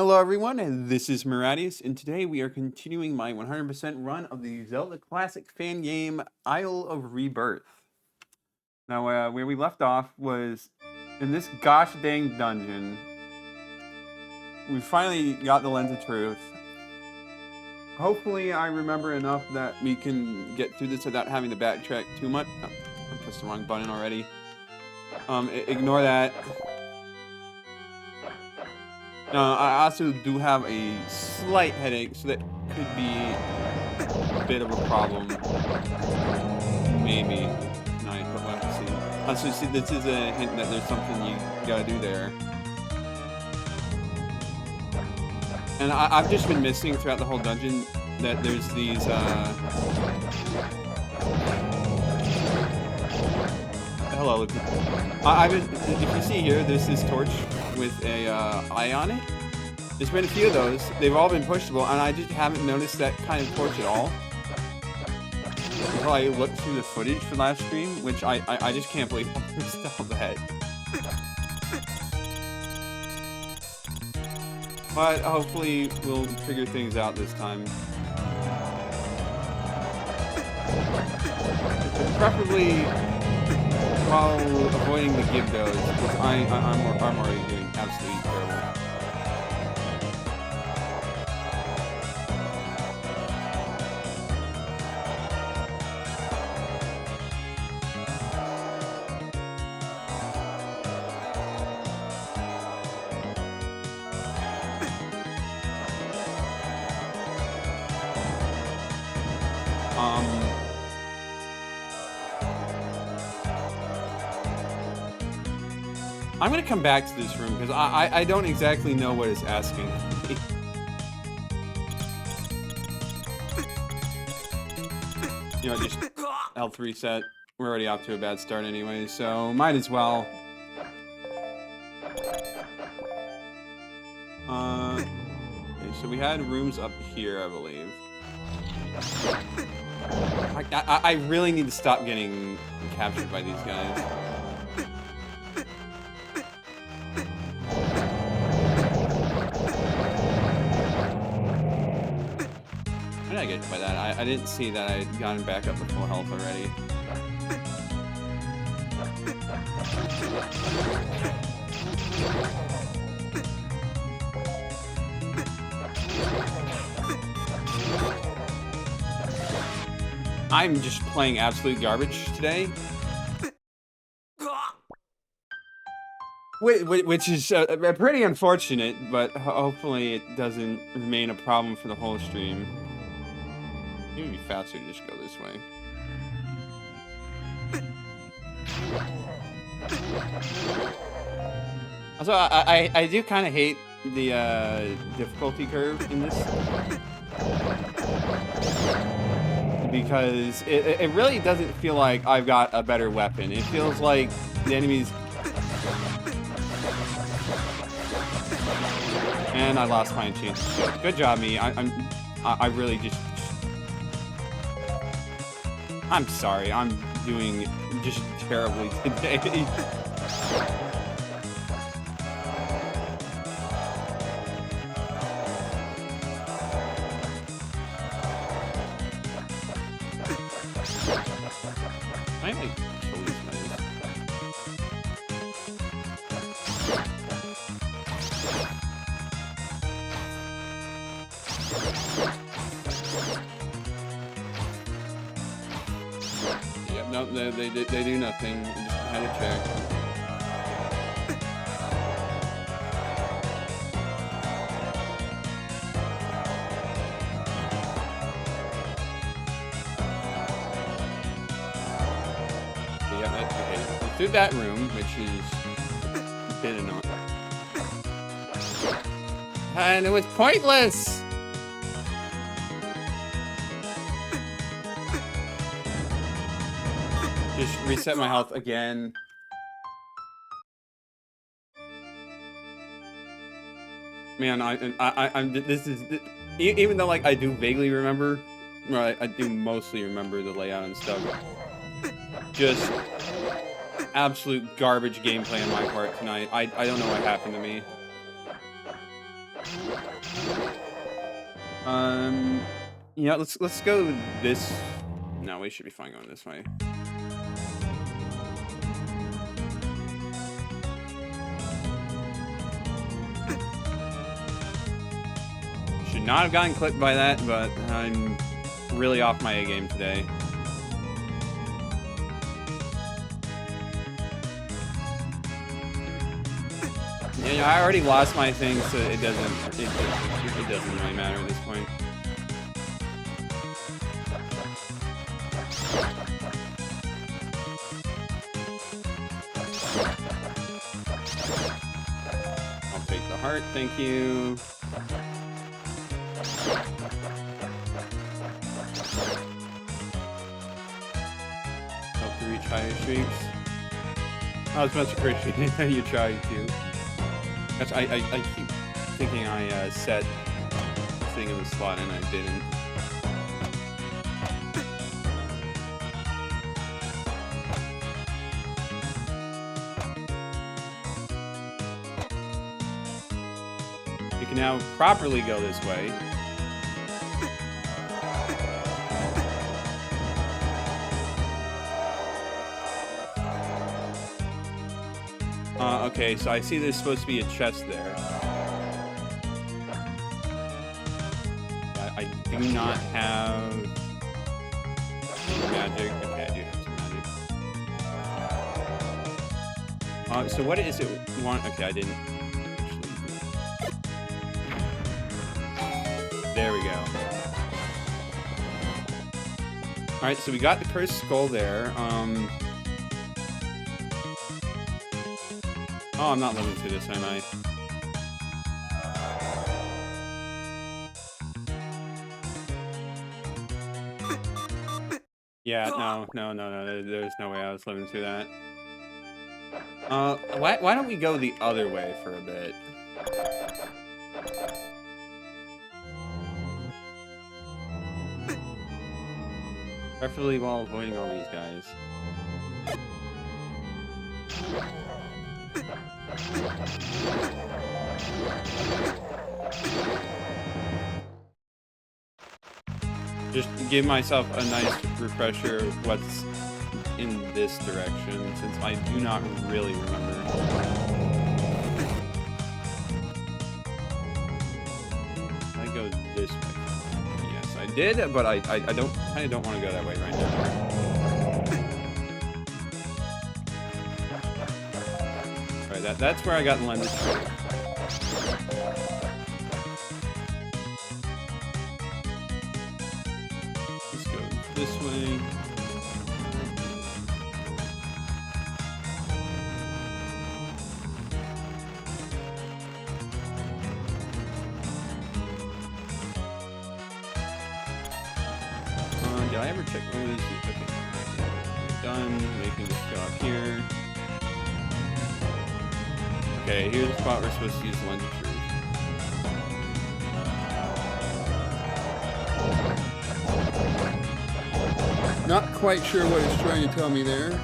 Hello everyone, and this is Miradius, and today we are continuing my 100% run of the Zelda classic fan game, Isle of Rebirth. Now, where we left off was in this gosh dang dungeon. We finally got the Lens of Truth. Hopefully I remember enough that we can get through this without having to backtrack too much. Oh, I pressed the wrong button already. Ignore that. I also do have a slight headache, so that could be a bit of a problem. Maybe tonight, but we'll have to see. Also, see, this is a hint that there's something you gotta do there. And I've just been missing throughout the whole dungeon that there's these, hello, look. If you see here, there's this torch with a eye on it. There's been a few of those. They've all been pushable, and I just haven't noticed that kind of torch at all until I looked through the footage for last stream, which I just can't believe I missed all that. But hopefully we'll figure things out this time. Preferably while avoiding the Gibdos, because I'm already doing absolutely terrible. I'm gonna come back to this room because I don't exactly know what it's asking. You know, just health reset. We're already off to a bad start anyway, so might as well. Okay, so we had rooms up here, I believe. I really need to stop getting captured by these guys. How did I get by that? I didn't see that I had gotten back up to full health already. I'm just playing absolute garbage today. Which is pretty unfortunate, but hopefully it doesn't remain a problem for the whole stream. It would be faster to just go this way. Also, I do kind of hate the difficulty curve in this. Because it really doesn't feel like I've got a better weapon. It feels like the enemies... And I lost my enchantment. Good job, me. I really just... I'm sorry. I'm doing just terribly today. I like kill these guys. Yep, no, they do nothing. I just had to check. Through that room, which is a bit annoying. And it was pointless! Just reset my health again. Man, this is, even though like I do vaguely remember, or I do mostly remember the layout and stuff, just absolute garbage gameplay on my part tonight. I don't know what happened to me. You know, let's go this. No, we should be fine going this way. Should not have gotten clipped by that, but I'm really off my A game today. Yeah, I already lost my thing, so it doesn't really matter at this point. I'll take the heart, thank you. Help to reach higher streaks. I was much appreciated that you tried to. I keep thinking I set the thing in the slot and I didn't. You can now properly go this way. Okay, so I see there's supposed to be a chest there. I do not have magic. Okay, I do have some magic. So what is it? Okay, I didn't actually. There we go. All right, so we got the cursed skull there. Oh, I'm not living through this, am I? Yeah, no. There's no way I was living through that. Why don't we go the other way for a bit? Preferably while avoiding all these guys. Just give myself a nice refresher of what's in this direction, since I do not really remember. I go this way. Yes, I did, but I don't want to go that way right now. That's where I got landed. Let's go this way. Did I ever check what was it? Okay. Done. We can just go up here. Okay, here's the spot we're supposed to use Lens of Truth. Not quite sure what it's trying to tell me there. So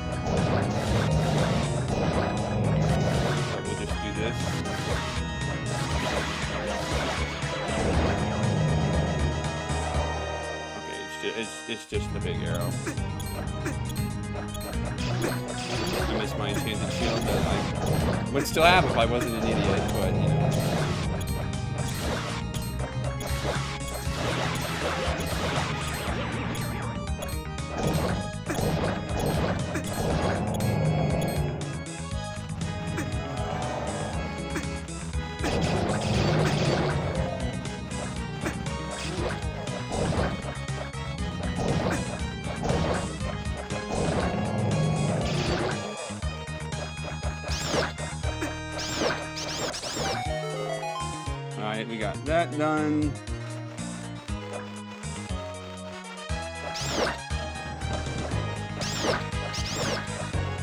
we'll just do this. Okay, it's just the big arrow. I missed my enchanted shield that I would still have if I wasn't an idiot, but you know. Alright, we got that done.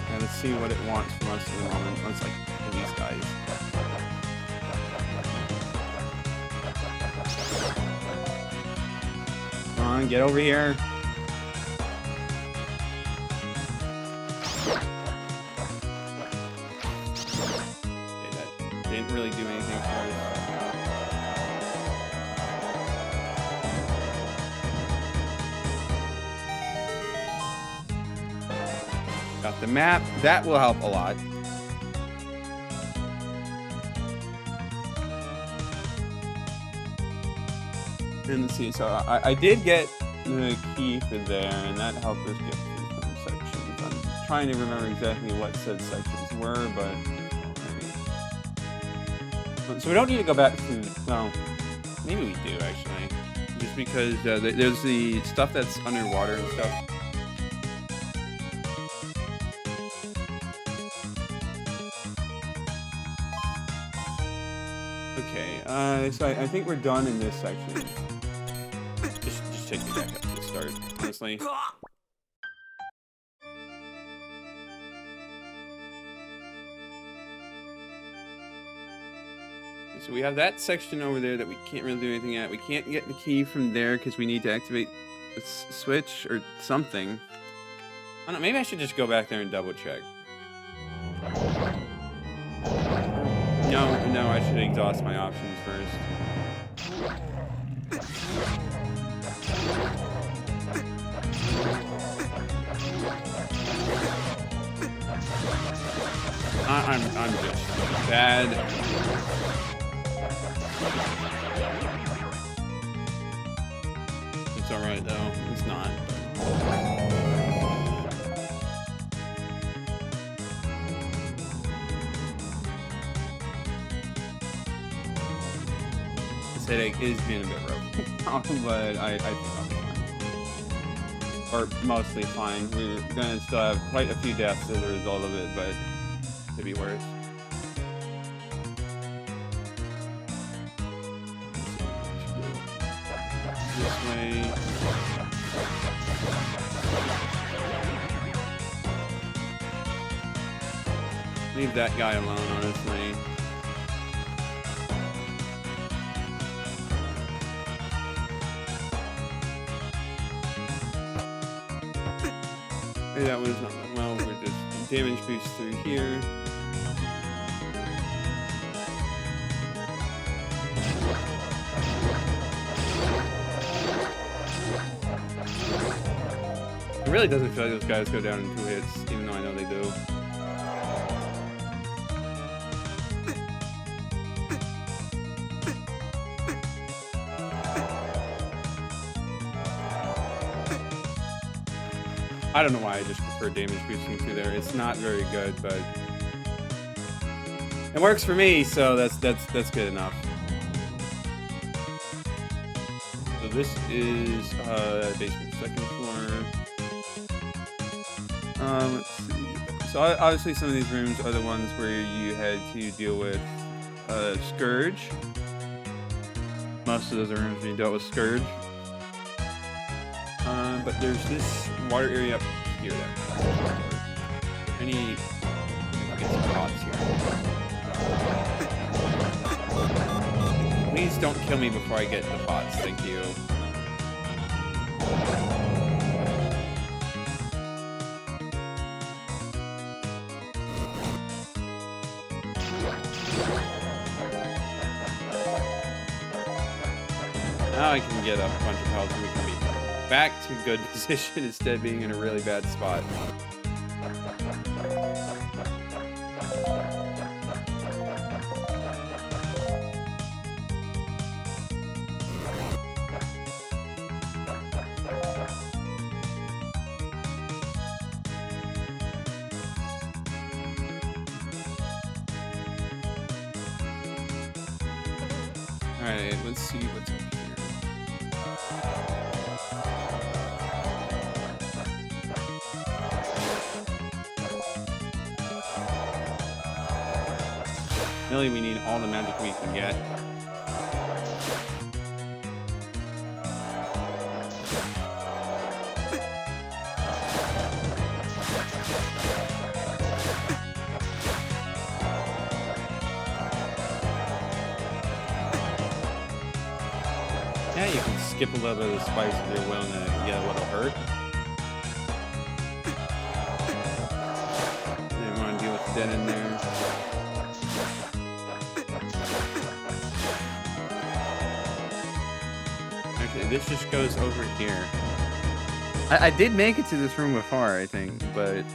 And let's see what it wants from us in the moment. Let's like these guys. Come on, get over here. Okay, that didn't really do anything for us. Got the map. That will help a lot. And let's see. So I did get the key for there, and that helped us get through some sections. I'm trying to remember exactly what said sections were, but so we don't need to go back to. Well, maybe we do actually, just because there's the stuff that's underwater and stuff. Okay, so I think we're done in this section. Just take me back up to the start, honestly. So we have that section over there that we can't really do anything at. We can't get the key from there because we need to activate a switch or something. I don't know, maybe I should just go back there and double check. No, I should exhaust my options first. I'm just bad. It's alright though. It's not. This headache is being a bit rough, but I think I'll be fine. Or mostly fine. We're gonna still have quite a few deaths as a result of it, but it could be worse. This way. Leave that guy alone, honestly. Hey, that was not well. We're just damage boost through here. It really doesn't feel like those guys go down in 2 hits, even though I know they do. I don't know why I just prefer damage boosting through there. It's not very good, but it works for me, so that's good enough. So this is basement, 2nd floor. Let's see. So obviously some of these rooms are the ones where you had to deal with Scourge. Most of those are rooms where you dealt with Scourge. But there's this water area up here that any I'll get some pots here. Please don't kill me before I get the pots, thank you. Now I can get a bunch of health and we can be back to good position instead of being in a really bad spot. Alright, let's see what's up here. Really, we need all the magic we can get. Yeah, you can skip a little bit of the spice if you're willing to get a little hurt. Didn't want to deal with the dead in there. This just goes over here. I did make it to this room before, I think, but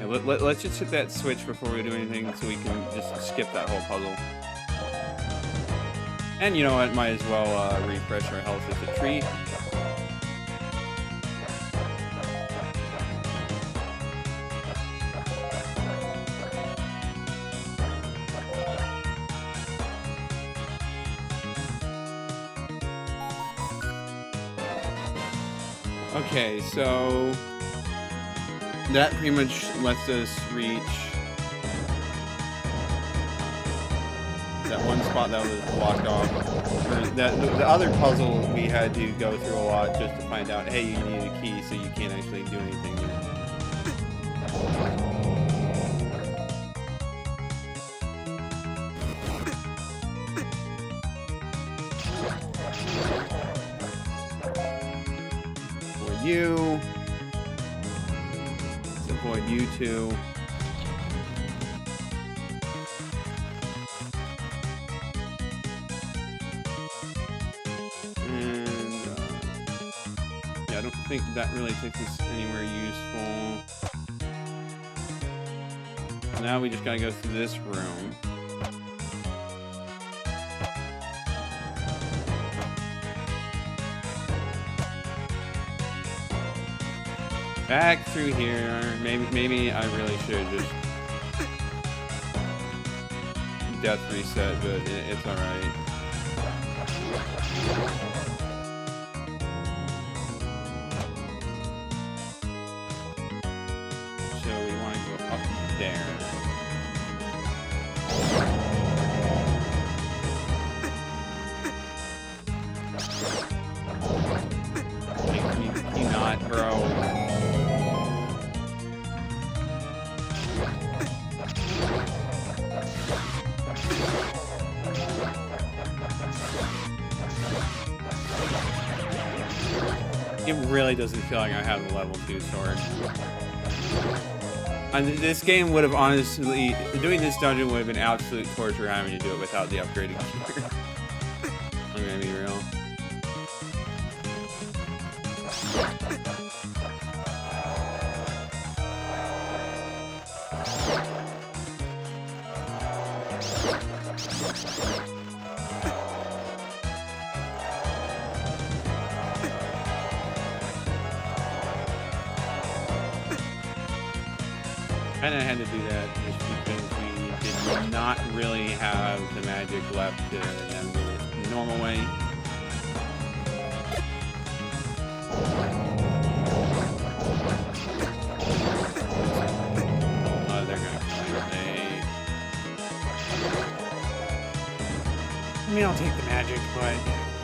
Yeah, let's just hit that switch before we do anything so we can just skip that whole puzzle. And you know what? Might as well refresh our health as a treat. Okay, so that pretty much lets us reach that one spot that was blocked off. Or the other puzzle we had to go through a lot just to find out, hey, you need a key, so you can't actually do anything here. You. Let's avoid you two. And yeah, I don't think that really takes us anywhere useful. Now we just gotta go through this room. Back through here. Maybe I really should just death reset, but it's alright. So we want to go up there. Can you not, bro? It really doesn't feel like I have a level 2 sword. And this game would have honestly, doing this dungeon would have been absolute torture having to do it without the upgraded gear. I'm gonna be real. And I had to do that just because we did not really have the magic left to navigate it the normal way. They're gonna play. I mean, I'll take the magic, but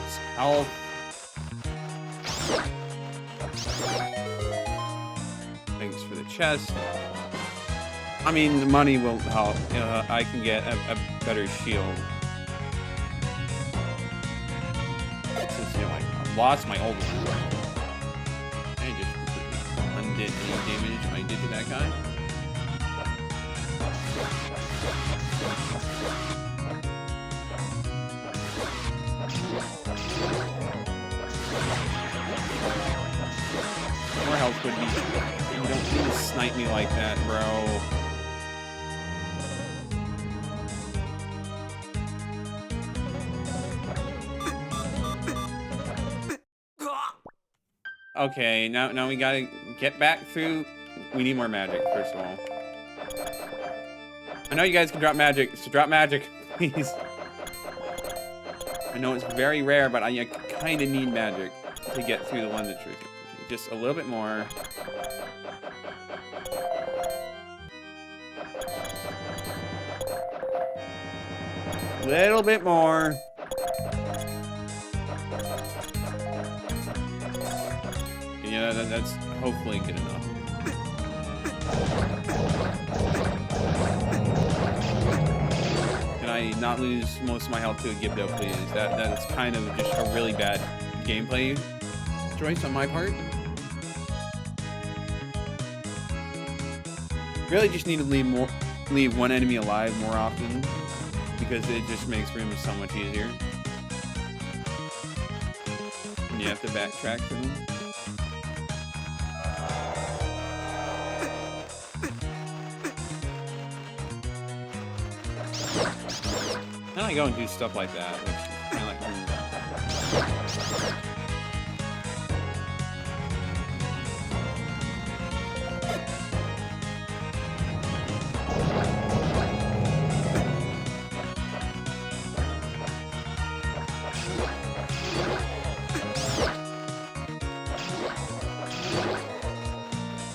it's health. Thanks for the chest. I mean, the money will help. I can get a better shield. Since, you know, I lost my old one. I just completely undid any damage I did to that guy. More health would be... You don't need to snipe me like that, bro. Okay, now we gotta get back through. We need more magic, first of all. I know you guys can drop magic, so drop magic, please. I know it's very rare, but I kind of need magic to get through the one that's tricky. Just a little bit more. Little bit more. Yeah, that's hopefully good enough. Can I not lose most of my health to a Gibdo, please? That's kind of just a really bad gameplay choice on my part. Really just need to leave one enemy alive more often, because it just makes rooms so much easier. And you have to backtrack for them. Then I go and do stuff like that, which is kind of like,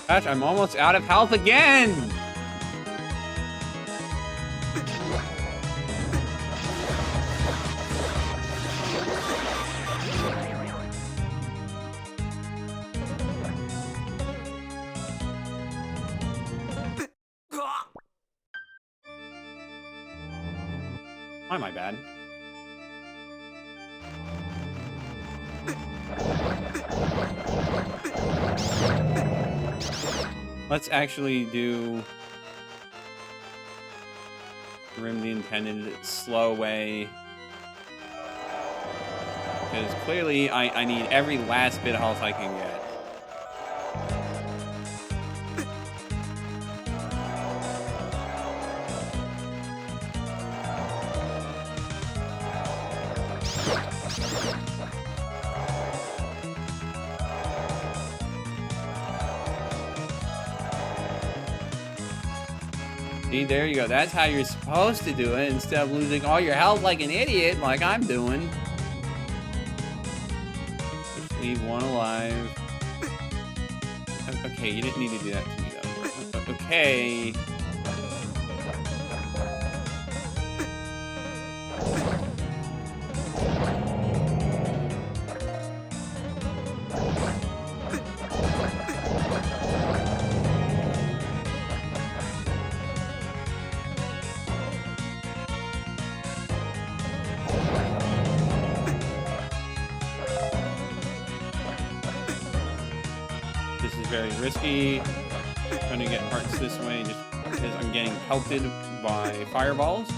Gosh, I'm almost out of health again! Why am I bad? Let's actually do Rim the intended slow way. Because clearly I need every last bit of health I can get. See, there you go. That's how you're supposed to do it, instead of losing all your health like an idiot, like I'm doing. Just leave one alive. Okay, you didn't need to do that to me, though. Okay. Very risky. Trying to get hearts this way just because I'm getting pelted by fireballs.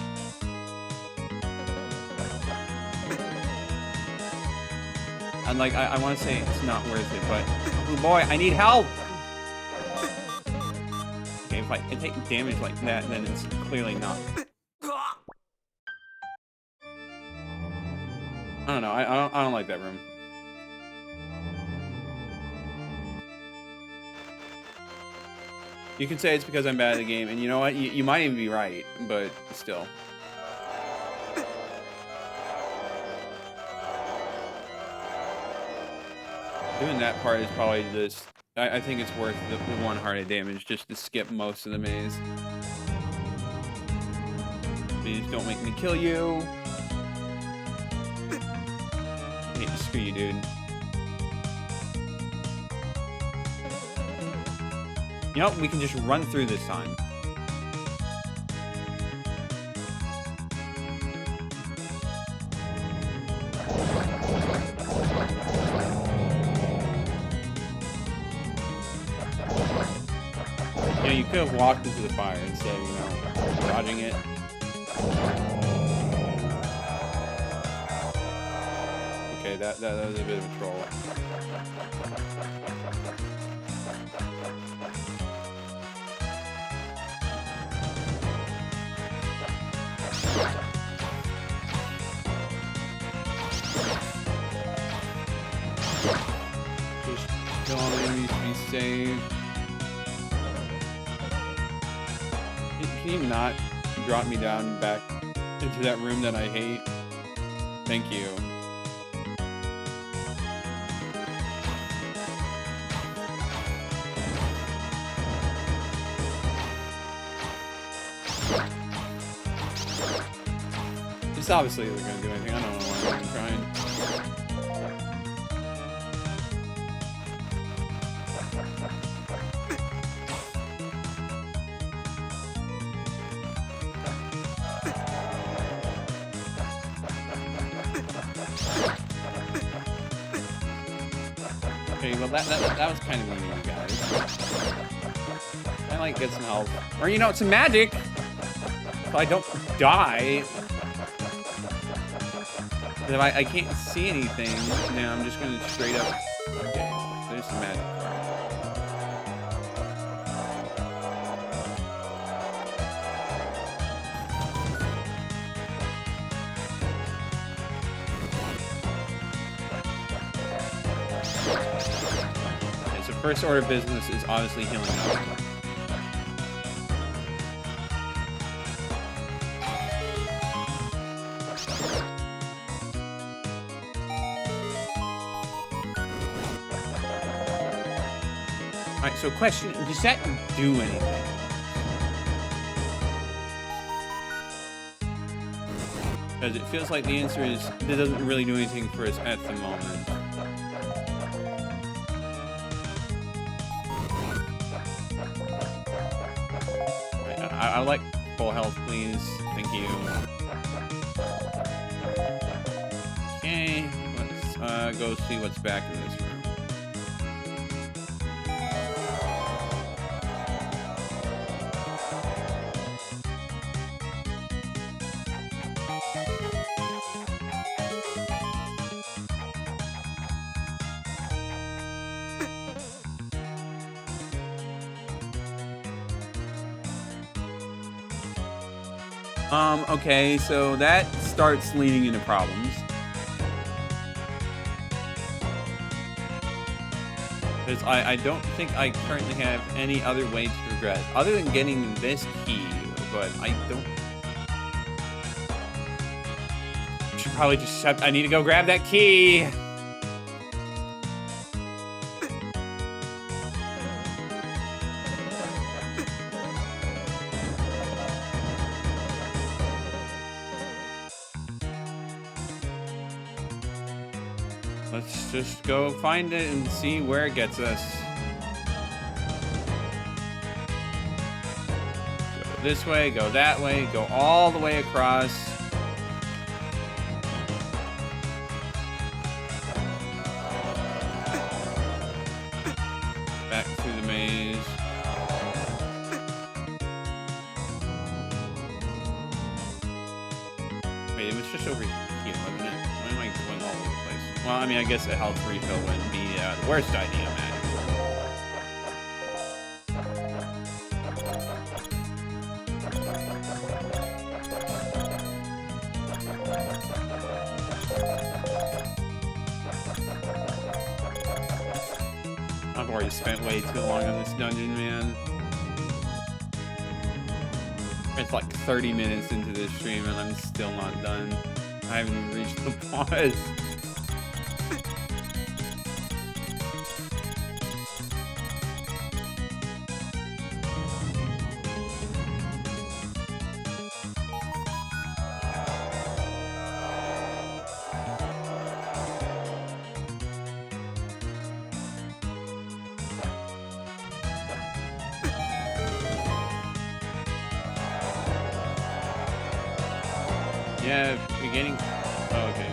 And like I want to say it's not worth it, but oh boy, I need help. Okay, if I take damage like that, then it's clearly not. I don't know. I don't like that room. You can say it's because I'm bad at the game, and you know what? You might even be right, but still. Doing that part is probably just... I think it's worth the one heart of damage just to skip most of the maze. Please don't make me kill you. Hey, screw you, dude. You know, we can just run through this time. You know, you could have walked into the fire instead of, you know, dodging it. Okay, that was a bit of a troll. Just all that needs to be saved. Can you not drop me down back into that room that I hate? Thank you. This obviously isn't going to do anything. I don't know why I'm trying. Okay, well that was kind of mean, you guys. I might get some help. Or, you know, some magic! If I don't die. But if I can't see anything, then I'm just gonna straight up... Okay, there's some magic. First order of business is obviously healing up. Alright, so question, does that do anything? Because it feels like the answer is, it doesn't really do anything for us at the moment. Right, I like full health, please. Thank you. Okay, let's go see what's back in this room. Okay, so that starts leading into problems. Because I don't think I currently have any other way to progress, other than getting this key, but I don't... I should probably just have... I need to go grab that key! Let's just go find it and see where it gets us. Go this way, go that way, go all the way across. Back through the maze. Wait, it was just over here, wasn't it? Why am I going all over the place? Well, I mean, I guess a health refill wouldn't be the worst idea, man. I've already spent way too long on this dungeon, man. It's like 30 minutes into this stream and I'm still not done. I haven't even reached the pause. Yeah, beginning. Oh, okay.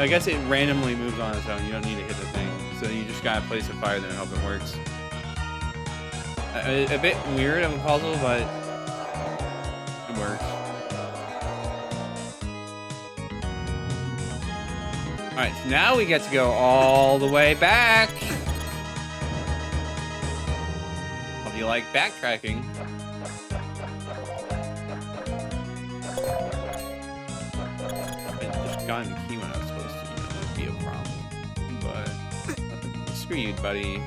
I guess it randomly moves on its own. You don't need to hit the thing. So you just gotta place a fire there and hope it works. A bit weird of a puzzle, but it works. Alright, so now we get to go all the way back. Hope you like backtracking. Gotten the key when I was supposed to, it would be a problem. But screw you, buddy.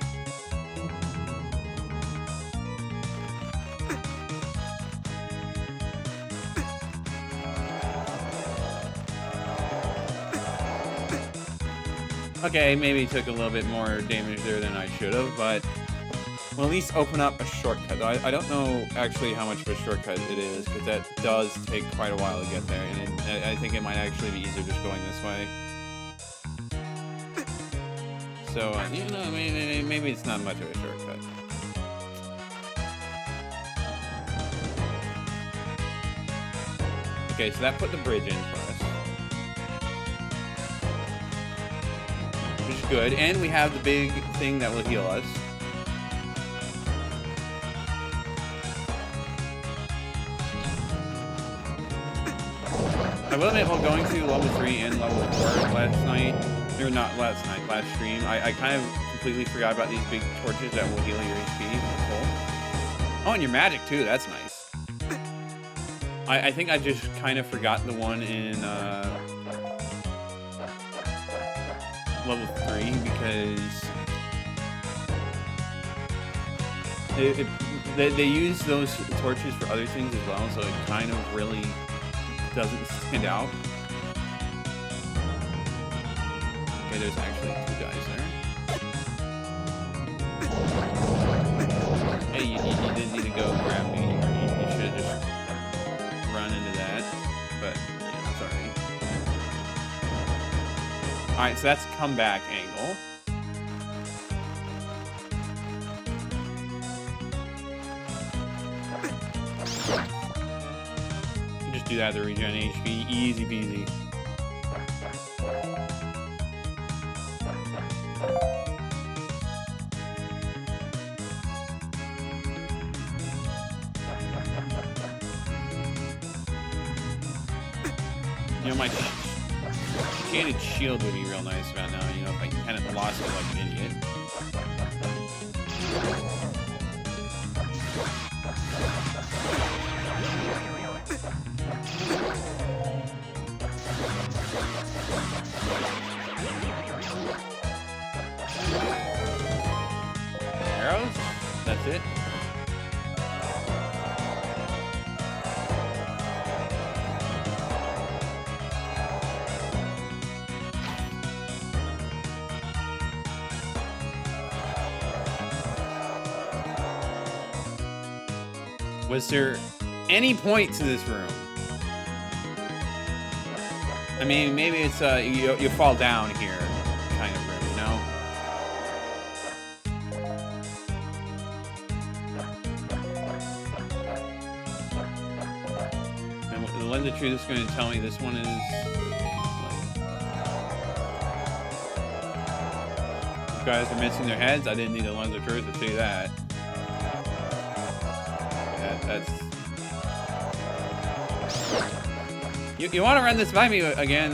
Okay, maybe took a little bit more damage there than I should have, but we'll at least open up a shortcut. I don't know actually how much of a shortcut it is, because that does take quite a while to get there, and I think it might actually be easier just going this way. So, you know, maybe it's not much of a shortcut. Okay, so that put the bridge in for us. Which is good, and we have the big thing that will heal us. I will admit, while going through level 3 and level 4 last night, or not last night, last stream, I kind of completely forgot about these big torches that will heal your HP. Oh, and your magic too, that's nice. I think I just kind of forgot the one in level 3 because They use those torches for other things as well, so it kind of really doesn't stand out. Okay, there's actually 2 guys there. Hey, you didn't need to go grab me. You should have just run into that. But, yeah, it's alright. Alright, so that's comeback angle. You just do that to regen HP. Easy peasy. You know, my shaded shield would be real nice about now, you know, if I kind of lost it like an idiot. Arrows? That's it? Was there any point to this room? I mean, maybe it's you fall down here kind of room, you know? And the lens of truth is going to tell me this one is like, these guys are missing their heads. I didn't need a lens of truth to see that. That's... You want to run this by me again?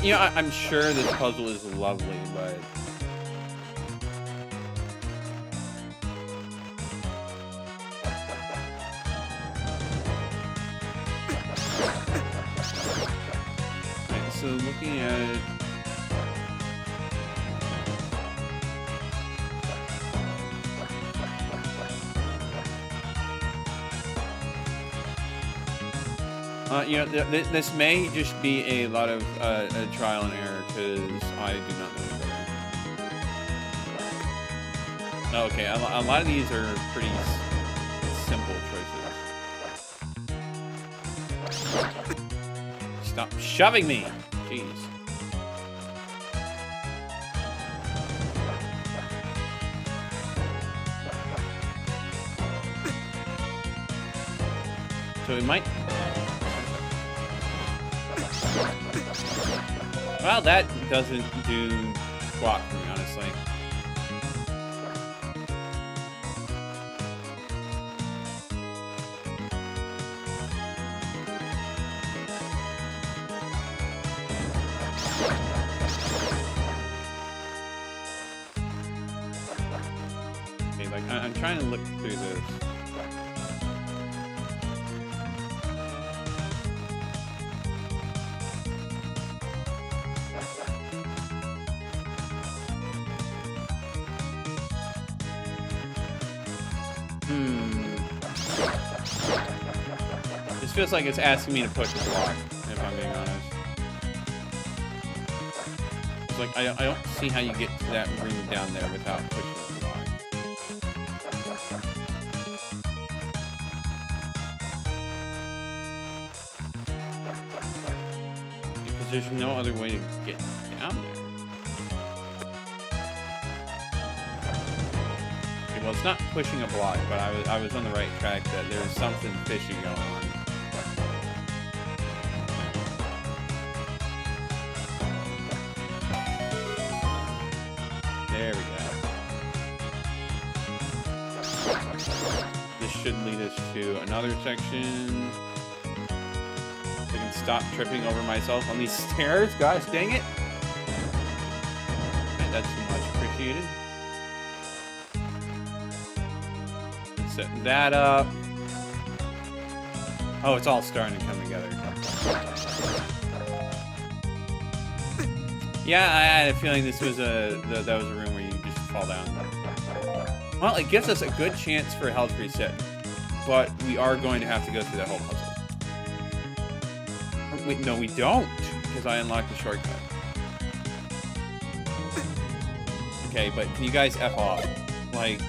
You know, I'm sure this puzzle is lovely, but... So looking at it, you know, this may just be a lot of a trial and error because I do not know better. Okay, a lot of these are pretty simple choices. Stop shoving me! Jeez. So we might... Well, that doesn't do squat for me, honestly. Okay, like, I'm trying to look through this. This feels like it's asking me to push a block, if I'm being honest. It's like, I don't see how you get to that room down there without pushing a block. Because there's no other way to get down there. Well, it's not pushing a block, but I was on the right track that there was something fishy going on. There we go. This should lead us to another section. I can stop tripping over myself on these stairs. Gosh, dang it. And that's much appreciated. Set that up. Oh, it's all starting to come together. Yeah, I had a feeling this was that was a room where you just fall down. Well, it gives us a good chance for a health reset, but we are going to have to go through that whole puzzle. Wait, no, we don't, because I unlocked the shortcut. Okay, but can you guys F off? Like,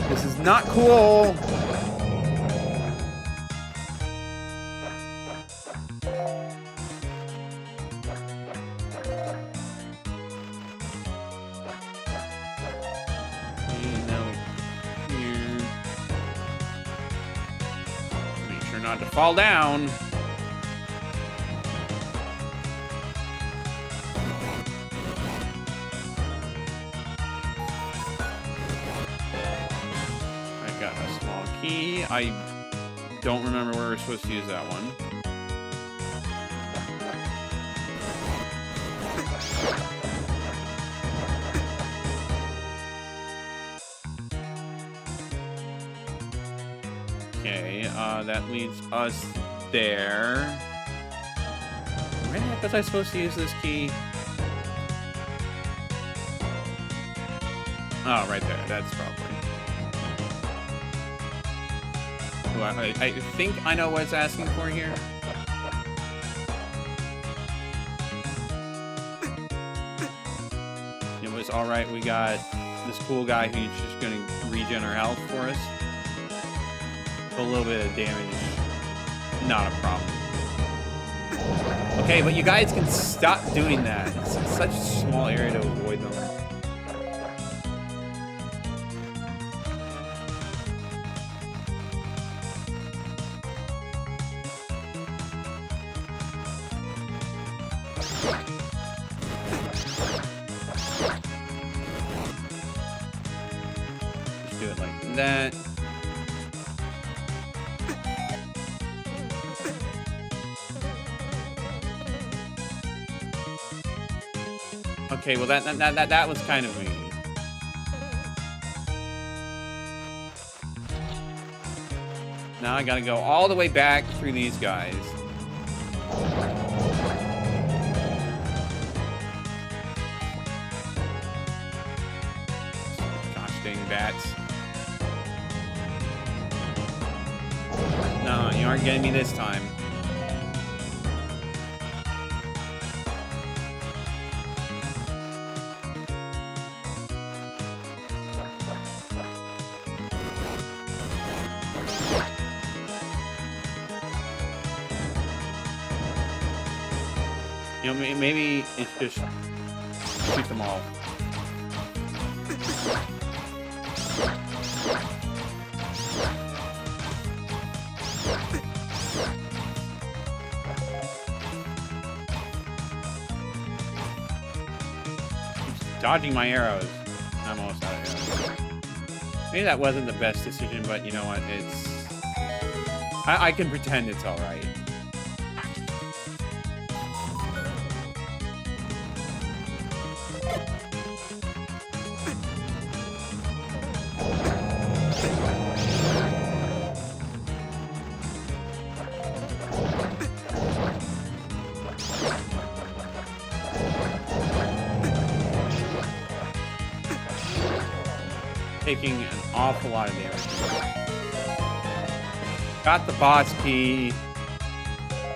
this is not cool. Not to fall down. I got a small key. I don't remember where we're supposed to use that one. Okay, that leads us there. Where the heck was I supposed to use this key? Oh, right there. That's probably. Well, I think I know what it's asking for here. It was alright. We got this cool guy who's just going to regen our health for us. A little bit of damage, not a problem. Okay, but you guys can stop doing that. It's such a small area to avoid them. Just do it like that. Okay, well that was kind of mean. Now I gotta go all the way back through these guys. Gosh dang bats. No, you aren't getting me this time. You know, maybe it's just shoot them all. Dodging my arrows. I'm almost out of arrows. Maybe that wasn't the best decision, but you know what? It's... I can pretend it's alright. Taking an awful lot of damage. Got the boss key.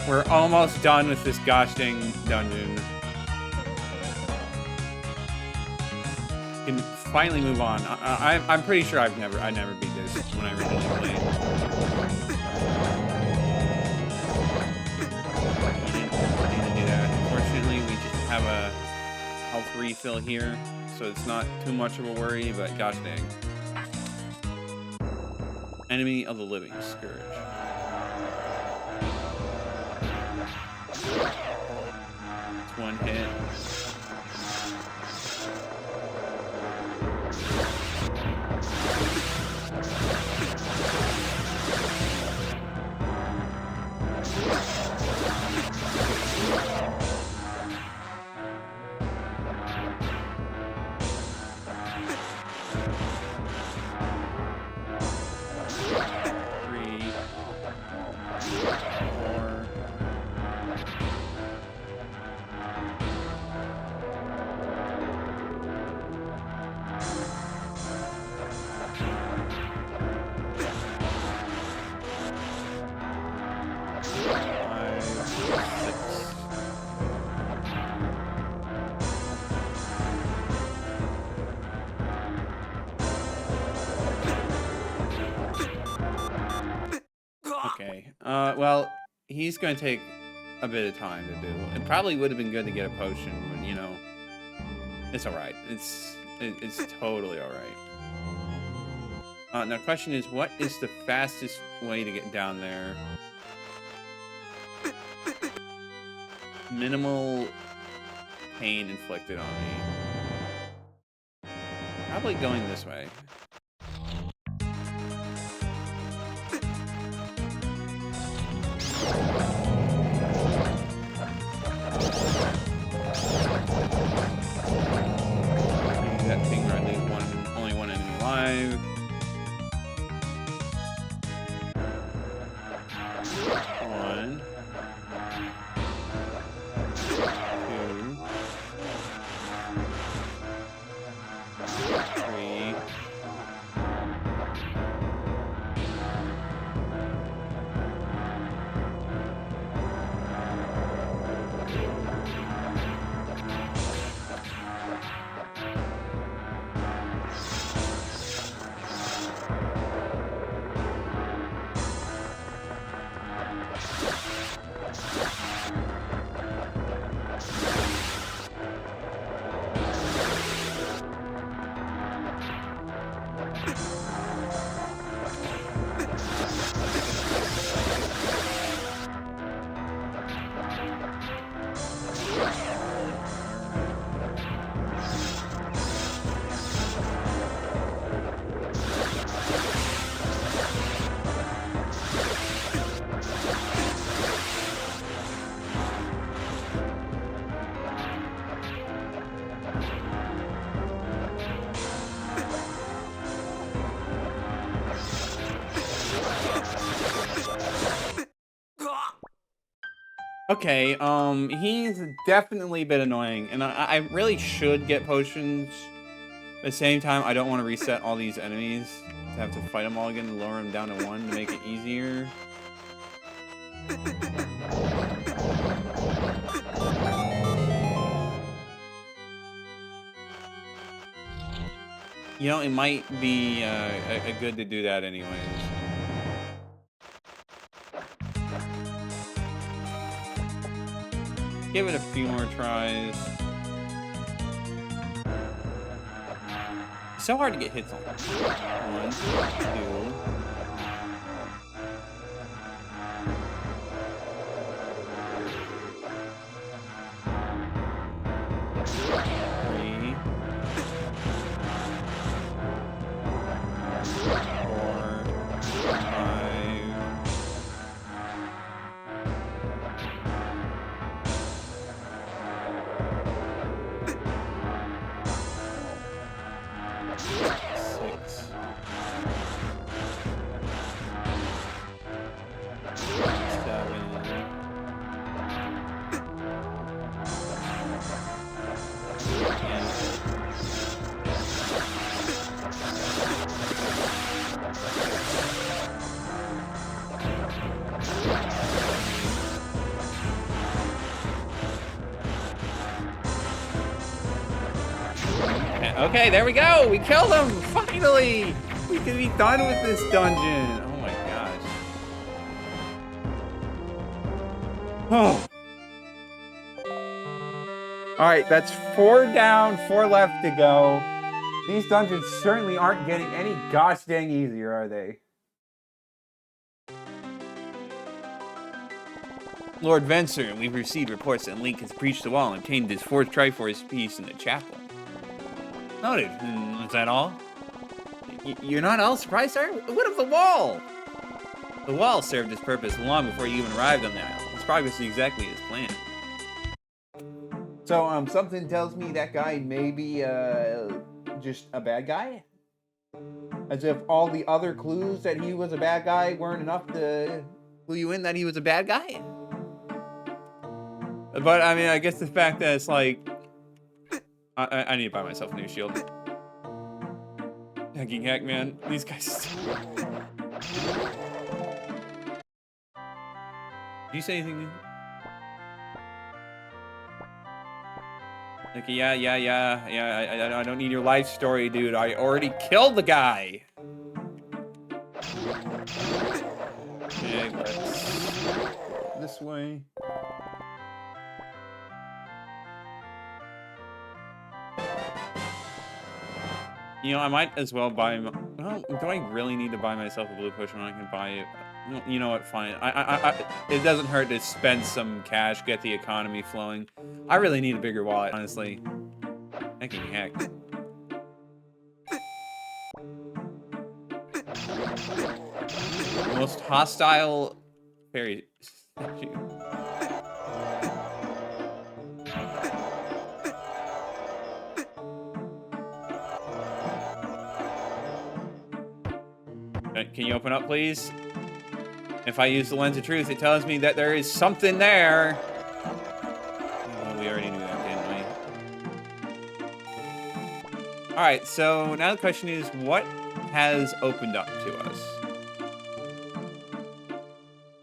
We're almost done with this gosh dang dungeon. Can finally move on. I'm pretty sure I never beat this when I originally played. I need to do that. Unfortunately, we just have a health refill here, so it's not too much of a worry, but gosh dang. Enemy of the Living Scourge. It's one hit. Well, he's gonna take a bit of time to do. It probably would have been good to get a potion, but you know, it's all right. It's totally all right. Now, the question is, what is the fastest way to get down there? Minimal pain inflicted on me. Probably going this way. That thing where I leave only one enemy alive. One. Three. Okay, he's definitely a bit annoying, and I really should get potions. At the same time, I don't want to reset all these enemies to have to fight them all again and lower them down to 1 to make it easier. You know, it might be a good to do that anyways. Give it a few more tries. It's so hard to get hits on. 1, 2. Okay, there we go. We killed him. Finally, we can be done with this dungeon. Oh my gosh. Oh. All right, that's 4 down, 4 left to go. These dungeons certainly aren't getting any gosh dang easier, are they? Lord Venser, we've received reports that Link has breached the wall and obtained his 4th Triforce piece in the chapel. Noted. Is that all? You're not all surprised, sir? What of the wall? The wall served its purpose long before you even arrived on the island. Its progress is exactly as planned. So, something tells me that guy may be, just a bad guy? As if all the other clues that he was a bad guy weren't enough to clue you in that he was a bad guy? But, I mean, I guess the fact that it's like, I need to buy myself a new shield. Hacking heck, man. These guys. Did you say anything? Okay, yeah. I don't need your life story, dude. I already killed the guy. Okay, let's this way. You know, I might as well buy... Well, do I really need to buy myself a blue potion when I can buy it? You know what, fine. It doesn't hurt to spend some cash, get the economy flowing. I really need a bigger wallet, honestly. Heck. Most hostile fairy statue. Can you open up, please? If I use the lens of truth, it tells me that there is something there. Oh, we already knew that, didn't we? Alright, so now the question is, what has opened up to us?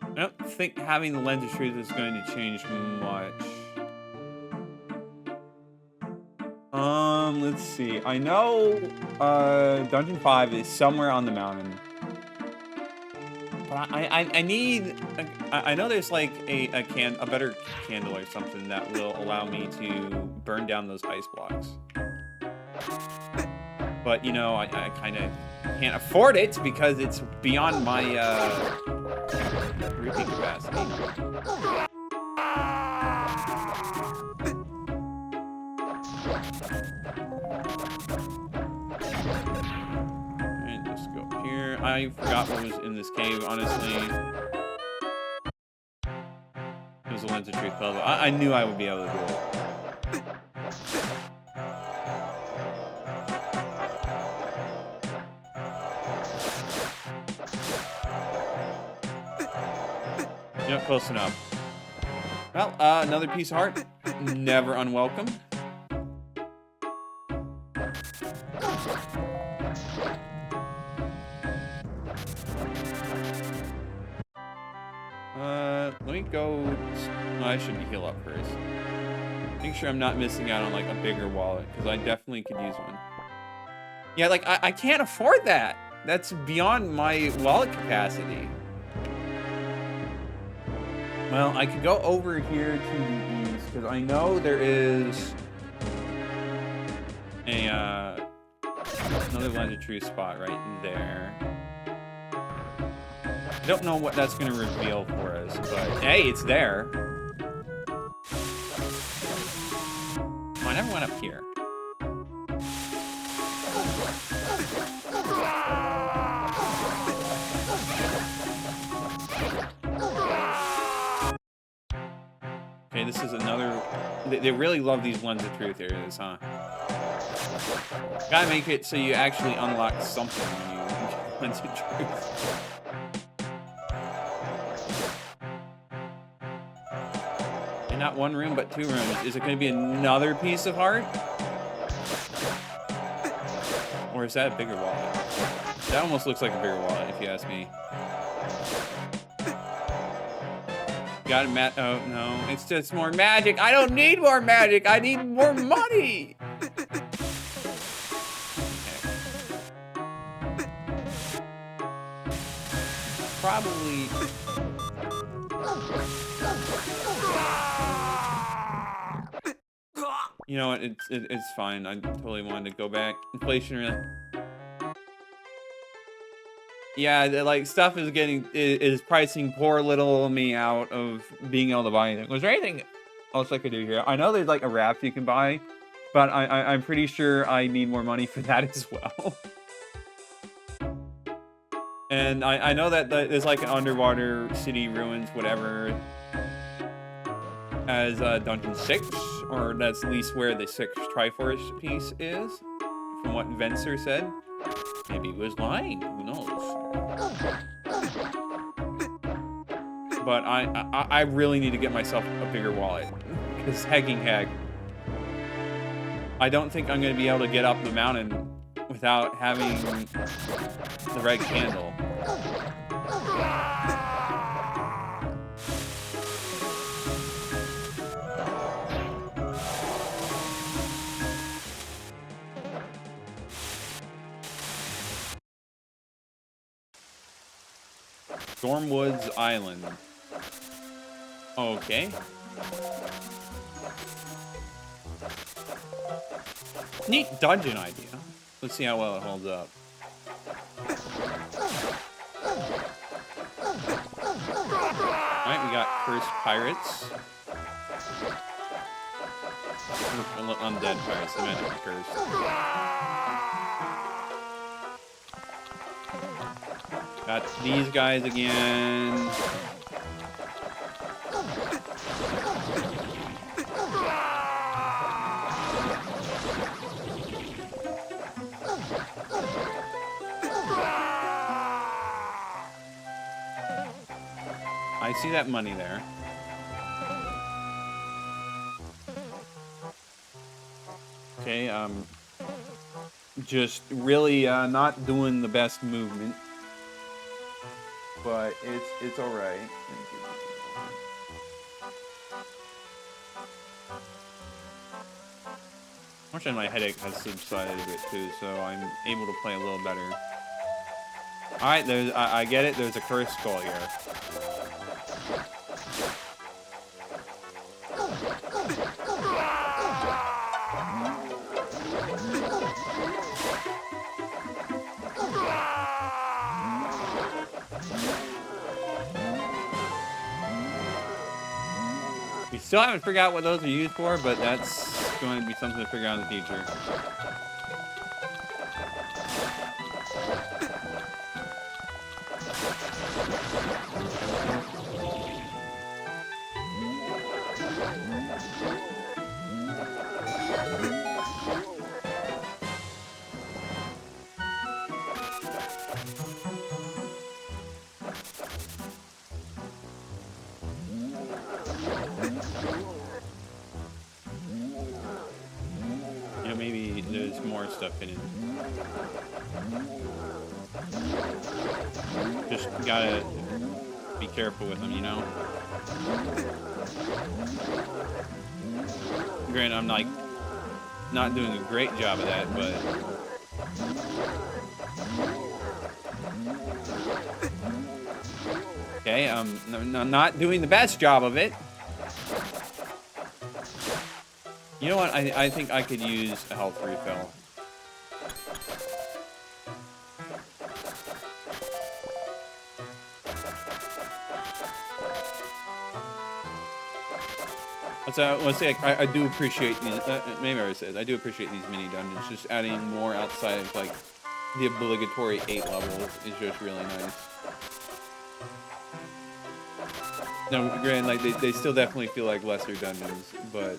I don't think having the lens of truth is going to change much. Let's see. I know Dungeon 5 is somewhere on the mountain. But I need... I know there's like a better candle or something that will allow me to burn down those ice blocks. But, you know, I kind of can't afford it because it's beyond my reaping capacity. And just go here. I forgot what was in this cave, honestly. It was a lens of truth puzzle. I knew I would be able to do it. Yep, close enough. Well, another piece of heart. Never unwelcome. Let me go... Oh, I should heal up first. Make sure I'm not missing out on, like, a bigger wallet, because I definitely could use one. Yeah, like, I can't afford that! That's beyond my wallet capacity. Well, I could go over here to the east, because I know there is a, another lens of truth spot right there. I don't know what that's going to reveal for us, but hey, it's there. Oh, I never went up here. Okay, this is another... They really love these lens of truth areas, huh? Gotta make it so you actually unlock something when you lens of truth. And not one room, but 2 rooms. Is it going to be another piece of heart? Or is that a bigger wallet? That almost looks like a bigger wallet, if you ask me. Got it, oh, no. It's just more magic. I don't need more magic. I need more money. Okay. Probably... You know what? It's fine. I totally wanted to go back. Inflation really... Yeah, like, stuff is pricing poor little me out of being able to buy anything. Was there anything else I could do here? I know there's, like, a raft you can buy, but I'm pretty sure I need more money for that as well. And I know that there's, like, an underwater city ruins, whatever, as Dungeon 6, or that's at least where the 6th Triforce piece is, from what Venser said. Maybe he was lying, who knows? But I really need to get myself a bigger wallet, because heck, I don't think I'm going to be able to get up the mountain without having the red candle. Stormwoods Island. Okay. Neat dungeon idea. Let's see how well it holds up. Alright, we got cursed pirates. Undead pirates, they might not be cursed. Got these guys again. I see that money there. Okay, just really not doing the best movement, but it's all right. Fortunately, my headache has subsided a bit too, so I'm able to play a little better. All right, I get it. There's a cursed skull here. We still haven't figured out what those are used for, but that's going to be something to figure out in the future. Maybe there's more stuff in it. Just gotta be careful with them, you know? Granted, I'm like not doing a great job of that, but okay, I'm not doing the best job of it. You know what? I think I could use a health refill. Let's say I do appreciate these. Maybe I already said I do appreciate these mini dungeons. Just adding more outside of like the obligatory 8 levels is just really nice. No, granted, like they still definitely feel like lesser dungeons, but.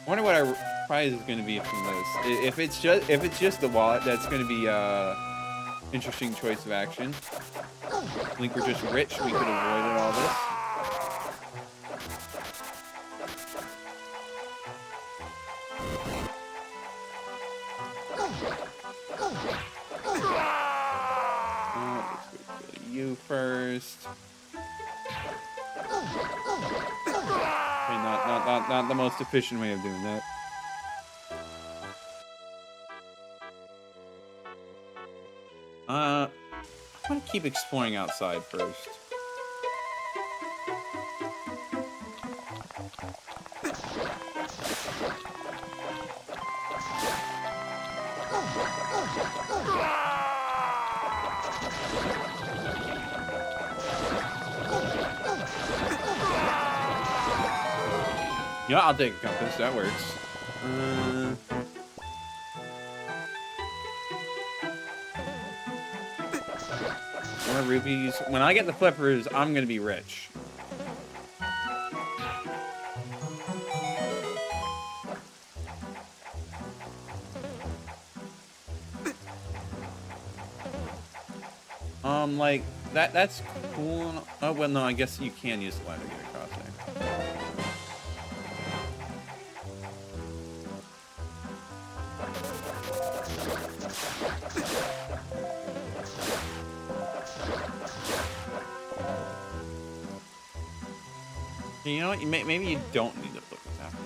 I wonder what our prize is going to be from this. If it's just the wallet, that's going to be interesting choice of action. I think we're just rich. We could have avoided all this. Let's go to you first. Not the most efficient way of doing that. I'm gonna keep exploring outside first. You know, I'll take a compass. That works. More rupees. When I get the flippers, I'm gonna be rich. Like that's cool. Oh well, no, I guess you can use the ladder to get across there. You know what? Maybe you don't need to flip this after.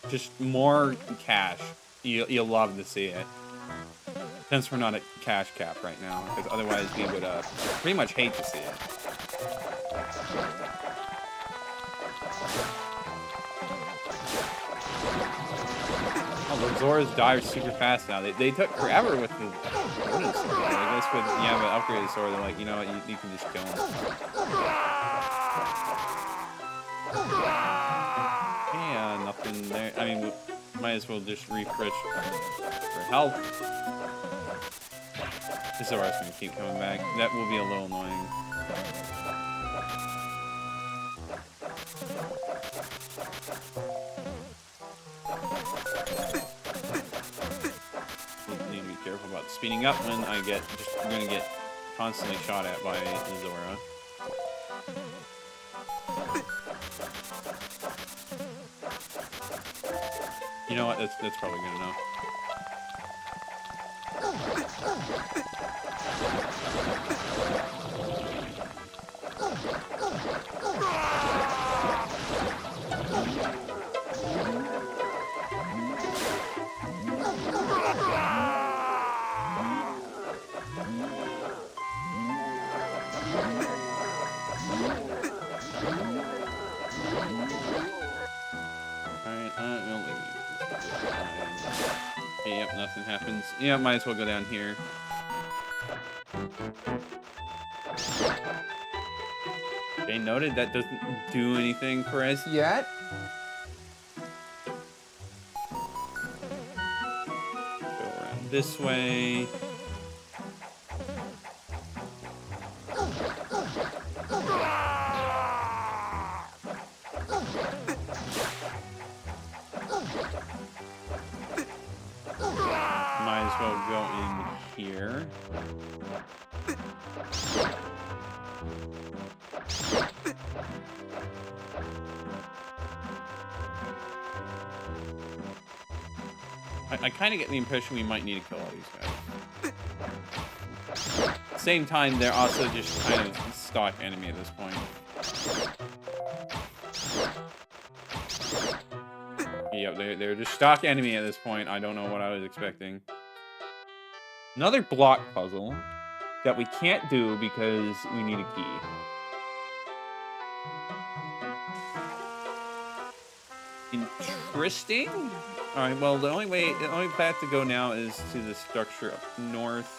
Just more cash. You'll love to see it. Since we're not at cash cap right now, because otherwise we would pretty much hate to see it. Oh, the Zoras die super fast now. They took forever with the bonus sword. I guess with you have an upgraded sword, they're like, you know what, you can just kill them. Yeah, nothing there. I mean, might as well just refresh for health. The Zora's gonna keep coming back. That will be a little annoying. Need to be careful about speeding up when I'm gonna get constantly shot at by Zora. You know what? That's probably good enough. Okay, yep, nothing happens. Yeah, might as well go down here. Okay, noted. That doesn't do anything for us yet. Go around this way. Might as well go in here. I kind of get the impression we might need to kill all these guys. At the same time, they're also just kind of stock enemy at this point. Yep, they're just stock enemy at this point. I don't know what I was expecting. Another block puzzle that we can't do because we need a key. Interesting. All right. Well, the only path to go now is to the structure up north.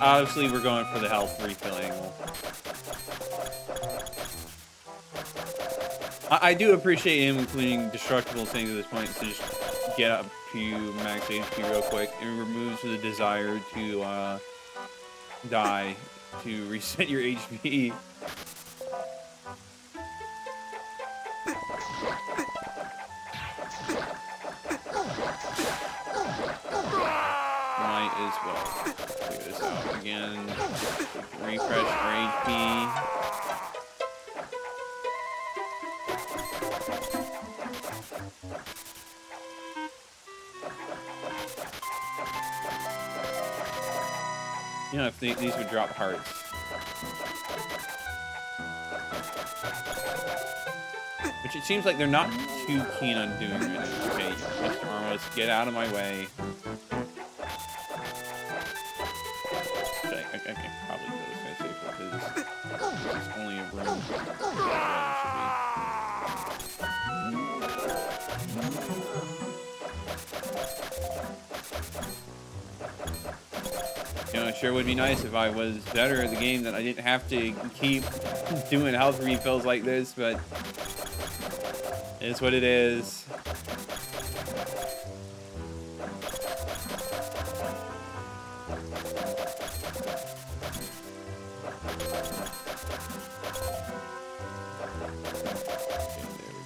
Obviously, we're going for the health refill angle. I do appreciate him including destructible things at this point to just get up to max HP real quick. It removes the desire to die to reset your HP. Might as well clear this out again. Refresh our HP. You know, if these would drop hearts. Which it seems like they're not too keen on doing right now. Okay, Mr. Armos, get out of my way. I can probably do this guy safer because there's only a room. You know, it sure would be nice if I was better at the game that I didn't have to keep doing health refills like this, but it's what it is.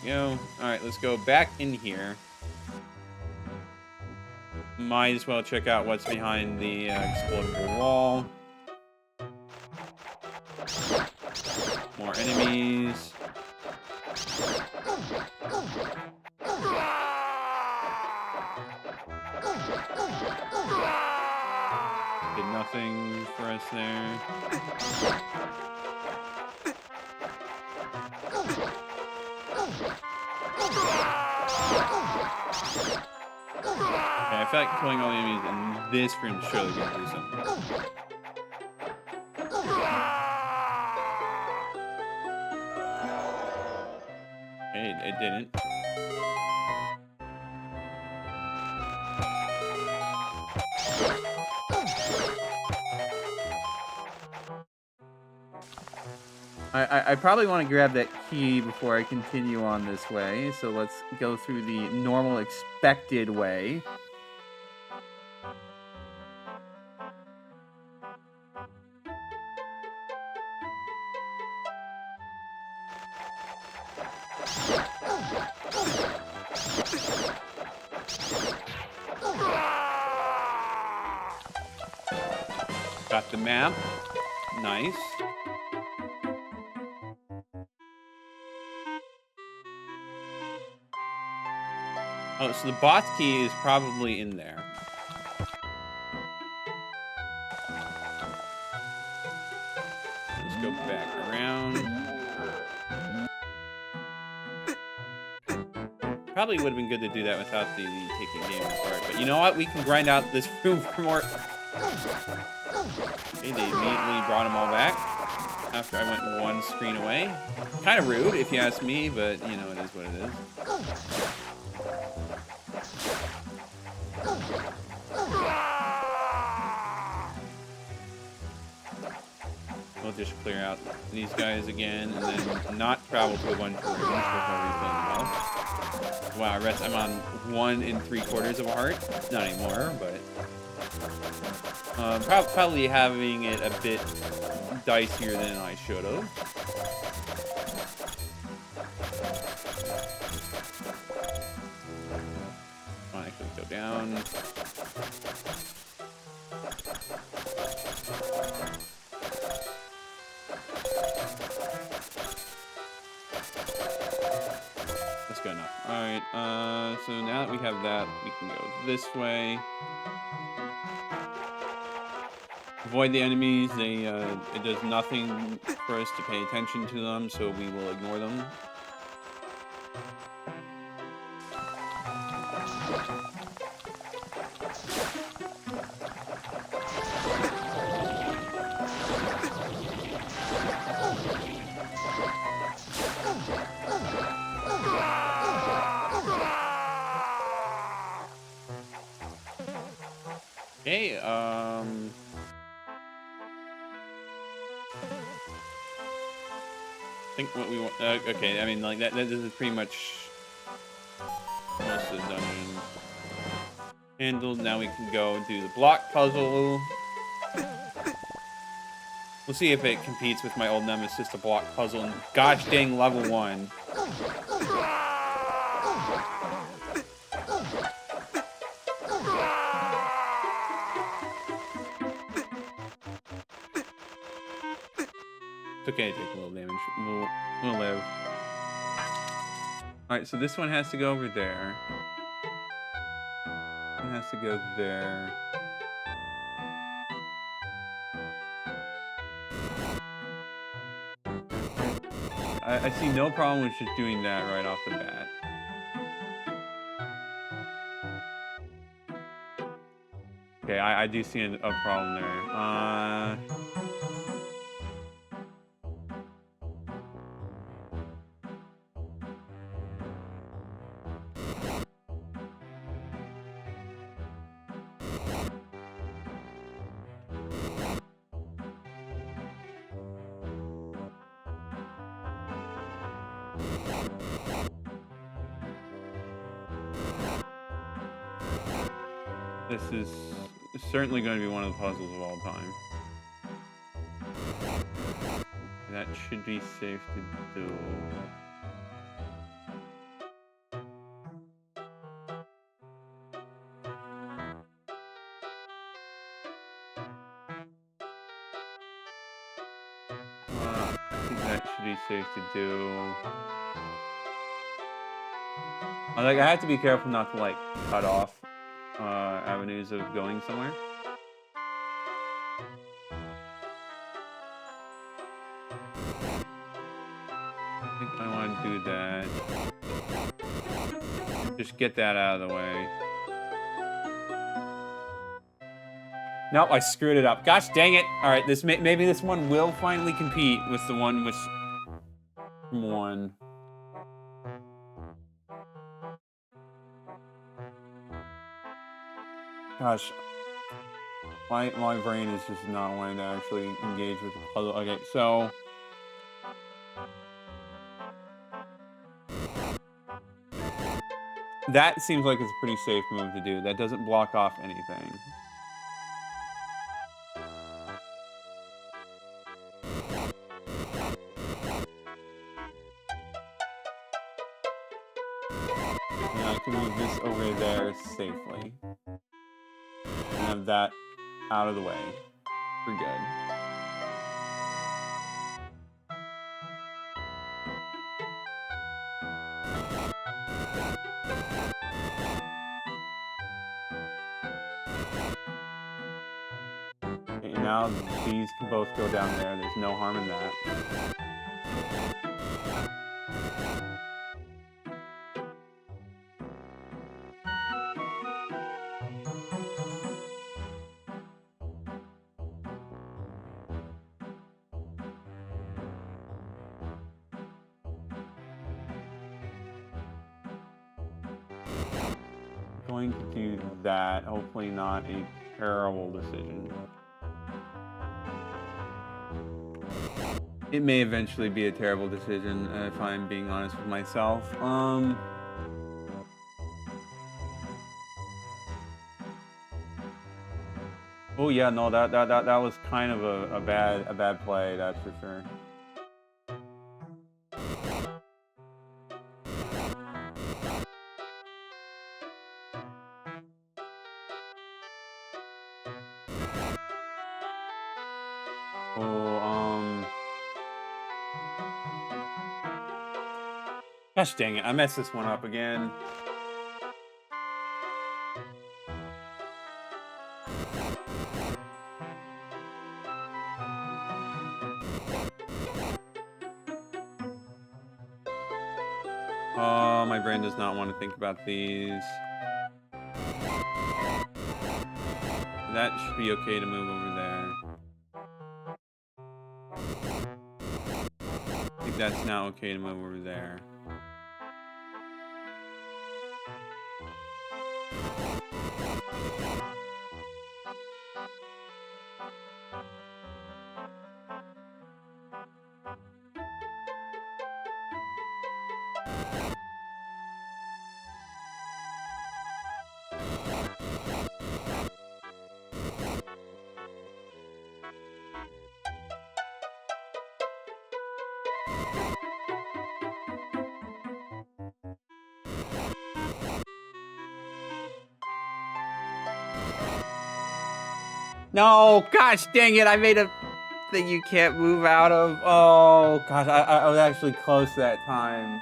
Go. All right, let's go back in here. Might as well check out what's behind the explodable wall. More enemies. thing for us there. Okay, I feel like killing all the enemies in this room is surely gonna do something. It didn't. I probably want to grab that key before I continue on this way, so let's go through the normal expected way. Got the map. Nice. Oh, so the boss key is probably in there. Let's go back around. Probably would have been good to do that without the taking game apart. But you know what? We can grind out this room for more. Okay, they immediately brought them all back after I went one screen away. Kind of rude, if you ask me, but you know, it is what it is. We'll just clear out these guys again, and then not travel to a bunch of rooms before we play them all. Wow, Rest, I'm on 1 3/4 of a heart. Not anymore, but probably having it a bit dicier than I should have. Come on, actually go down. That's good enough. Alright, so now that we have that, we can go this way. Avoid the enemies. They it does nothing for us to pay attention to them, so we will ignore them. Okay, I think what we want. Okay, I mean, like that. This is pretty much most of the dungeon handled. Now we can go and do the block puzzle. We'll see if it competes with my old nemesis, the block puzzle, and gosh dang level 1. It's okay to take a little damage. We'll live. Alright, so this one has to go over there. It has to go there. I see no problem with just doing that right off the bat. Okay, I do see a problem there. This is certainly going to be one of the puzzles of all time. That should be safe to do. I think that should be safe to do. Like, I have to be careful not to, like, cut off avenues of going somewhere. I think I want to do that. Just get that out of the way. Nope, I screwed it up. Gosh dang it! All right, maybe this one will finally compete with the one with one. Gosh, my brain is just not wanting to actually engage with the puzzle. Okay, so that seems like it's a pretty safe move to do. That doesn't block off anything. And I can move this over there safely. And have that out of the way. We're good. Okay, now these can both go down there. There's no harm in that. Going to do that. Hopefully not a terrible decision. It may eventually be a terrible decision if I'm being honest with myself. Oh yeah, no, that was kind of a bad play, that's for sure. Gosh dang it, I messed this one up again. Oh, my brain does not want to think about these. That should be okay to move over there. I think that's now okay to move over there. No, gosh dang it, I made a thing you can't move out of. Oh, gosh, I was actually close that time.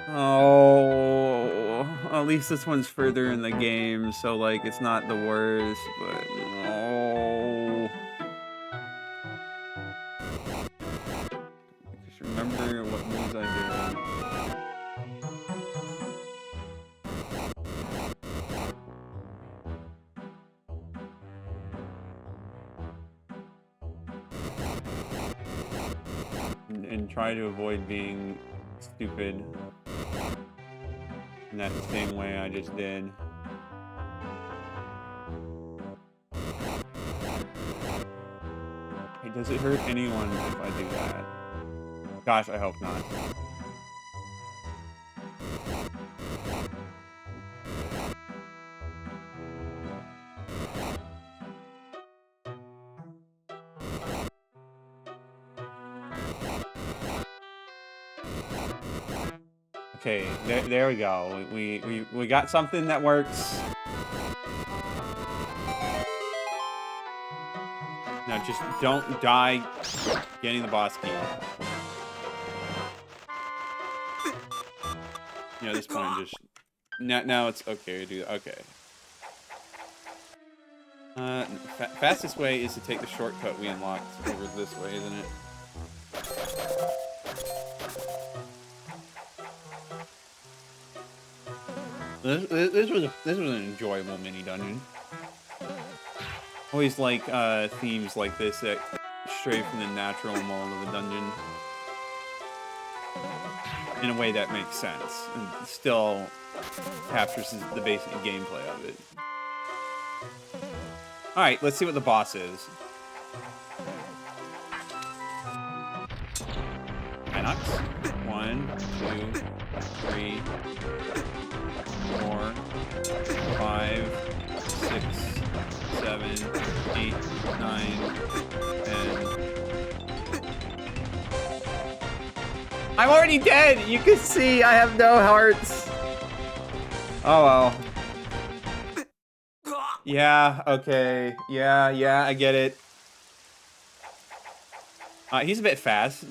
Oh, at least this one's further in the game, so, like, it's not the worst, but no. Just remember what moves I did. And try to avoid being stupid in that same way I just did. Hey, does it hurt anyone if I do that? Gosh, I hope not. Okay, there we go. We got something that works. Now just don't die getting the boss key. You know, at this point, just now it's okay to do that. Okay. Fastest way is to take the shortcut we unlocked over this way, isn't it? This was an enjoyable mini dungeon. Always like themes like this that stray from the natural mold of a dungeon in a way that makes sense and still captures the basic gameplay of it. All right, let's see what the boss is. Inox. 1, 2, 3, 4, 5, 6, 7, 8, 9, 10. I'm already dead! You can see I have no hearts. Oh well. Yeah, okay. Yeah, I get it. He's a bit fast.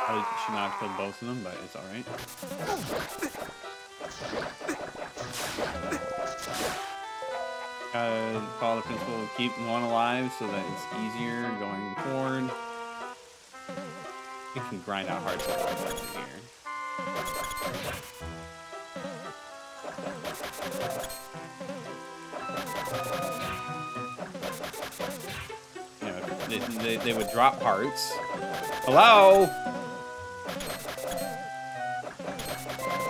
Probably should not have killed both of them, but it's alright. Follow the principle, keep one alive so that it's easier going forward. You can grind out hearts over here. You know, they would drop hearts. Hello?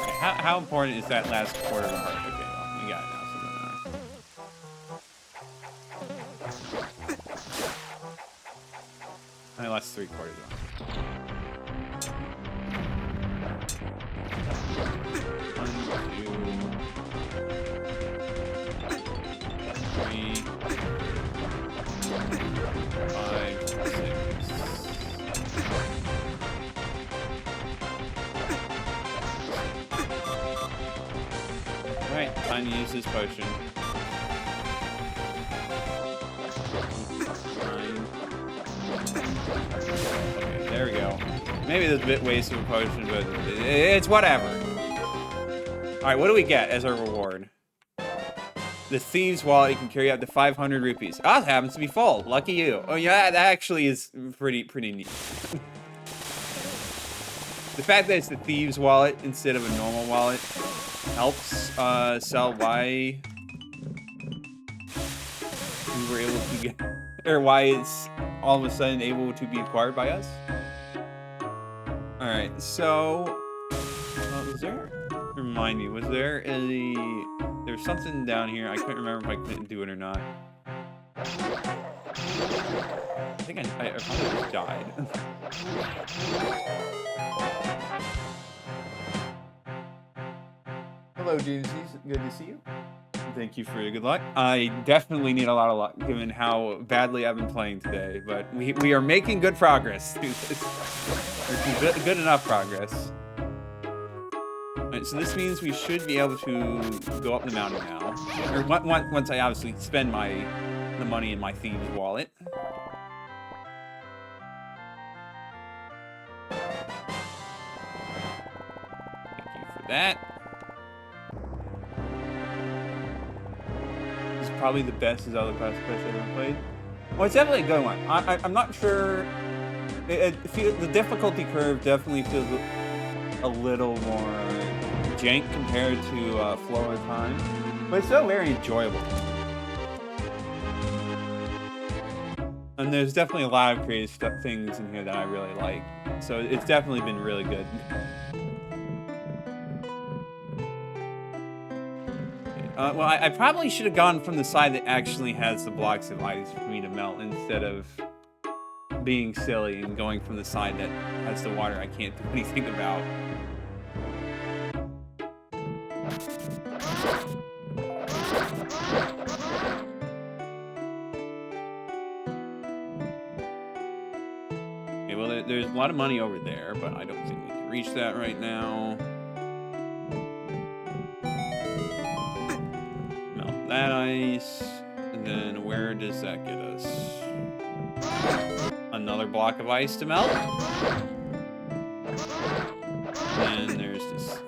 Okay, how important is that last quarter of a heart? Okay, well, we got it now. I lost 3/4 of it. 1, 2, 3, 5, 6. Alright, time to use this potion. 9. Okay, there we go. Maybe that's a bit waste of a potion, but it's whatever. Alright, what do we get as our reward? The Thieves' Wallet, you can carry up to 500 rupees. Oh, it happens to be full. Lucky you. Oh yeah, that actually is pretty neat. The fact that it's the Thieves' Wallet instead of a normal wallet helps sell why we were able to get, or why it's all of a sudden able to be acquired by us. All right, so was there? Remind me, was there there's something down here? I couldn't remember if I couldn't do it or not. I think I probably just died. Hello, James. Good to see you. Thank you for your good luck. I definitely need a lot of luck, given how badly I've been playing today. But we are making good progress. Good enough progress. Alright, so this means we should be able to go up the mountain now. Or once I obviously spend the money in my Thieves' Wallet. Thank you for that. This is probably the best Zelda Quest I've ever played. Well, it's definitely a good one. I'm not sure. The difficulty curve definitely feels a little more jank compared to Flow of Time, but it's still very enjoyable. And there's definitely a lot of creative things in here that I really like, so it's definitely been really good. Well, I probably should have gone from the side that actually has the blocks of ice for me to melt instead of being silly and going from the side that has the water I can't do anything about. Okay, well, there's a lot of money over there, but I don't think we can reach that right now. Melt that ice, and then where does that get us? Another block of ice to melt. And there's this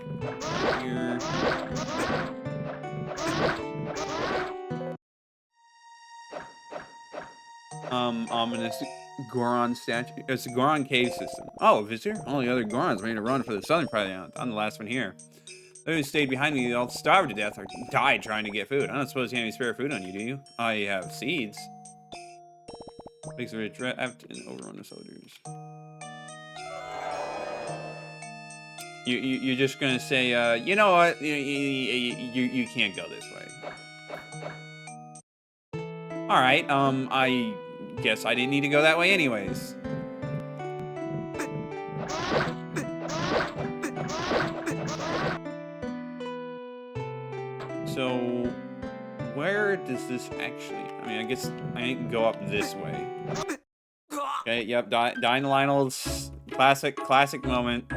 Ominous Goron statue. It's a Goron cave system. Oh, a visitor? All the other Gorons made a run for the southern part of the island. I'm the last one here. Those who stayed behind me all starved to death or died trying to get food. I don't suppose you have any spare food on you, do you? I have seeds. Makes a Raft and overrun the soldiers. You're just gonna say, you know what? You can't go this way. All right. I guess I didn't need to go that way anyways. So, where does this actually... I mean, I guess I can go up this way. Okay, yep, dying to Lionel's classic moment.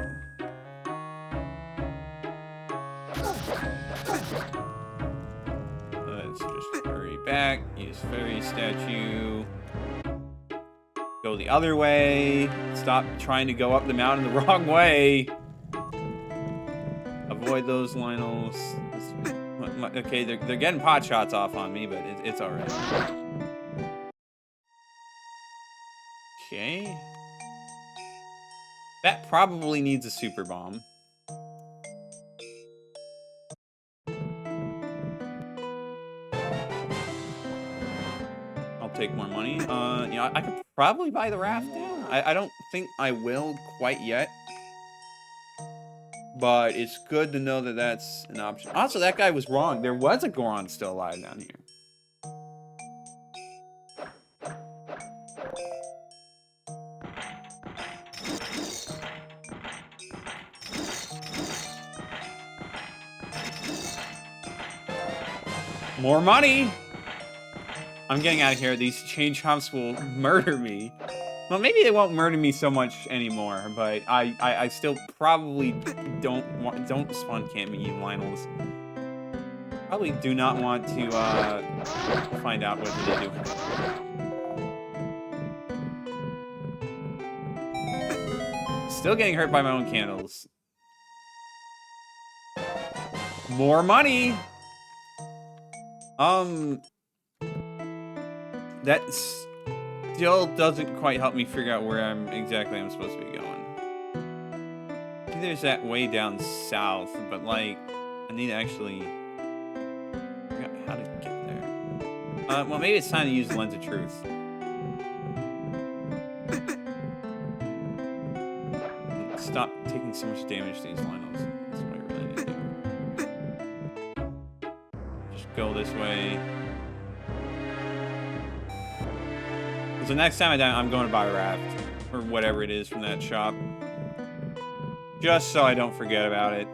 Let's just hurry back, use fairy statue. Go the other way. Stop trying to go up the mountain the wrong way. Avoid those Lionels. Okay, they're getting pot shots off on me, but it's alright. Okay. That probably needs a super bomb. I'll take more money. You know, I could probably buy the raft now. I don't think I will quite yet. But it's good to know that that's an option. Also, that guy was wrong. There was a Goron still alive down here. More money! I'm getting out of here. These chain chomps will murder me. Well, maybe they won't murder me so much anymore, but I still probably don't spawn camp me, you Lionels. Probably do not want to find out what they do. Still getting hurt by my own candles. More money. That's still doesn't quite help me figure out where I'm supposed to be going. I think there's that way down south, but like I need to actually figure out how to get there. Well, maybe it's time to use the Lens of Truth. Stop taking so much damage to these Lionels. That's what I really need to do. Just go this way. So next time I'm going to buy a raft, or whatever it is from that shop. Just so I don't forget about it.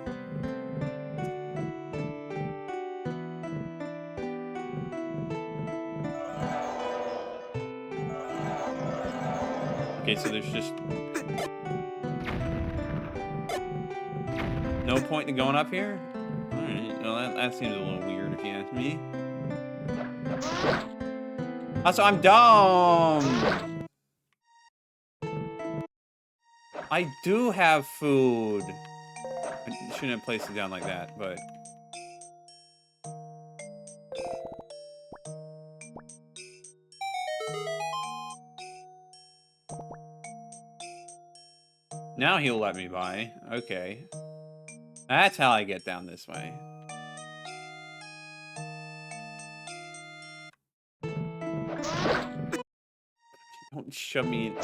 Okay, so there's just... no point in going up here? Alright, well that seems a little weird if you ask me. Also, I'm dumb! I do have food. I shouldn't have placed it down like that, but... now he'll let me buy. Okay. That's how I get down this way. Don't shove me in.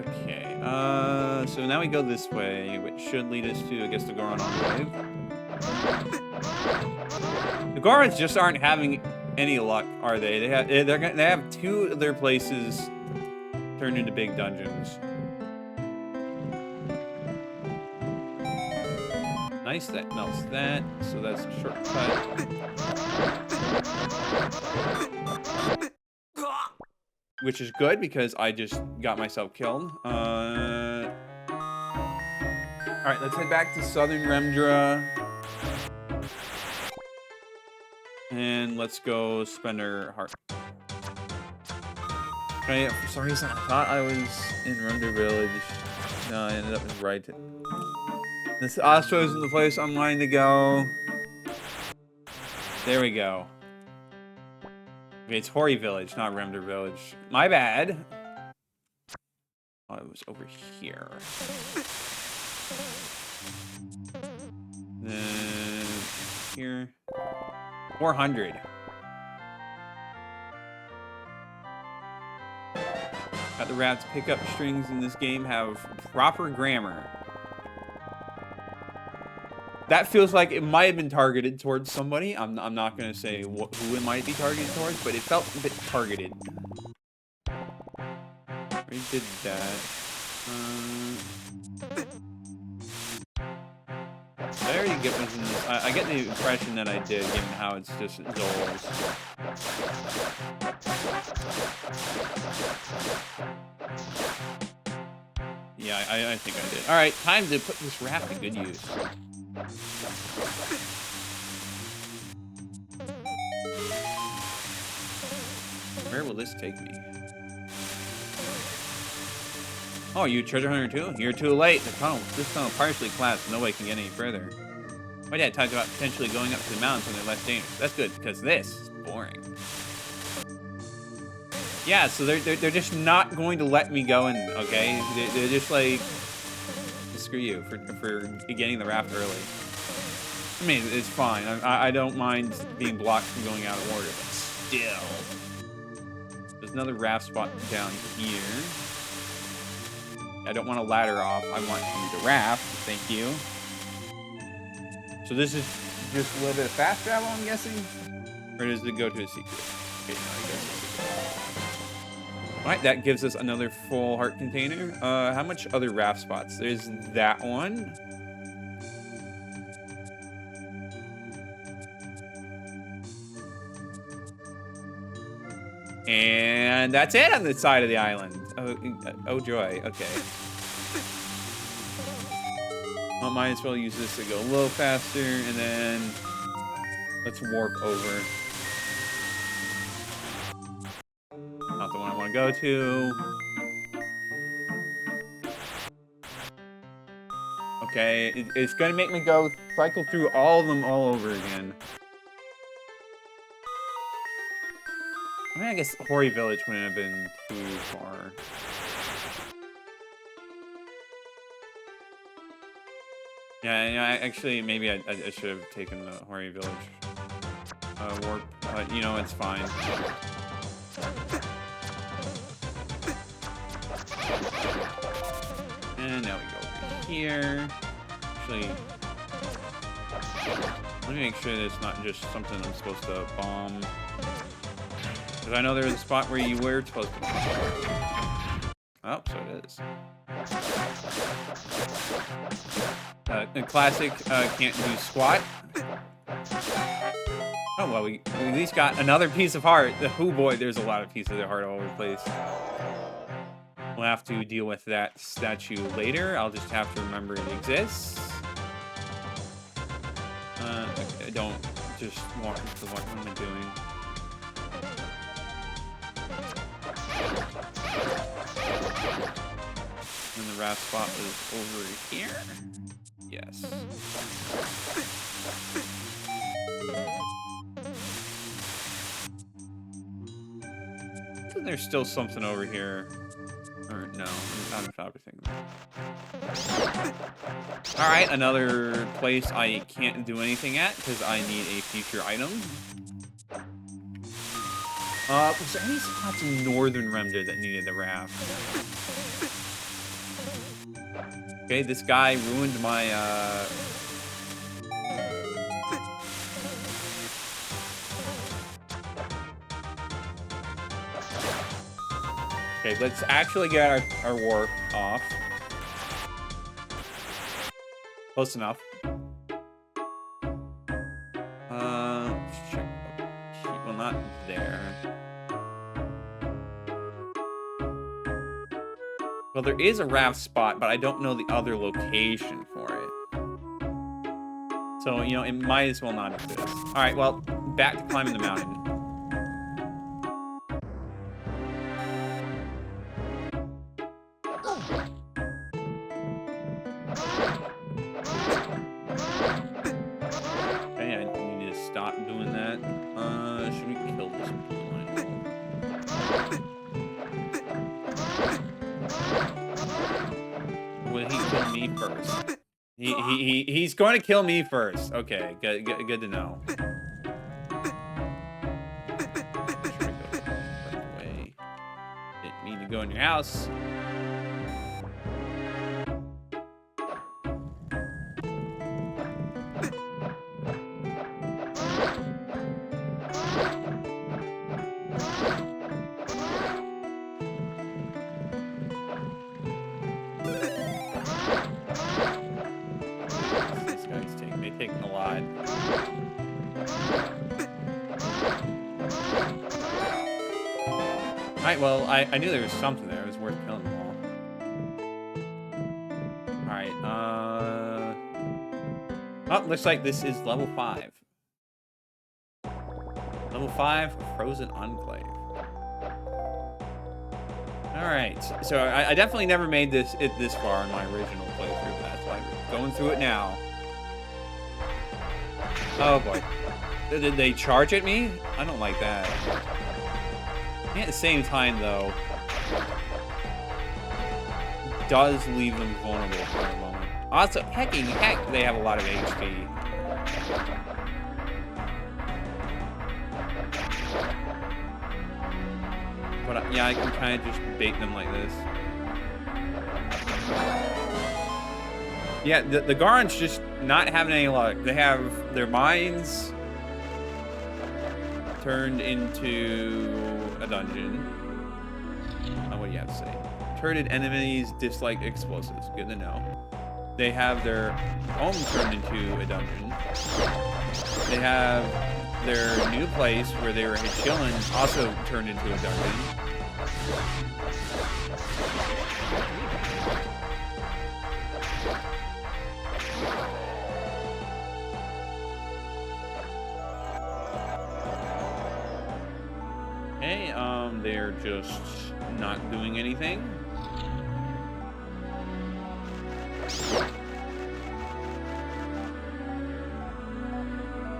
Okay, so now we go this way, which should lead us to, I guess, the Goron Enclave. The Gorons just aren't having any luck, are they? They have two of their places turned into big dungeons. Nice, that melts that, so that's a shortcut. Which is good because I just got myself killed. Alright, let's head back to Southern Remdra. And let's go spend our heart. Okay, for some reason I thought I was in Remdra Village. No, I ended up in Brighton. This also isn't the place I'm wanting to go. There we go. Okay, it's Hori Village, not Remder Village. My bad. Oh, it was over here. Then here. 400. Got the Raft pickup strings in this game have proper grammar. That feels like it might have been targeted towards somebody. I'm not going to say who it might be targeted towards, but it felt a bit targeted. We did that. Did I already get what's in this? I get the impression that I did, given how it's just Zoles. Yeah, I think I did. Alright, time to put this raft to good use. Where will this take me? Oh, you treasure hunter too? You're too late. This tunnel partially collapsed. No way can get any further. My dad talked about potentially going up to the mountains when they're less dangerous. That's good, because this is boring. Yeah, so they're just not going to let me go in, okay? They're just like, screw you for getting the raft early. I mean, it's fine. I don't mind being blocked from going out of order, but still. There's another raft spot down here. I don't want to ladder off. I want to use the raft. Thank you. So this is just a little bit of fast travel, I'm guessing? Or does it go to a secret? Okay, no, it goes to a secret. Alright, that gives us another full heart container. How much other raft spots? There's that one. And that's it on this side of the island. Oh joy, okay. Well, might as well use this to go a little faster, and then let's warp over. Not the one I want to go to. Okay, it's gonna make me go cycle through all of them all over again. I mean, I guess Hori Village wouldn't have been too far. Yeah, actually, maybe I should have taken the Hori Village warp, but, you know, it's fine. And now we go over here. Actually, let me make sure that it's not just something I'm supposed to bomb. Because I know there was a spot where you were supposed to. Oh, so it is. The classic can't do squat. Oh, well, we at least got another piece of heart. Oh boy, there's a lot of pieces of heart all over the place. We'll have to deal with that statue later. I'll just have to remember it exists. I don't just walk into what am I doing? And the raft spot was over here. Yes. So there's still something over here. Or no, not a fabric thing. Alright, another place I can't do anything at because I need a future item. Was there any spots in Northern Remda that needed the raft? Okay, this guy ruined my, Okay, let's actually get our warp off. Close enough. Check. Well, not there. Well, there is a raft spot, but I don't know the other location for it. So, you know, it might as well not exist. All right, well, back to climbing the mountain. Okay, I need to stop doing that. Should we kill this blue line? he kill me first? He's going to kill me first. Okay, good to know. Away. Didn't mean to go in your house. Taking a lot. Alright, well, I knew there was something there. It was worth killing them all. Alright, oh, looks like this is level 5. Level 5, Frozen Enclave. Alright, so I definitely never made it this far in my original playthrough. That's why we're going through it now. Oh boy. Did they charge at me? I don't like that. At the same time, though, does leave them vulnerable for a moment. Also, heck, they have a lot of HP. But yeah, I can kind of just bait them like this. Yeah, the Garns just not having any luck. They have their minds turned into a dungeon. What do you have to say? Turreted enemies dislike explosives. Good to know. They have their home turned into a dungeon. They have their new place where they were chilling also turned into a dungeon. Okay, they're just not doing anything.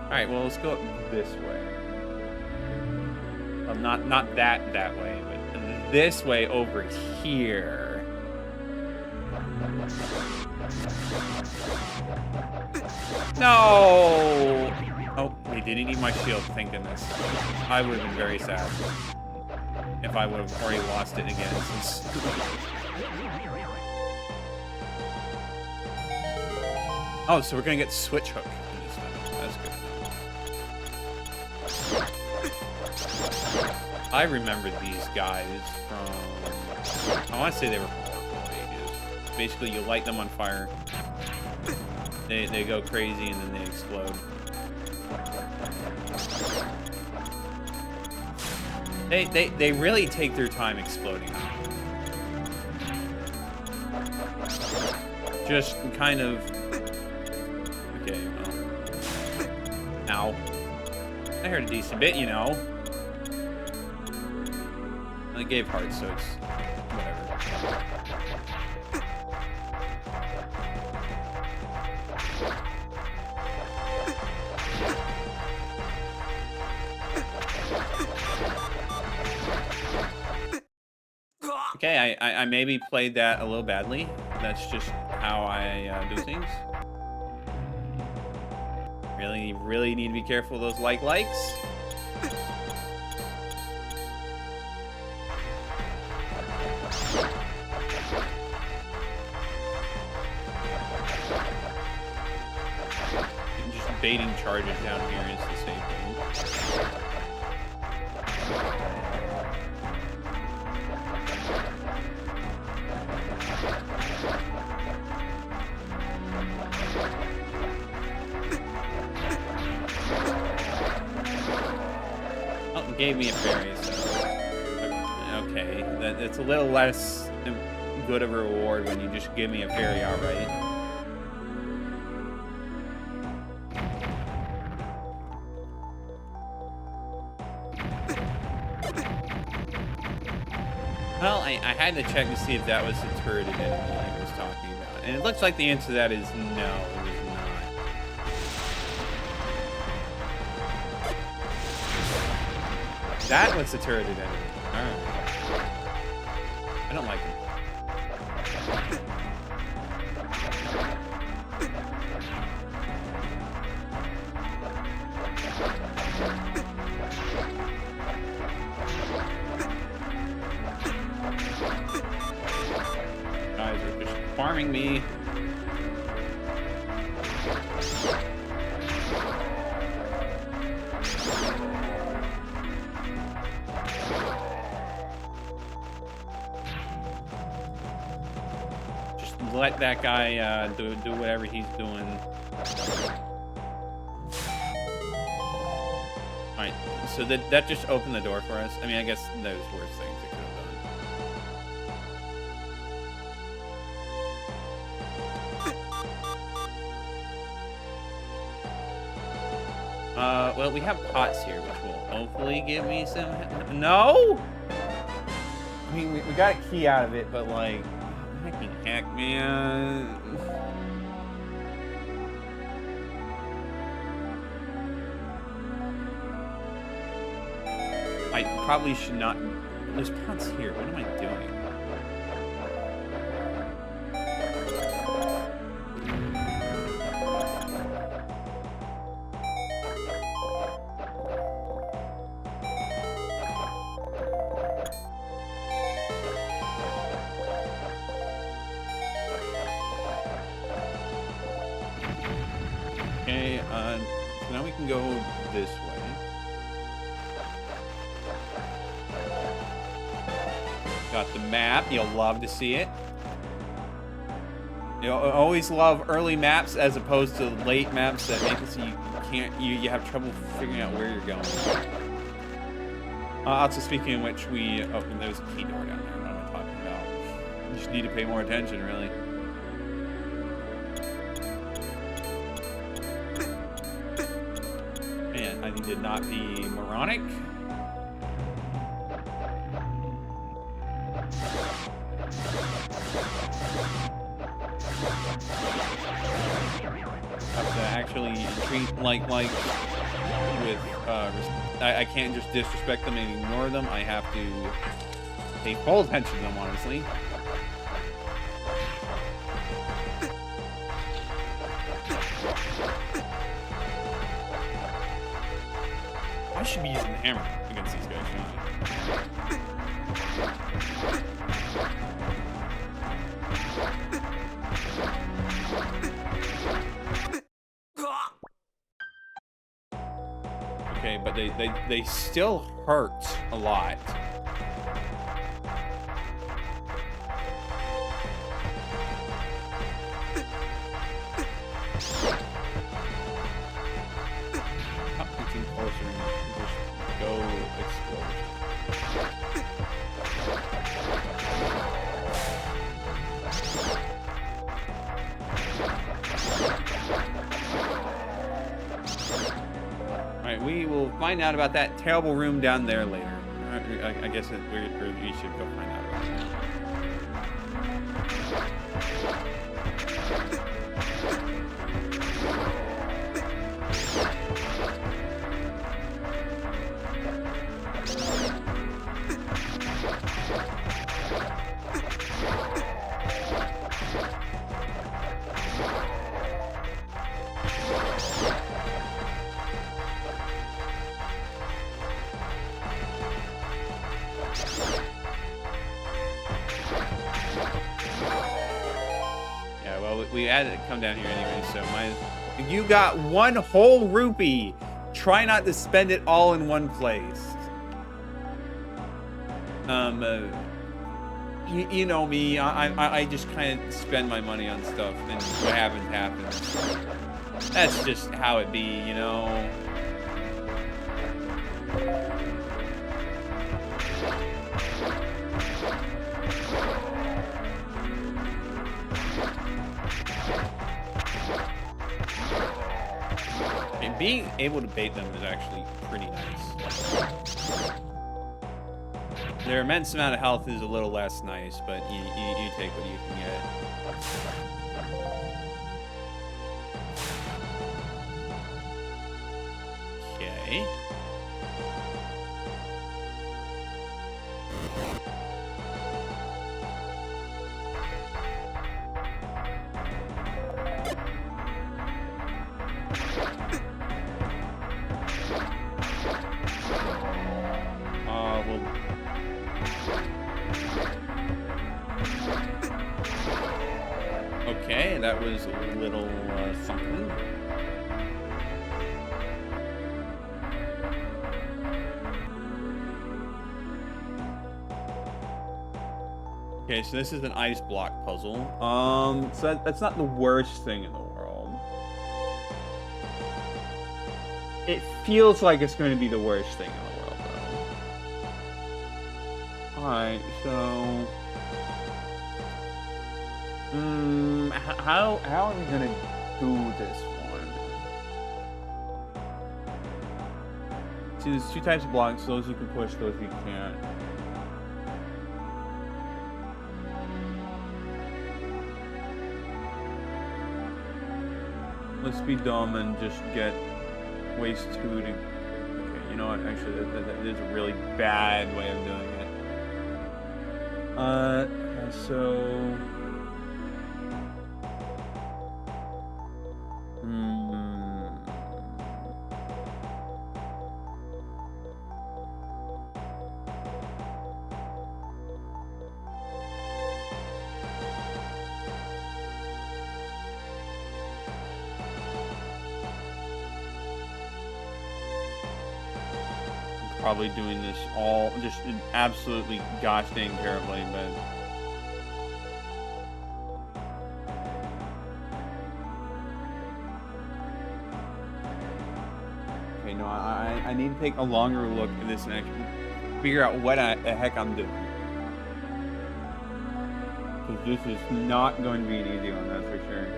Alright, well, let's go up this way. Well, not that way, but this way over here. No! Oh, they didn't need my shield, thank goodness. I would have been very sad if I would have already lost it again, since... Oh, so we're gonna get Switch Hook in this time. That's good. I remember these guys from... I want to say they were from Oracle Ages. Basically, you light them on fire. They go crazy and then they explode. They really take their time exploding. Just kind of... Okay, well... Ow. I heard a decent bit, you know. I gave heart, so it's... whatever. Okay, I maybe played that a little badly. That's just how I do things. Really need to be careful of those likes. Just baiting charges down here is the same thing. Gave me a fairy, so okay, that's a little less good of a reward when you just give me a fairy outright. Well, I had to check to see if that was the turreted enemy I was talking about, and it looks like the answer to that is no. That was the turreted enemy. Alright. I don't like him. harming me. Just let that guy do whatever he's doing. Alright, so that just opened the door for us. I mean, I guess those worst things it could have done. Well, we have pots here, which will hopefully give me some... No? I mean, we got a key out of it, but like... Heck, man... I probably should not... There's pots here. What am I doing? Okay, so now we can go this way. Got the map. You'll love to see it. You'll always love early maps as opposed to late maps that make it so you have trouble figuring out where you're going. Also, speaking of which, there's a key door down there. What am I talking about? You just need to pay more attention, really. Man, I need to not be moronic. Have to actually treat like with I can't just disrespect them and ignore them. I have to pay full attention to them, honestly. I should be using the hammer against these guys, shouldn't I? Okay, but they still hurt a lot. Getting closer and just go explode. Alright, we will find out about that terrible room down there later. I guess we should go find out about that. We had to come down here anyway, so you got one whole rupee. Try not to spend it all in one place. You know me, I just kind of spend my money on stuff, and what happens, happens. That's just how it be, you know? And being able to bait them is actually pretty nice. Their immense amount of health is a little less nice, but you take what you can get. Okay. that was a little something. Okay, so this is an ice block puzzle. So that's not the worst thing in the world. It feels like it's going to be the worst thing in the world, though. Alright, so... how are we going to do this one? See, there's two types of blocks. Those you can push, those you can't. Let's be dumb and just get waste 2 to... Okay, you know what? Actually, that is a really bad way of doing it. So... Probably doing this all just absolutely gosh dang terribly, but okay, no, I need to take a longer look at this and actually figure out what the heck I'm doing, because this is not going to be an easy one, that's for sure.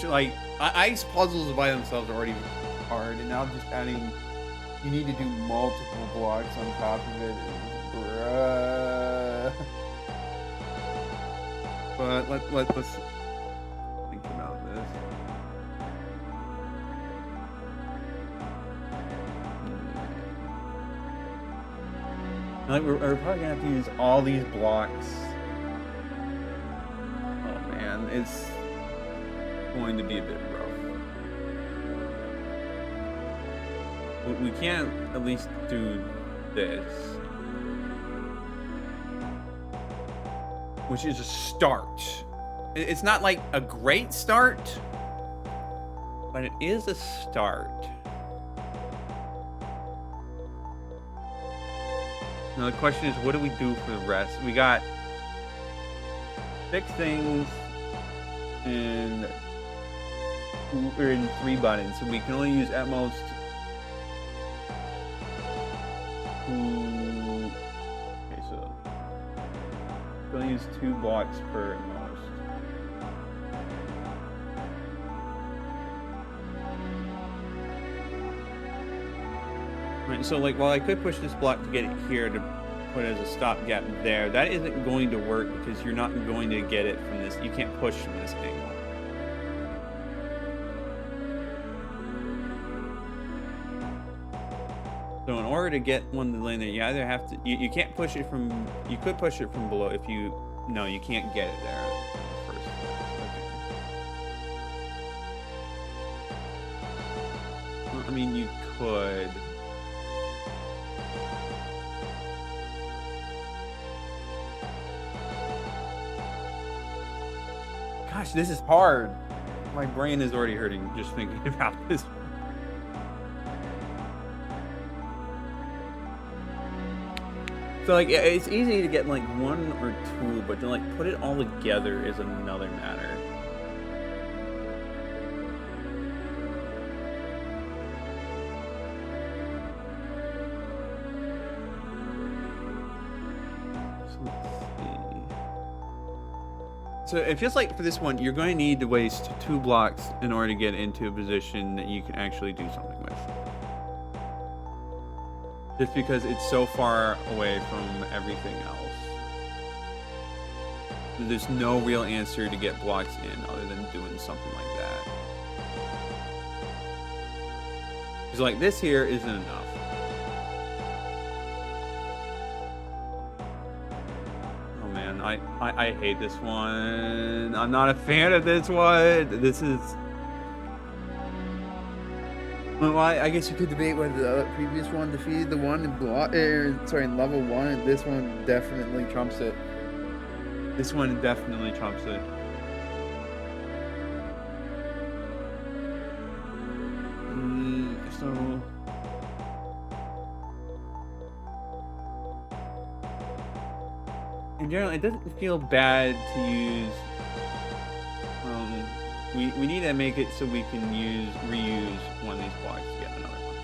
Like, ice puzzles by themselves are already hard, and now just adding, you need to do multiple blocks on top of it. Bruh. But let's think about this. Like, we're probably gonna have to use all these blocks. Oh man, it's going to be a bit rough. We can't at least do this, which is a start. It's not like a great start, but it is a start. Now the question is, what do we do for the rest? We got 6 things and we're in 3 buttons, so we can only use at most 2. Okay, so we're gonna use 2 blocks per at most. Right, so like, while I could push this block to get it here to put it as a stopgap there, that isn't going to work because you're not going to get it from this. You can't push from this angle. So in order to get one to land there, you either have to, you can't push it from, you could push it from below if you, no, you can't get it there in the first place. Okay. Well, I mean, you could. Gosh, this is hard. My brain is already hurting just thinking about this. So like, it's easy to get like 1 or 2, but to like put it all together is another matter. So let's see. So it feels like for this one, you're going to need to waste 2 blocks in order to get into a position that you can actually do something with. Just because it's so far away from everything else. There's no real answer to get blocks in other than doing something like that. Because like this here isn't enough. Oh man, I hate this one. I'm not a fan of this one. This is. Well, I guess you could debate whether the previous one defeated the one in in level 1, and this one definitely trumps it. This one definitely trumps it. So. In general, it doesn't feel bad to use. We need to make it so we can reuse one of these blocks to get another one.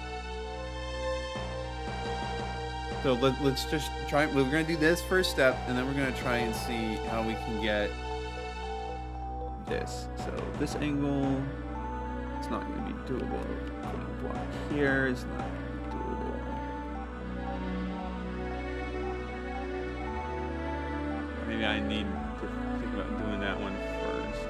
So let's just try. We're gonna do this first step, and then we're gonna try and see how we can get this. So this angle, it's not gonna be doable. Putting a block here is not doable. Maybe I need to think about doing that one first.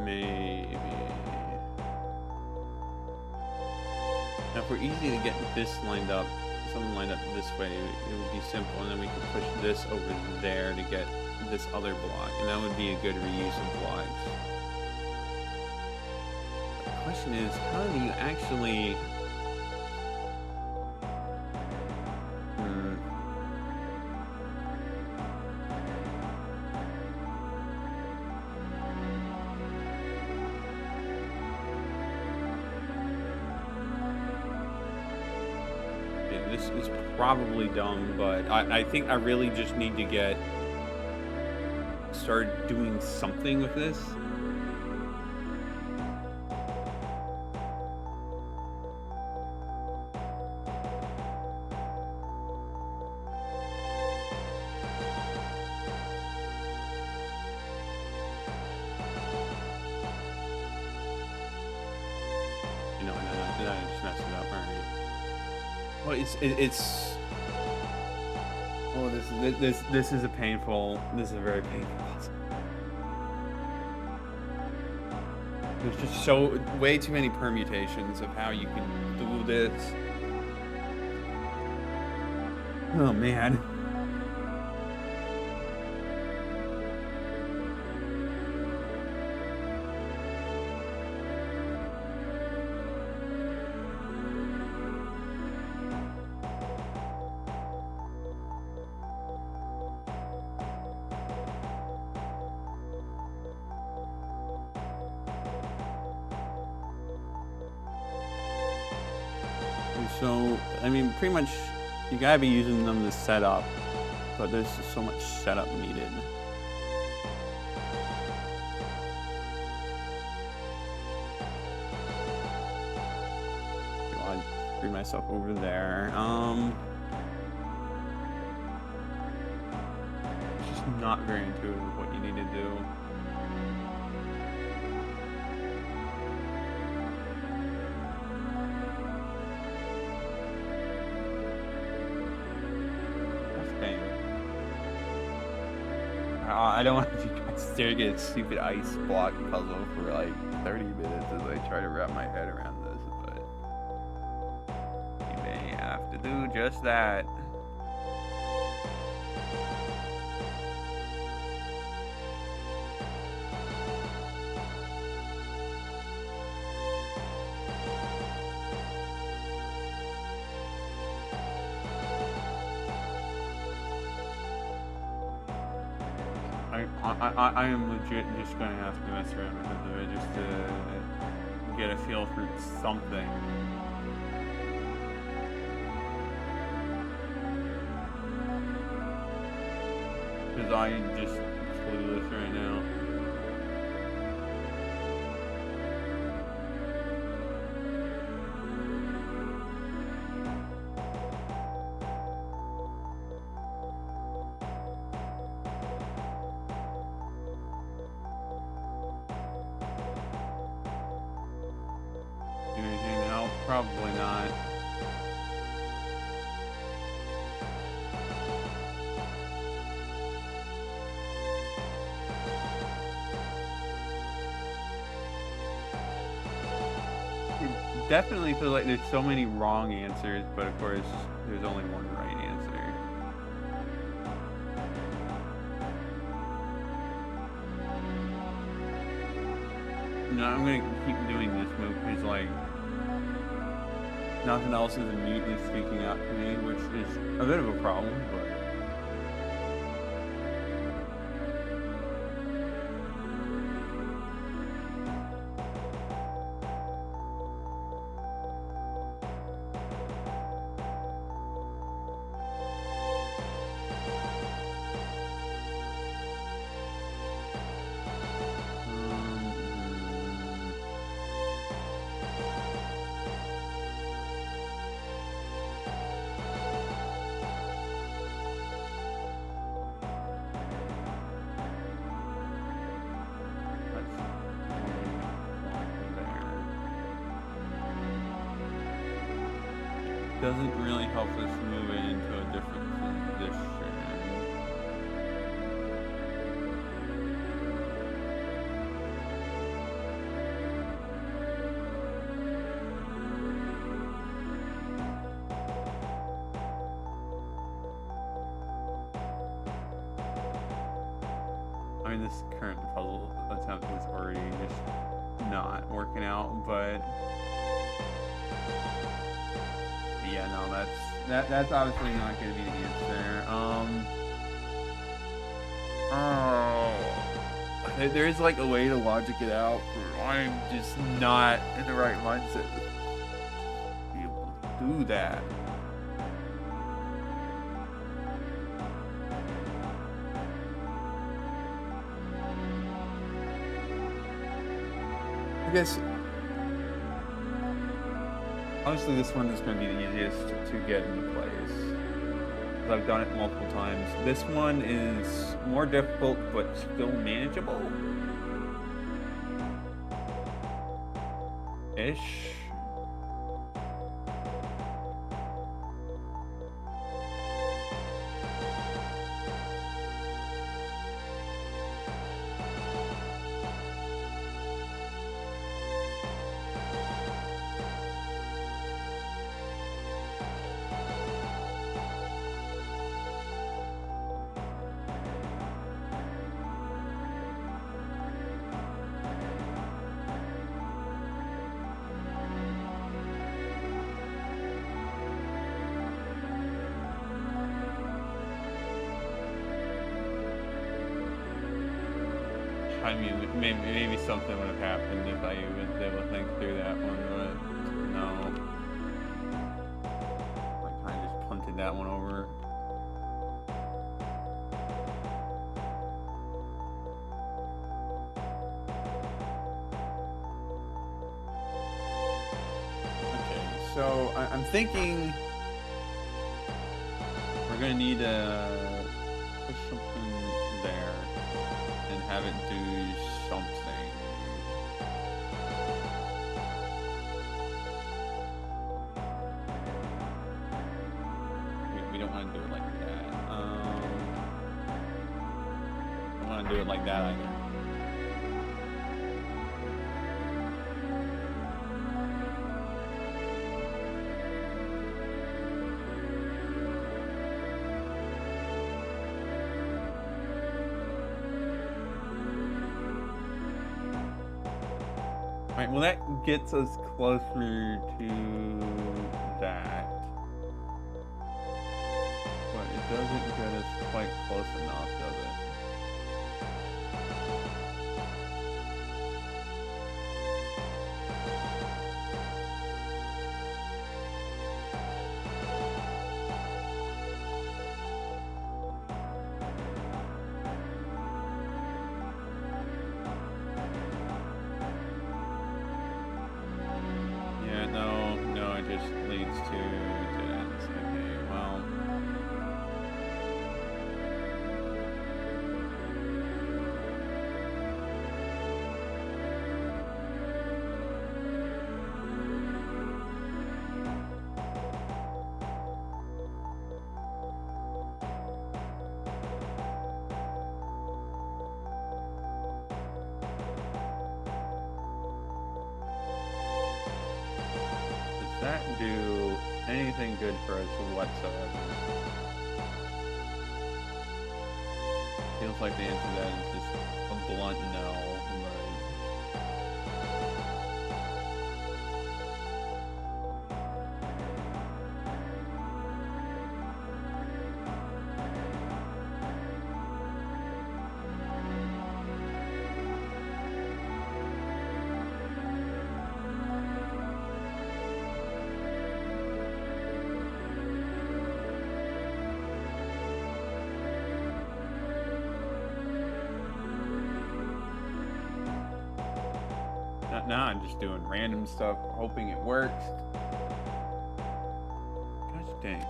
Maybe. Now, if we're easy to get this lined up, something lined up this way, it would be simple, and then we could push this over there to get this other block, and that would be a good reuse of blocks. The question is, how do you actually... This is probably dumb, but I think I really just need to start doing something with this. You know, and then I just messed it up. All right. Well, it's. Oh, this is a painful. This is a very painful puzzle. There's just way too many permutations of how you can do this. Oh man. So, I mean, pretty much, you gotta be using them to set up, but there's just so much setup needed. I'll bring myself over there. It's just not very intuitive what you need to do. I don't want you guys staring at a stupid ice block puzzle for like 30 minutes as I try to wrap my head around this, but you may have to do just that. I am legit just going to have to mess around with it just to get a feel for something. Because I am just clueless right now. Probably not. definitely feel like there's so many wrong answers, but of course, there's only one right answer. No, I'm gonna keep doing this move because, like, nothing else is immediately speaking out to me, which is a bit of a problem, but... doesn't really help us move it into a different position. I mean, this current puzzle attempt is already just not working out, but... yeah, no, that's obviously not going to be the answer. There is like a way to logic it out, but I'm just not in the right mindset to be able to do that. I guess... honestly, this one is going to be the easiest to get into place, because I've done it multiple times. This one is more difficult, but still manageable. Ish. I mean, maybe something would have happened if I even was able to think through that one, but no. I kind of just punted that one over. Okay, so I'm thinking we're gonna need to push something there and have it do something. We don't want to do it like that. I don't want to do it like that either. Alright, well that gets us closer to that. But it doesn't get us quite close enough, does it? No, it just leads to dead ends. Okay, well. that do anything good for us whatsoever? Feels like the answer to that is just a blunt no, but... Now I'm just doing random stuff, hoping it works. Gosh dang.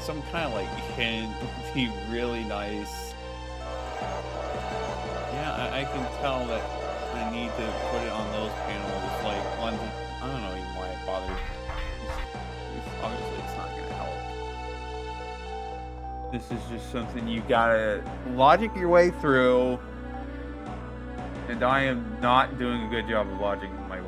Some kind of like hint would be really nice. Yeah, I can tell that I need to put it on those panels, like ones that, I don't know even why I bothered. Obviously it's not gonna help. This is just something you gotta logic your way through. And I am not doing a good job of lodging my way.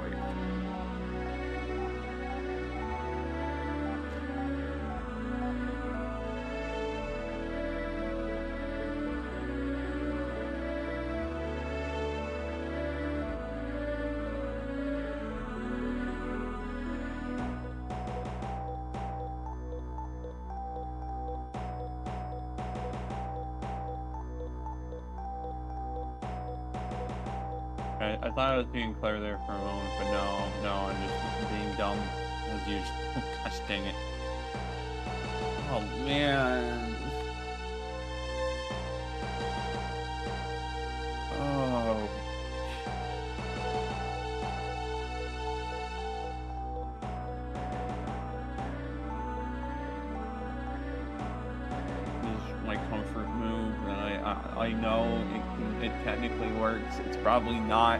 I thought I was being clever there for a moment, but no, I'm just being dumb as usual. Gosh dang it. Oh man. Oh. This is my comfort move, and I know it technically works. It's probably not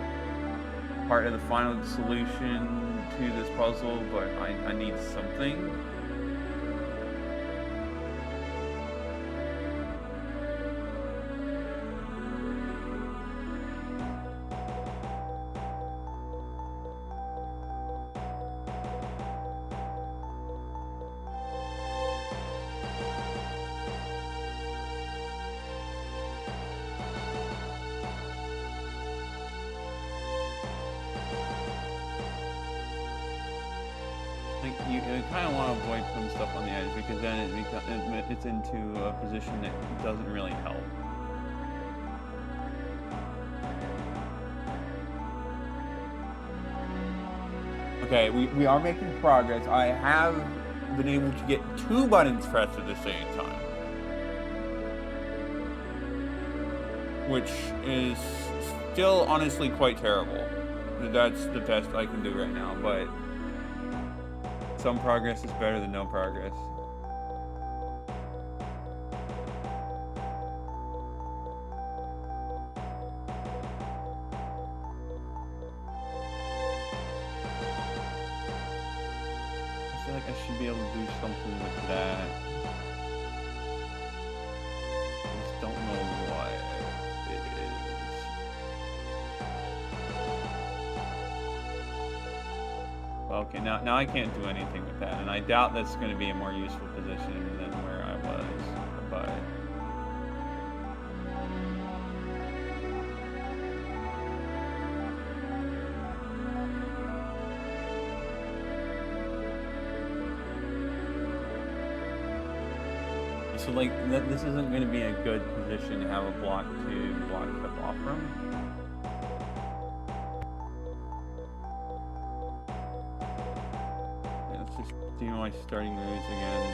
part of the final solution to this puzzle, but I need something. You kind of want to avoid putting stuff on the edge, because then it's into a position that doesn't really help. Okay, we are making progress. I have been able to get 2 buttons pressed at the same time, which is still honestly quite terrible. That's the best I can do right now, but some progress is better than no progress. I feel like I should be able to do something with that. I just don't know what it is. Okay, now I can't do anything with that, and I doubt that's going to be a more useful position than where I was, but... So, like, this isn't going to be a good position to have a block to block stuff off from. Just do my starting moves again.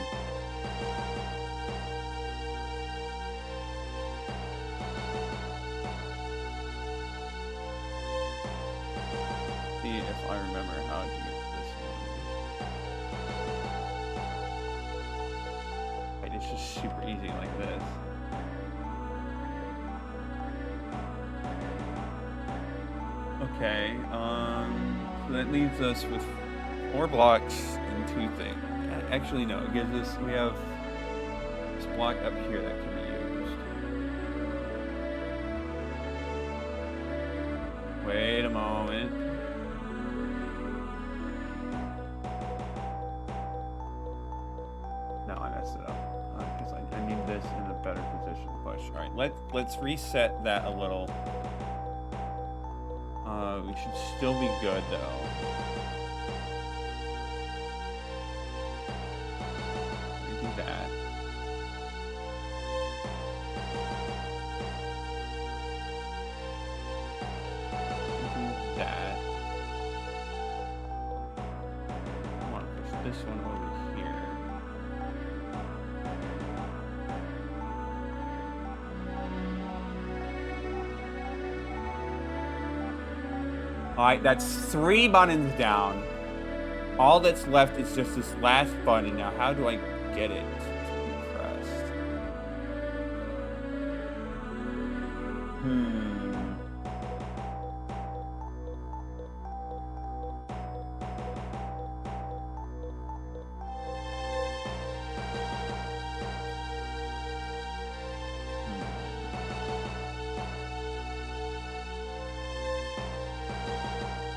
See if I remember how to get this one. Wait, it's just super easy like this. Okay, so that leaves us with 4 blocks and 2 things. Actually, no, it gives us, we have this block up here that can be used. Wait a moment. push. All right, let's reset that a little. We should still be good though. Let me do that. This one over here. Alright, that's 3 buttons down. All that's left is just this last button. Now, how do I get it pressed?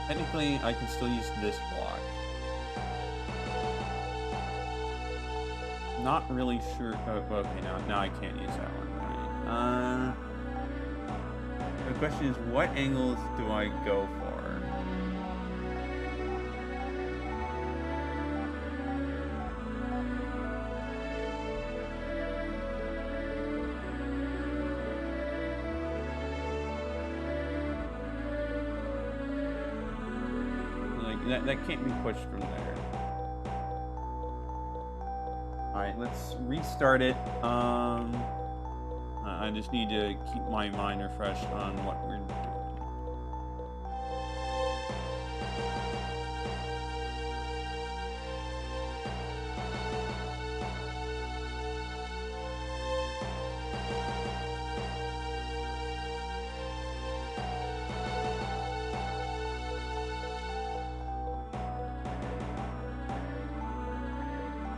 Technically, I can still use this block. Not really sure. Oh, okay, now I can't use that one. Right. The question is, what angles do I go for? That can't be pushed from there. Alright, let's restart it. I just need to keep my mind refreshed on what we're doing.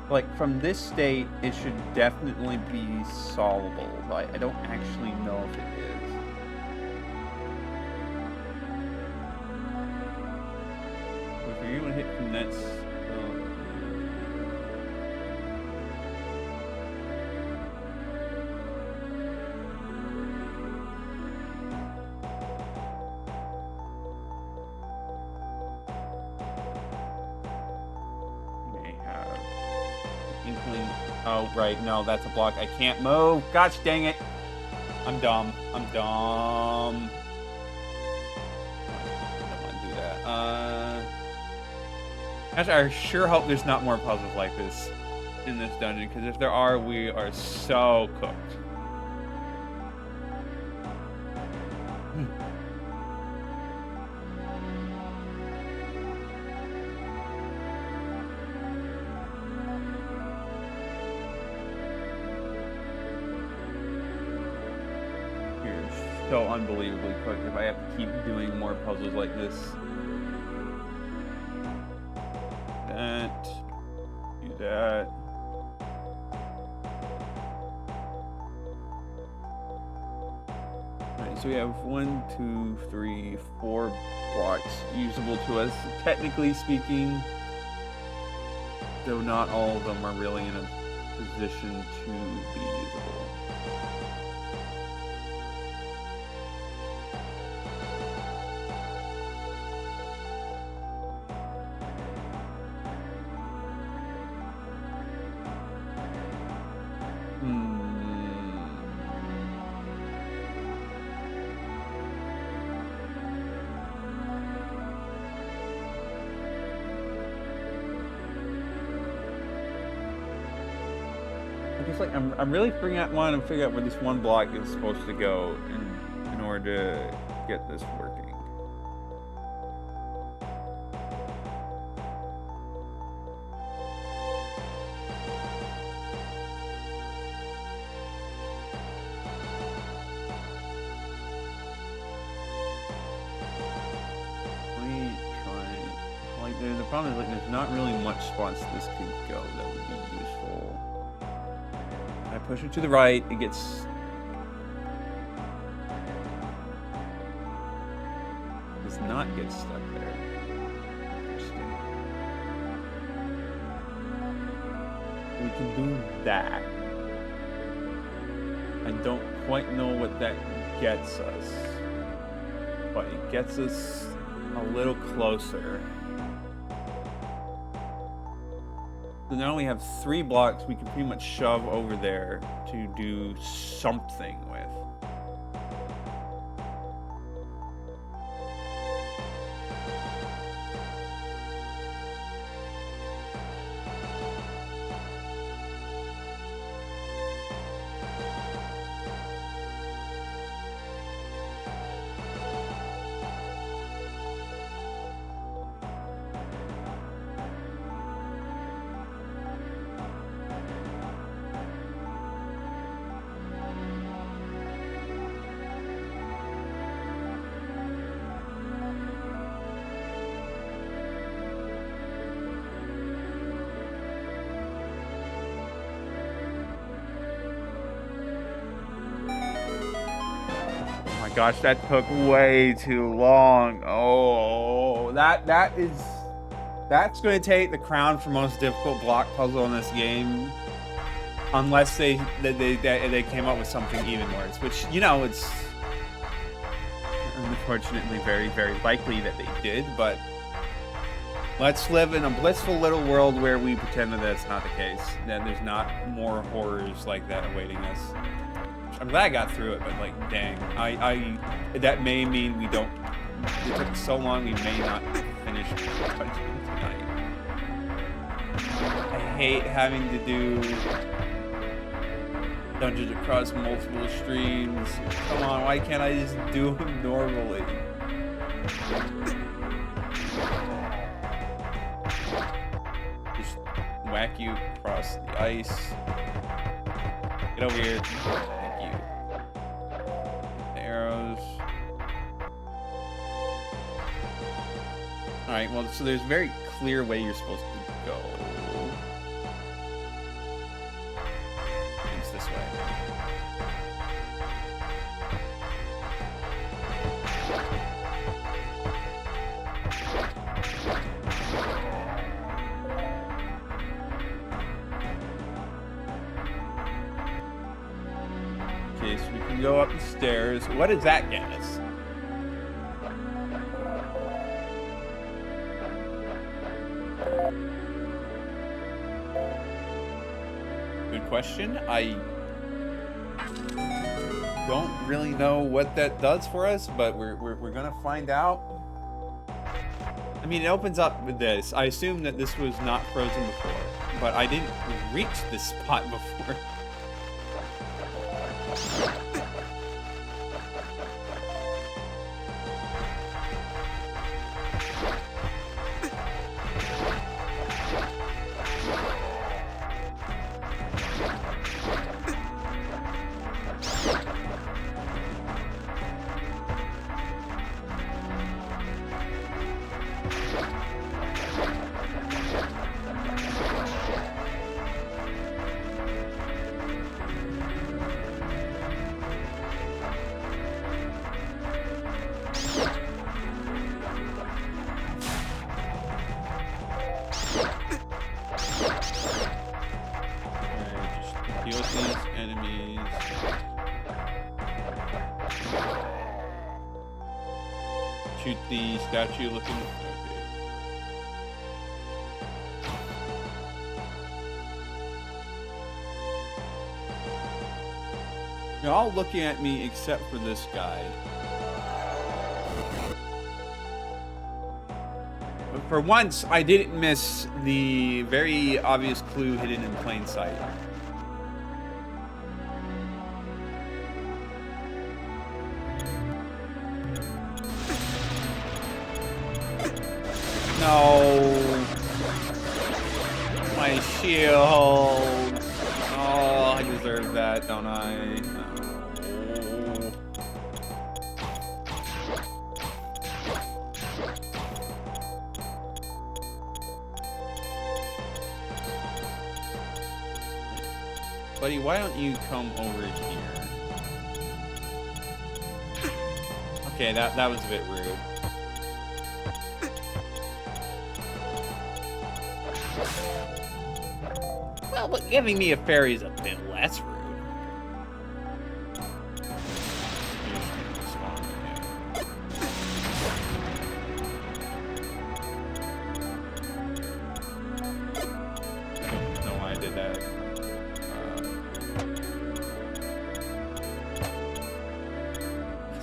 Like, from this state, it should definitely be solvable. I don't actually know if it is. If you're able to hit from that... Oh, right, no, that's a block. I can't move. Gosh dang it. I'm dumb. I'm dumb. I don't want to do that. Actually, I sure hope there's not more puzzles like this in this dungeon, because if there are, we are so cooked. So unbelievably quick if I have to keep doing more puzzles like this. That. Do that. Alright, so we have 1, 2, 3, 4 blocks usable to us, technically speaking. Though not all of them are really in a position to be usable. I'm really wanting to figure out where this one block is supposed to go in order to get this working. The problem is, like, there's not really much spots this could go that would be useful. I push it to the right, it gets... does not get stuck there. Interesting. We can do that. I don't quite know what that gets us, but it gets us a little closer. So now we have 3 blocks we can pretty much shove over there to do something with. Gosh, that took way too long. Oh, that's going to take the crown for most difficult block puzzle in this game, unless they came up with something even worse. Which, you know, it's unfortunately very, very likely that they did. But let's live in a blissful little world where we pretend that that's not the case. That there's not more horrors like that awaiting us. I'm glad I got through it, but like, dang, that may mean we don't. It took so long, we may not finish tonight. I hate having to do dungeons across multiple streams. Come on, why can't I just do them normally? Just whack you across the ice. Get over here. Alright, well, so there's a very clear way you're supposed to go. It's this way. Okay, so we can go up the stairs. What does that get us? Question. I don't really know what that does for us, but we're gonna find out. I mean, it opens up with this. I assume that this was not frozen before, but I didn't reach this spot before. Shoot the statue looking. Okay. You're all looking at me except for this guy. But for once, I didn't miss the very obvious clue hidden in plain sight. No. My shield. Oh, I deserve that, don't I? No. Buddy, why don't you come over here? Okay, that was a bit rude. Well, but giving me a fairy is a bit less rude.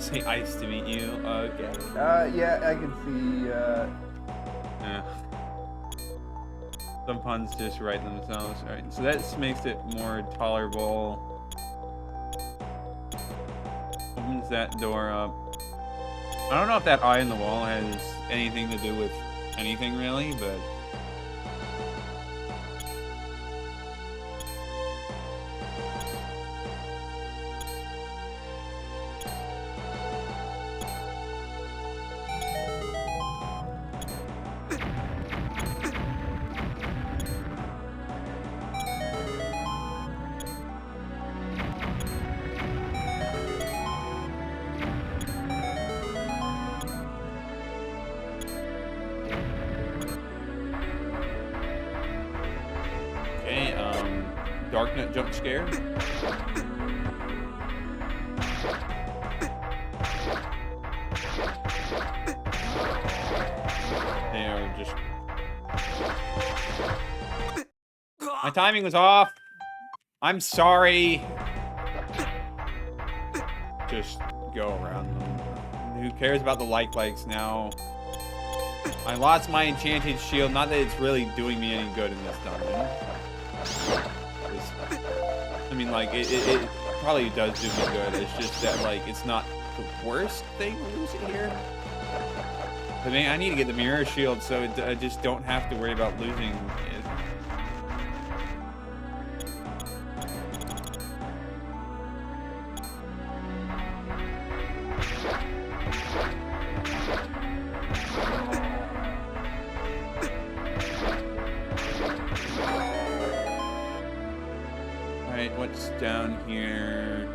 say ice to meet you. Okay. Yeah, I can see. Yeah. Some puns just write themselves. All right, so that makes it more tolerable. Opens that door up. I don't know if that eye in the wall has anything to do with anything really, but. Darknet jump scare. They are just... My timing was off. I'm sorry. Just go around them. Who cares about the likes now? I lost my enchanted shield. Not that it's really doing me any good in this dungeon. I mean, like, it probably does do me good. It's just that, like, it's not the worst thing to lose it here. But, man, I need to get the mirror shield so I just don't have to worry about losing it. What's down here?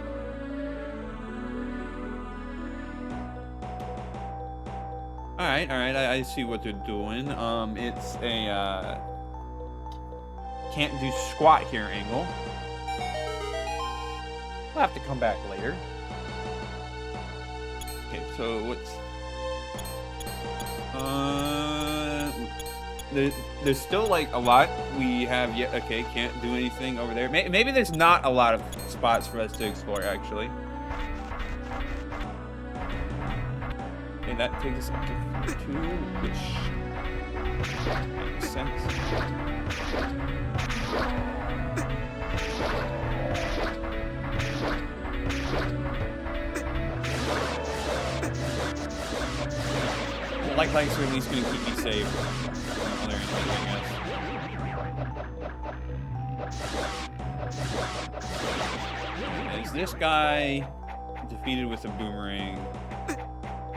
Alright, I see what they're doing. It's a, can't do squat here angle. We'll have to come back later. Okay, so what's... There's still, like, a lot we have yet. Okay, can't do anything over there. Maybe there's not a lot of spots for us to explore, actually. Okay, that takes us up to 2, which makes sense. The lights are at least going to keep me safe. Is this guy defeated with a boomerang?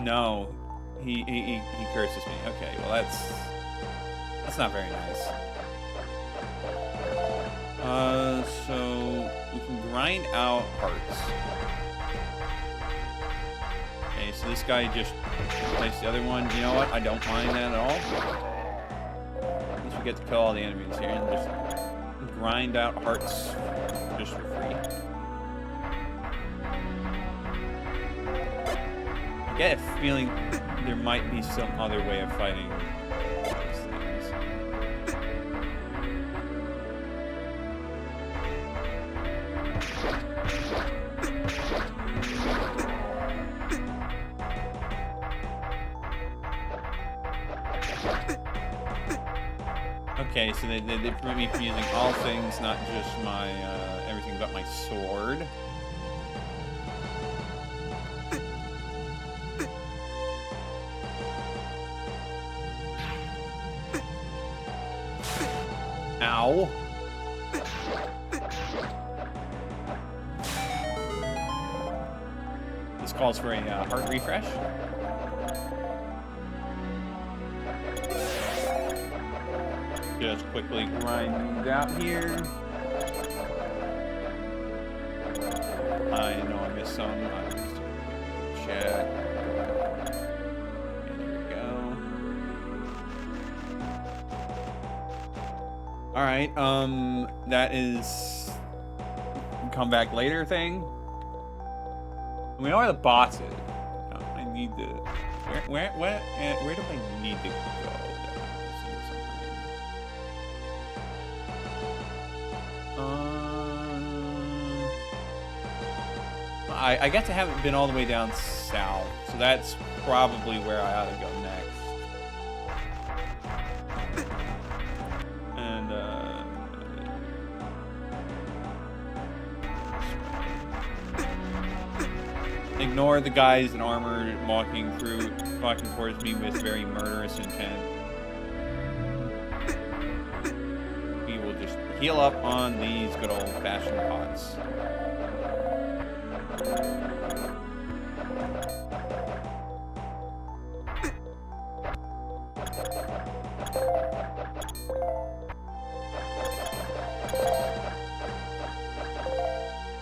No, he curses me. Okay, well that's not very nice. So we can grind out hearts. Okay, so this guy just replaced the other one. You know what? I don't mind that at all. At least we get to kill all the enemies here and just grind out hearts just for free. I get a feeling there might be some other way of fighting these things. Okay, so they prevent me from using all things, not just my, everything but my sword. Ow. This calls for a heart refresh. Just quickly grind out here. I know I missed some. I just chat. And here we go. Alright, that is come back later thing. We know where the boss is. I need to where do I need to go? I guess I haven't been all the way down south, so that's probably where I ought to go next. And, ignore the guys in armor walking towards me with very murderous intent. We will just heal up on these good old-fashioned pots.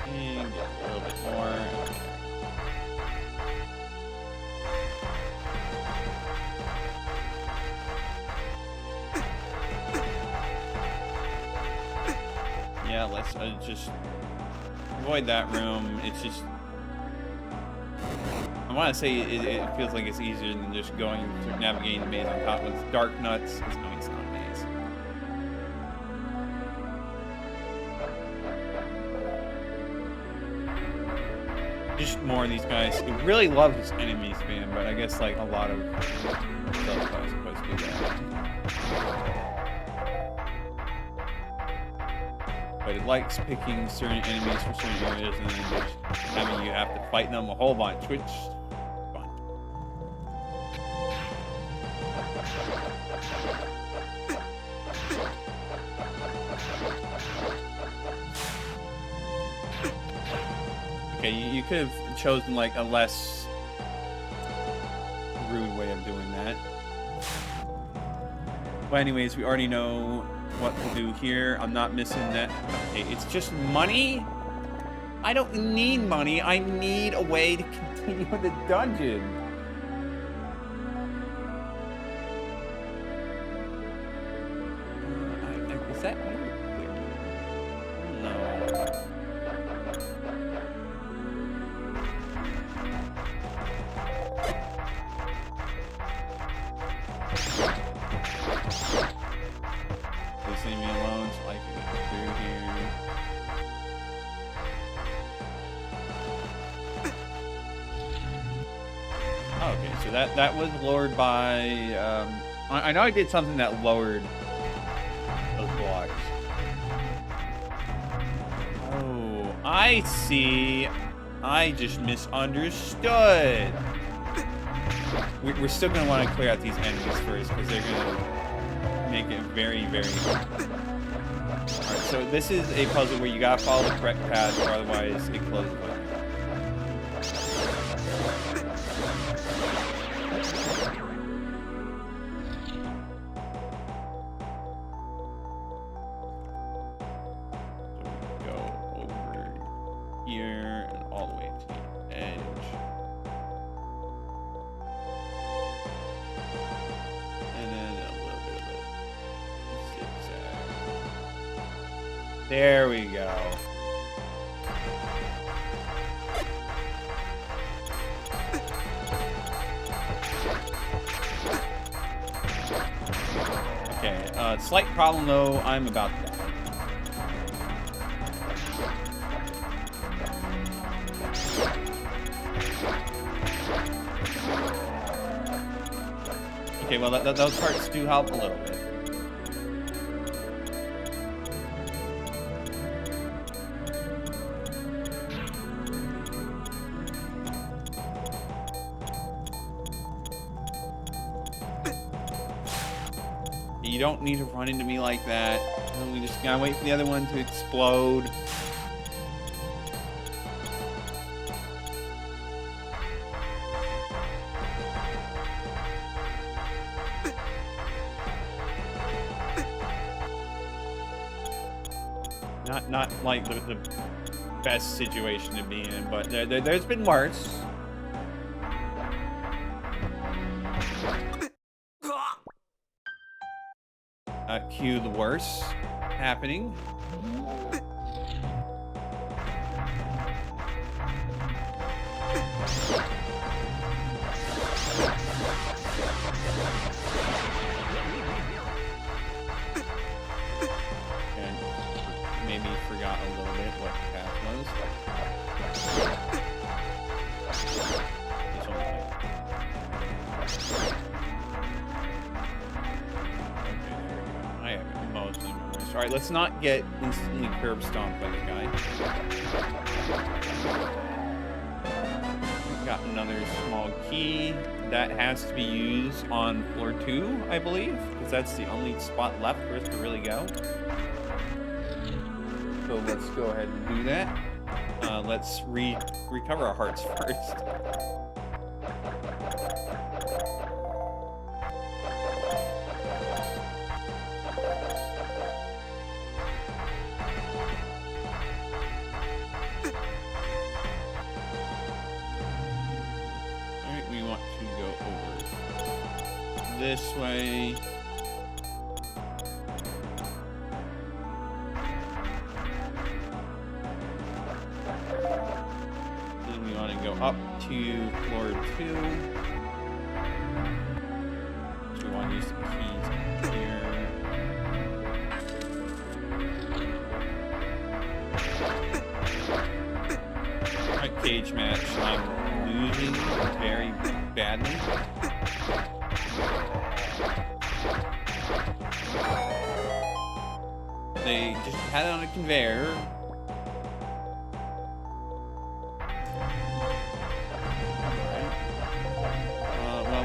And get a little bit more. Yeah, let's just avoid that room. It's just, I want to say it feels like it's easier than just going through navigating the maze on top of dark nuts. It's no, it's not a maze. Just more of these guys who really love this enemy spam, but I guess like a lot of stuff I was supposed to do that. But it likes picking certain enemies for certain areas and then just having you have to fight them a whole bunch, which is fun. Okay, you could have chosen like a less rude way of doing that. But anyways, we already know what to do here. I'm not missing that. Okay, it's just money? I don't need money. I need a way to continue the dungeon. Is that clear? No. Please leave me alone so I can get through here. Okay, so that was lowered by, I know I did something that lowered those blocks. Oh, I see. I just misunderstood. We're still going to want to clear out these enemies first because they're going to make it very, very hard. Alright, so this is a puzzle where you gotta follow the correct path or otherwise it closes up. So we go over here and all the way to the edge. And then a little bit of a zigzag. There we go. Okay, slight problem though, I'm about to die. Okay, well, those parts do help a little bit. You don't need to run into me like that. We just gotta wait for the other one to explode. Not like the best situation to be in, but there's been worse. Cue the worst happening. And maybe forgot a little bit what the path was. All right, let's not get instantly curb stomped by the guy. Got another small key that has to be used on floor 2, I believe, because that's the only spot left for us to really go. So let's go ahead and do that. Let's recover our hearts first. Alright, we want to go over this way. Up to floor 2. So we want to use the keys here. Alright, cage match. I'm losing very badly. They just had it on a conveyor.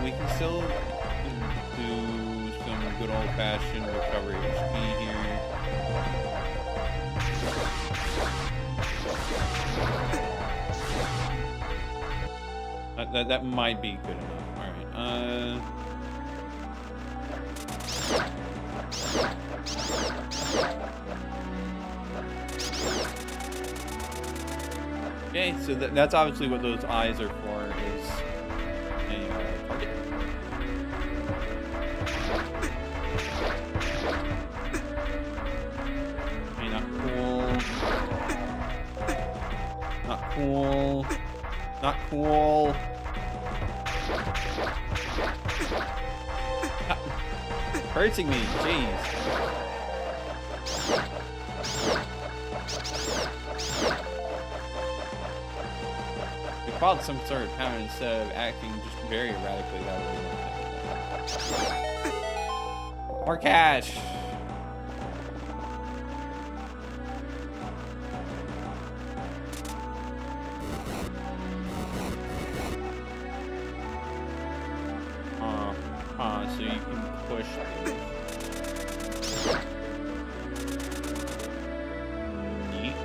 We can still do some good old-fashioned recovery HP here. That might be good enough. All right. Okay, so that's obviously what those eyes are for. Is a target. Okay, not cool. Not cool. Not cool. Hurting me, jeez. If we followed some sort of pattern instead of acting just very erratically, that would be one. More cash. So you can push these. Neat.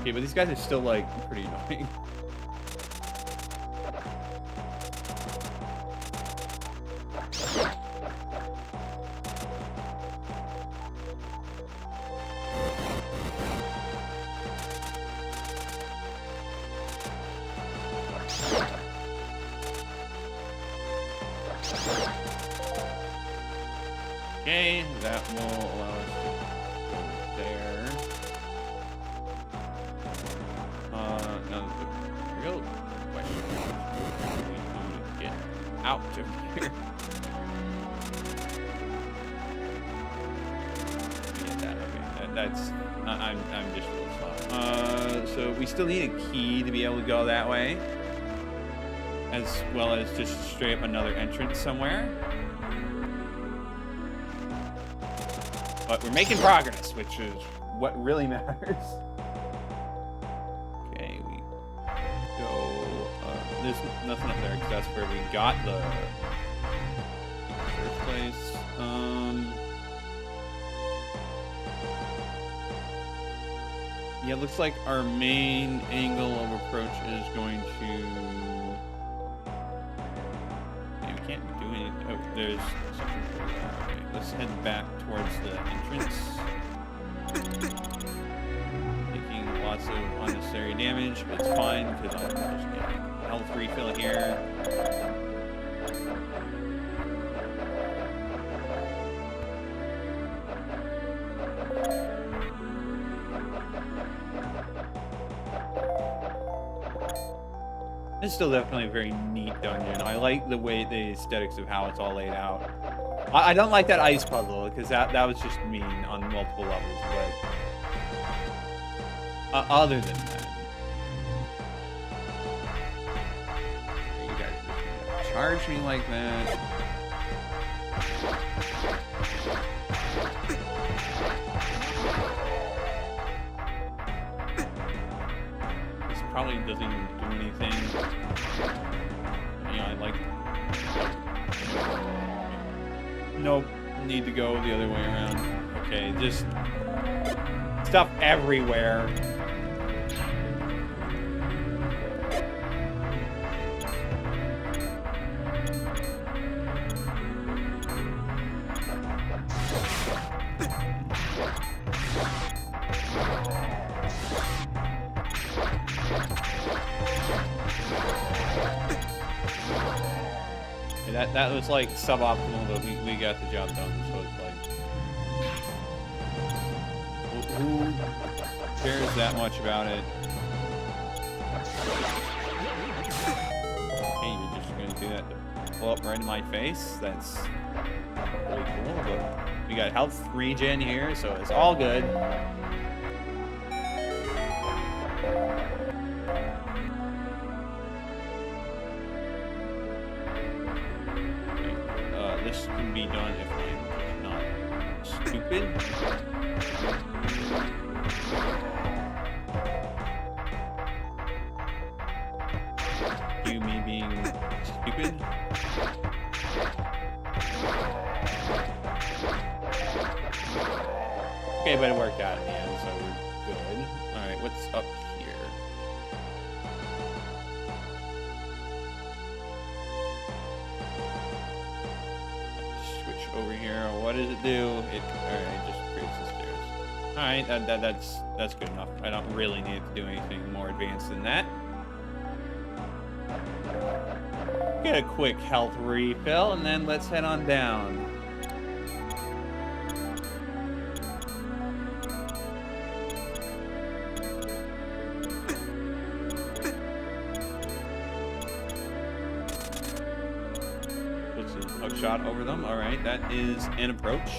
Okay, but these guys are still, like, pretty annoying. Okay, that will allow us to go there. Now the real question is what do we do to get out of here? Get that, okay. That's I'm just a little slow. So we still need a key to be able to go that way, as well as just straight up another entrance somewhere. But we're making progress, which is what really matters. Okay, we go. There's nothing up there because that's where we got the first place. Yeah, it looks like our main angle of approach is going to. Yeah, we can't do anything. Oh, there's something. Okay, let's head back towards the entrance. Taking lots of unnecessary damage, but it's fine because I'm just getting health refill here. It's still definitely a very neat dungeon. I like the way the aesthetics of how it's all laid out. I don't like that ice puzzle because that was just mean on multiple levels, but other than that, you guys charge me like that. This probably doesn't even do anything. You know, I like. Nope. Need to go the other way around. Okay, just stuff everywhere. That was like suboptimal, but we got the job done. So it's like, who cares that much about it? Okay, you're just gonna do that to blow up right in my face. That's really cool. But we got health regen here, so it's all good. This can be done if I'm not stupid. You, me being stupid. Okay, but it worked out in the end, so we're good. Alright, what's up here? Over here, what does it do? Alright, it just creates the stairs. Alright, that's good enough. I don't really need to do anything more advanced than that. Get a quick health refill, and then let's head on down. Shot over them. All right, that is an approach.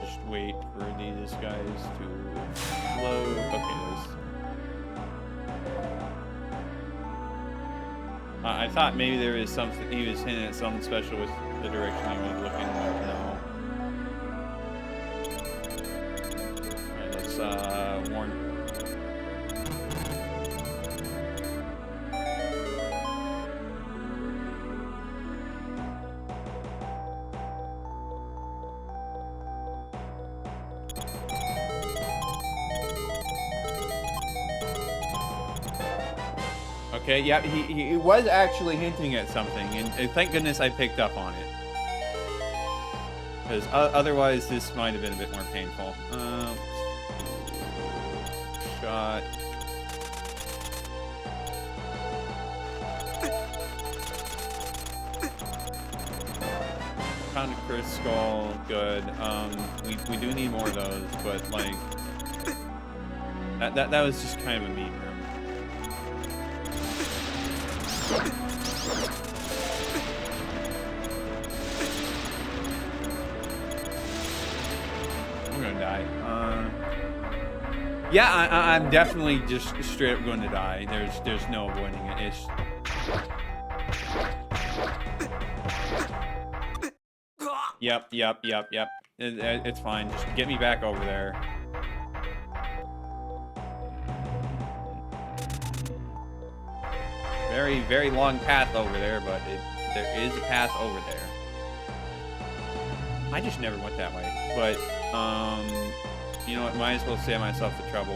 Just wait for these guys to load. Okay, I thought maybe there was something, he was hinting at something special with the direction he was looking, but no. Alright, let's warn. Okay, yeah, he was actually hinting at something, and thank goodness I picked up on it. Because otherwise, this might have been a bit more painful. Shot. Found a Chris skull, good. We do need more of those, but like that was just kind of a mean room. I'm gonna die. Yeah, I'm definitely just straight up going to die. There's no avoiding it. It's Yep. It's fine. Just get me back over there. Very, very long path over there, but there is a path over there. I just never went that way. But, you know what? Might as well save myself the trouble.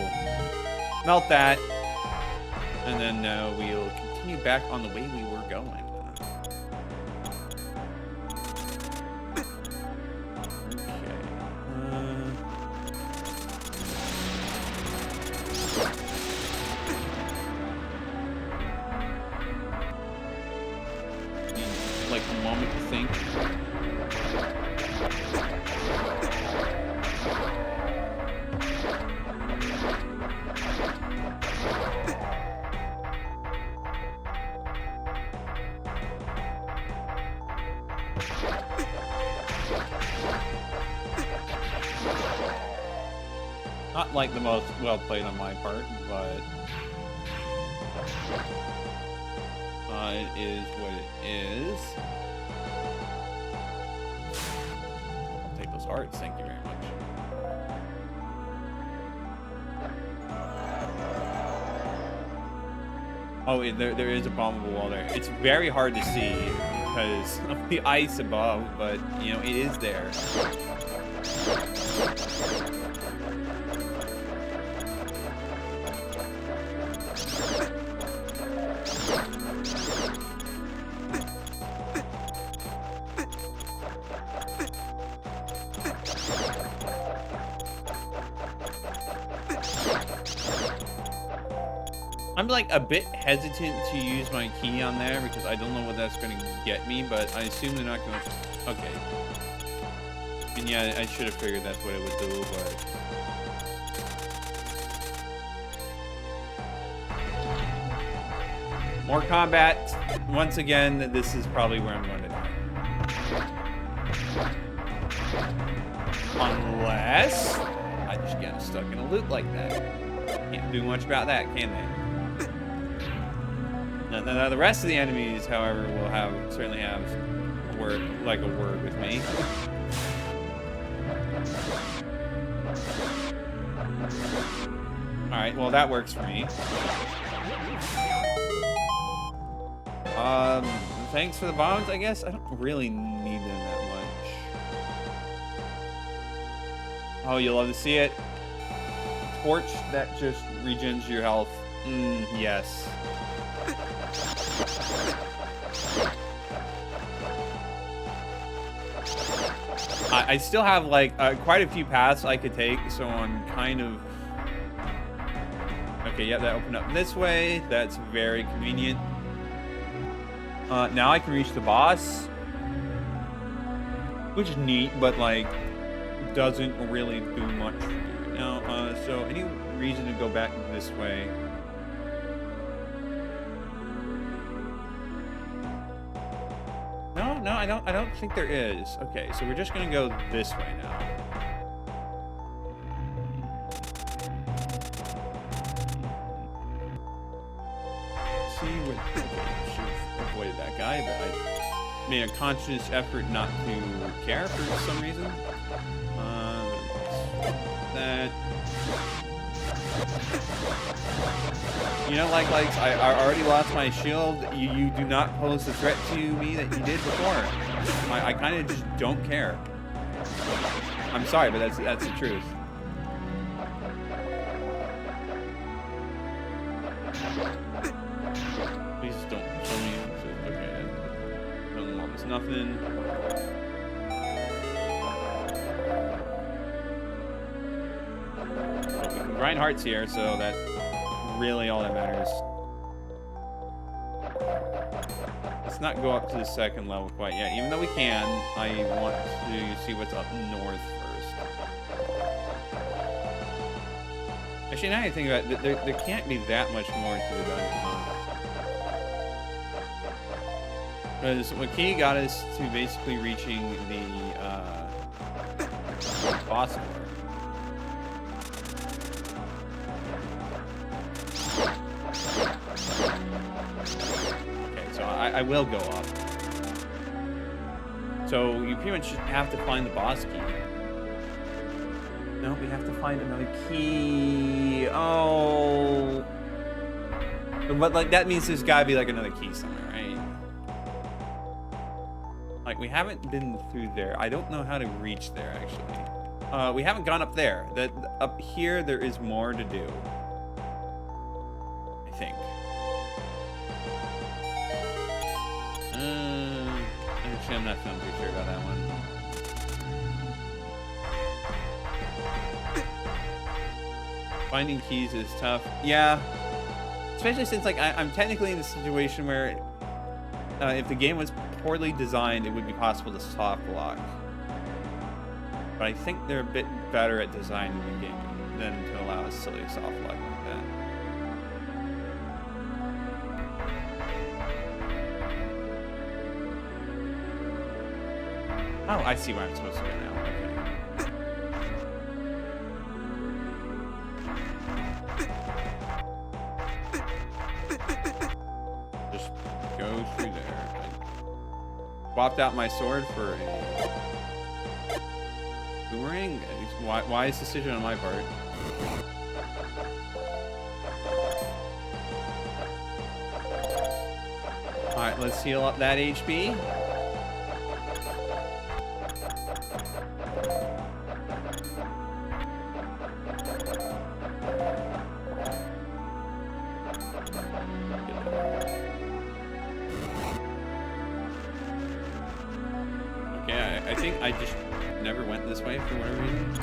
Melt that. And then we'll continue back on the way we were going. Like a moment to think. Not like the most well played on my part, but it is what it is. I'll take those hearts, thank you very much. Oh, there is a bombable wall there. It's very hard to see because of the ice above, but, you know, it is there. I'm like a bit hesitant to use my key on there because I don't know what that's going to get me, but I assume they're not going to... Okay. And yeah, I should have figured that's what it would do, but... More combat. Once again, this is probably where I'm going to die. Unless I just get stuck in a loop like that. Can't do much about that, can they? Now, the rest of the enemies, however, will certainly have a word with me. All right, well that works for me. Thanks for the bombs, I guess. I don't really need them that much. Oh, you'll love to see it. Torch that just regens your health. Yes. I still have like quite a few paths I could take, so I'm kind of... Okay, yeah, that opened up this way. That's very convenient. Now I can reach the boss, which is neat, but like doesn't really do much for me right now. So any reason to go back this way? No, I don't think there is. Okay, so we're just gonna go this way now. See what? Okay, should have avoided that guy, but I made a conscious effort not to care for some reason. That. You know, like I already lost my shield. You do not pose the threat to me that you did before. I kind of just don't care. I'm sorry, but that's the truth. Please don't show me. Okay, don't almost nothing. We can grind hearts here, so that. Really all that matters. Let's not go up to the second level quite yet. Even though we can, I want to see what's up north first. Actually, now I think about it, there can't be that much more to the dungeon. Because what key got us to basically reaching the boss door. I will go up. So you pretty much have to find the boss key. No, we have to find another key. Oh. But like that means there's gotta be like another key somewhere, right? Like we haven't been through there. I don't know how to reach there actually. We haven't gone up there. Up here there is more to do. I think. Actually, I'm not feeling too sure about that one. Finding keys is tough. Yeah. Especially since, like, I'm technically in a situation where if the game was poorly designed, it would be possible to soft lock. But I think they're a bit better at designing the game than to allow a silly soft lock like that. Oh, I see where I'm supposed to go now. Okay. Just go through there. I swapped out my sword for a boomerang. Wise decision on my part. Alright, let's heal up that HP. Okay, I think I just never went this way for whatever reason.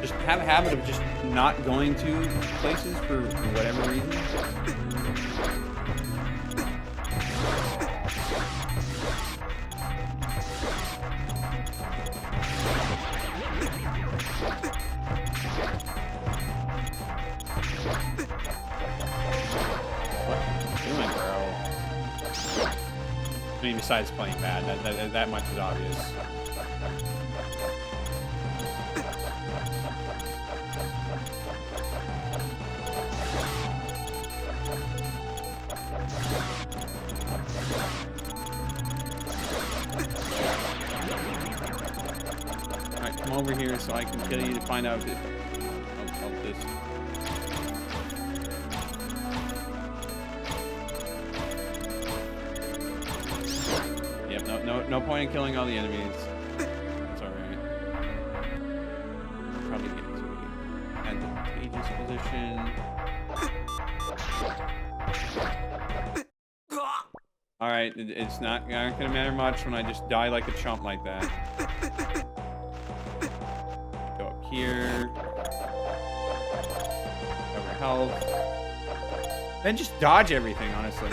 Just have a habit of just not going to places for whatever reason. I mean, besides playing bad, that much is obvious. Alright, come over here so I can kill you to find out if I'll just... No point in killing all the enemies. It's alright. Probably get to an advantageous position. Alright, it's not gonna matter much when I just die like a chump like that. Go up here. Cover health. Then just dodge everything, honestly.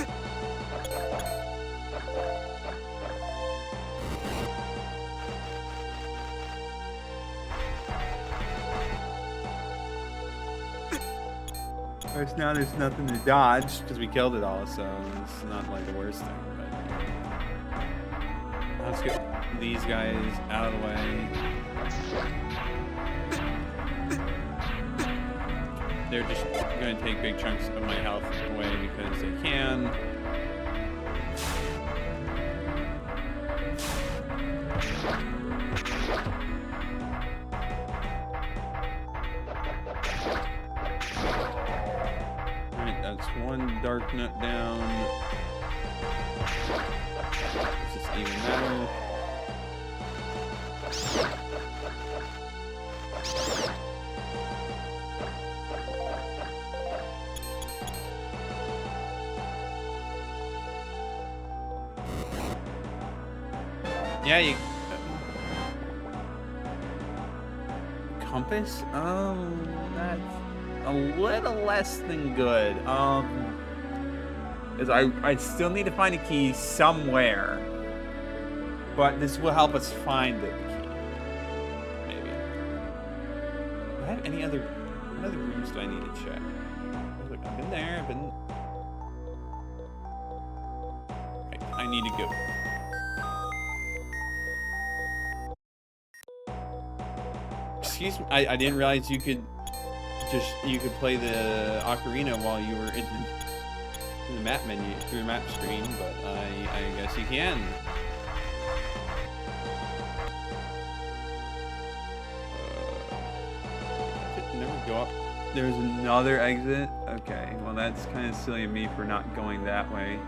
Now there's nothing to dodge because we killed it all, so it's not like the worst thing. But let's get these guys out of the way. They're just going to take big chunks of my health away because they can. One dark nut down. This is even better. Yeah, you... Compass? Oh, that's a little less than good. Is I still need to find a key somewhere. But this will help us find the key. Maybe. Do I have any other... What other rooms do I need to check? Look, I've been there, I've been... Okay, I need to go. Excuse me, I didn't realize you could play the ocarina while you were in the map menu, through the map screen, but I guess you can. Never go up. There's another exit. Okay, well that's kind of silly of me for not going that way.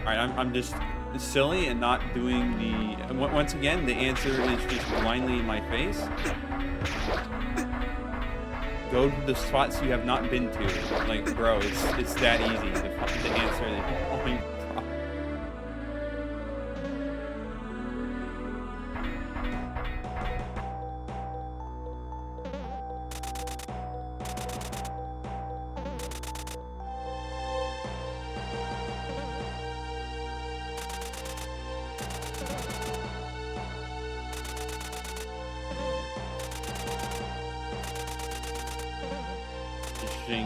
All right, I'm just silly and not doing the. Once again, the answer is just blindly in my face. Go to the spots you have not been to. Like, bro, it's that easy to answer the only problem.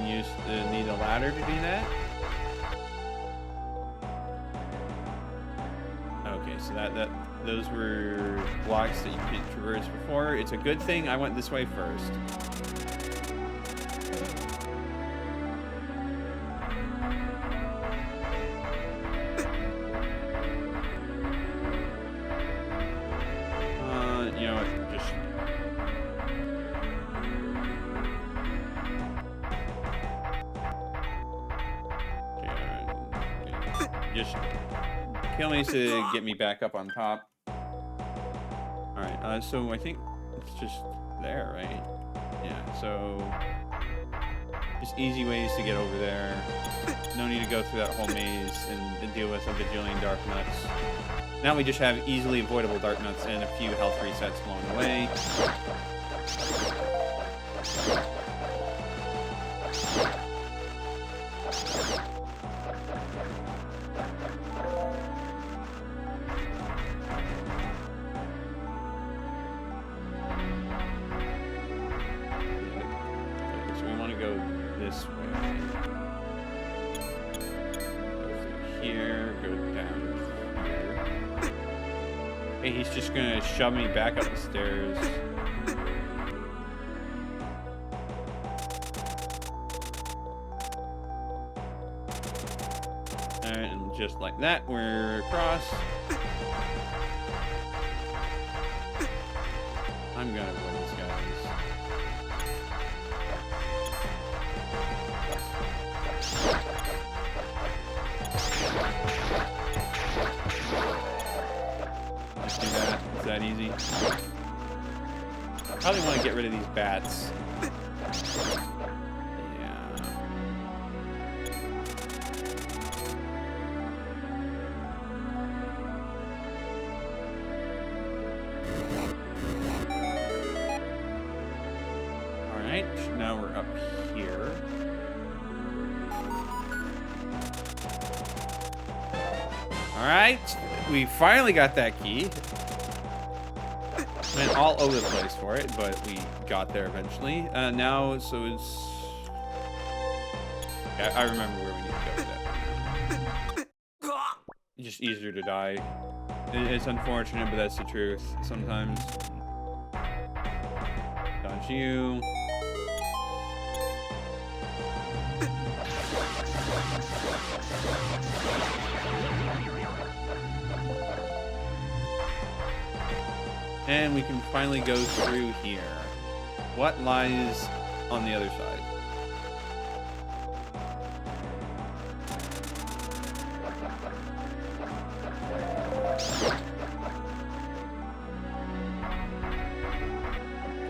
Used to need a ladder to do that. Okay, so those were blocks that you couldn't traverse before. It's a good thing I went this way first. You know what? Just just kill me to get me back up on top. Alright, so I think it's just there, right? Yeah, so just easy ways to get over there. No need to go through that whole maze and deal with a bajillion dark nuts. Now we just have easily avoidable dark nuts and a few health resets along the way. So we want to go this way. Go through here, go down. Hey, he's just gonna shove me back up the stairs. Alright, and just like that, we're across. I'm gonna avoid these guys. Just do that. It's that easy. I probably want to get rid of these bats. Yeah. Alright, now we're up here. Alright, we finally got that key. Went all over the place for it, but we got there eventually. Now, so it's... Yeah, I remember where we need to go with that. Just easier to die. It's unfortunate, but that's the truth. Sometimes... Dodge you. And we can finally go through here. What lies on the other side?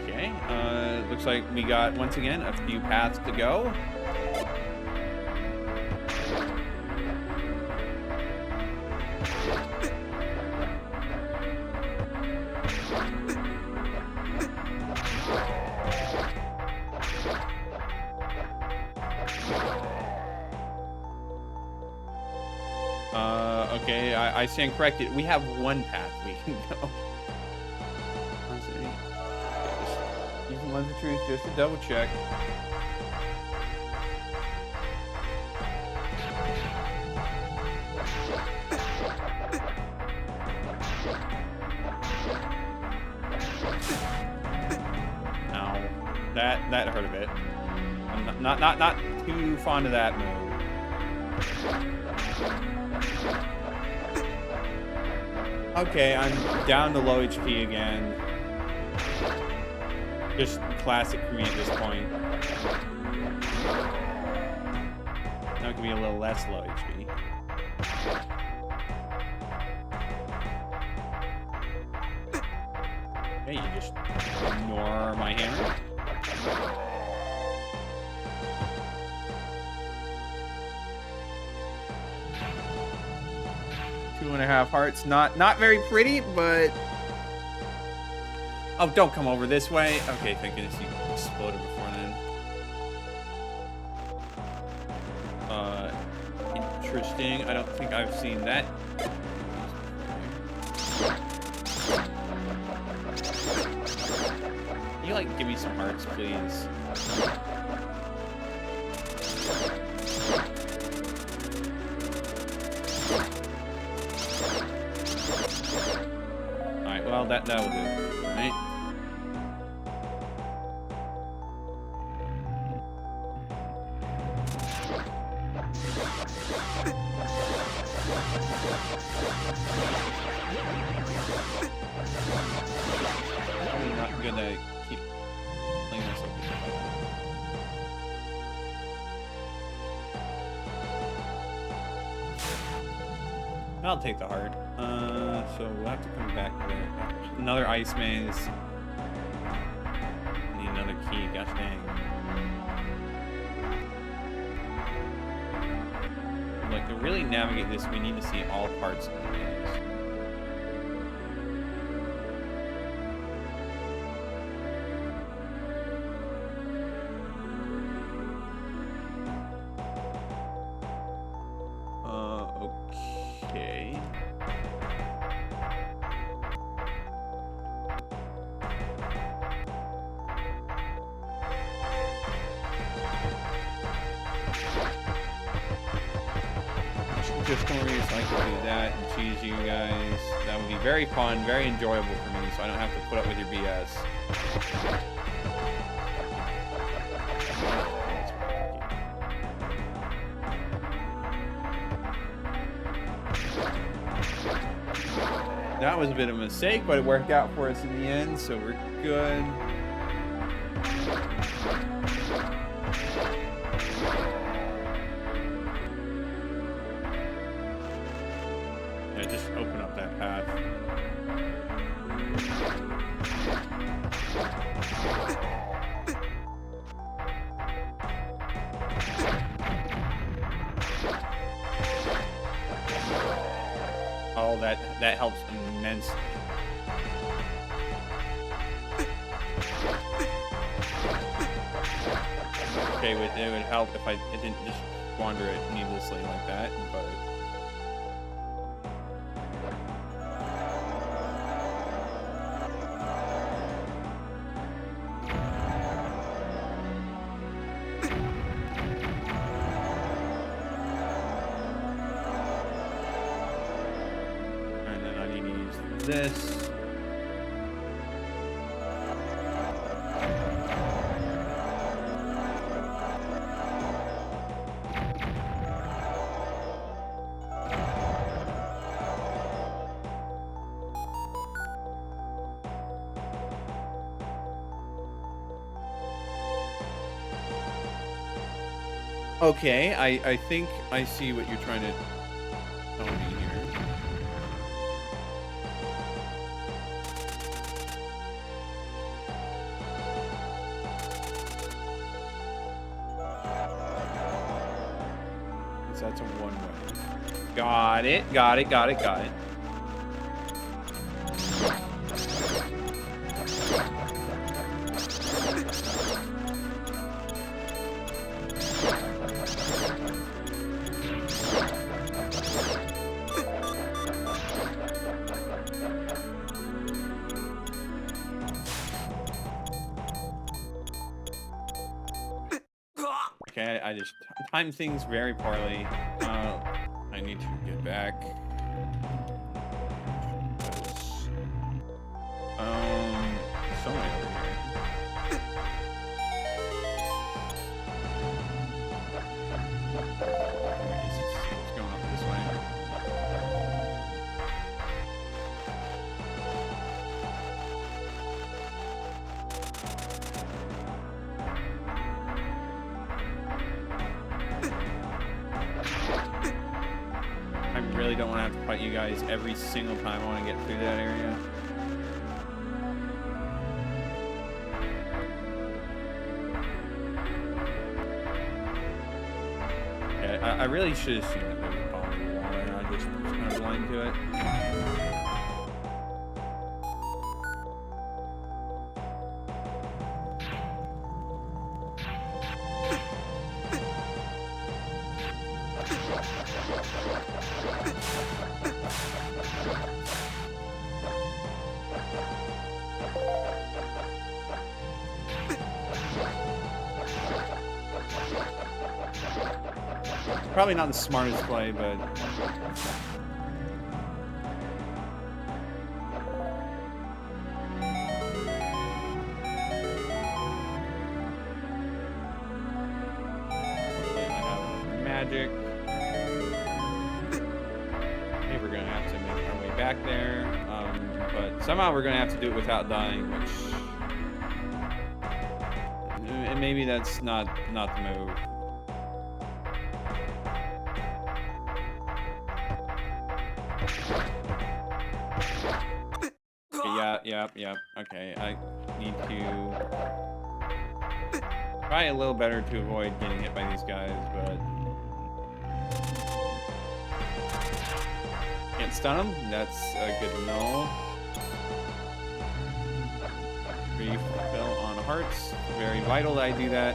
Okay, looks like we got, once again, a few paths to go. Okay, I stand corrected. We have one path we can go. Use the lens of truth just to double check. Ow. That hurt a bit. I'm not too fond of that move. Okay, I'm down to low HP again. Just classic for me at this point. Now it can be a little less low HP. Okay, you just ignore my hammer. 2.5 hearts. Not very pretty, but... Oh, don't come over this way. Okay, thank goodness you exploded before then. Interesting. I don't think I've seen that. Can you, like, give me some hearts, please? that will do. All right. Probably not good to keep playing myself. I'll take the heart. So we'll have to come back there. Another ice maze. Need another key. Gosh dang. Like to really navigate this, we need to see all parts of the maze. Okay. Just don't worry, so I can do that and cheese you guys. That would be very fun, very enjoyable for me, so I don't have to put up with your BS. That was a bit of a mistake, but it worked out for us in the end, so we're good. Yeah, just open up that path. Oh, that helps immensely. Okay, it would help if I didn't just wander it needlessly like that, but... this. Okay, I think I see what you're trying to tell me here. That's a one-way. Got it, got it, got it, got it. Okay, I just timed things very poorly. I need to get back. Somewhere over here. It's going up this way. I really don't want to have to fight you guys every single time I want to get through that area. Yeah, I really should have seen that movie fall in the water, and I just was kind of blind to it. Probably not the smartest play, but magic. Maybe we're gonna have to make our way back there. But somehow we're gonna have to do it without dying, which maybe that's not the move. Okay, yeah. Okay, I need to try a little better to avoid getting hit by these guys, but can't stun them. That's good to know. Refill on hearts. Very vital that I do that.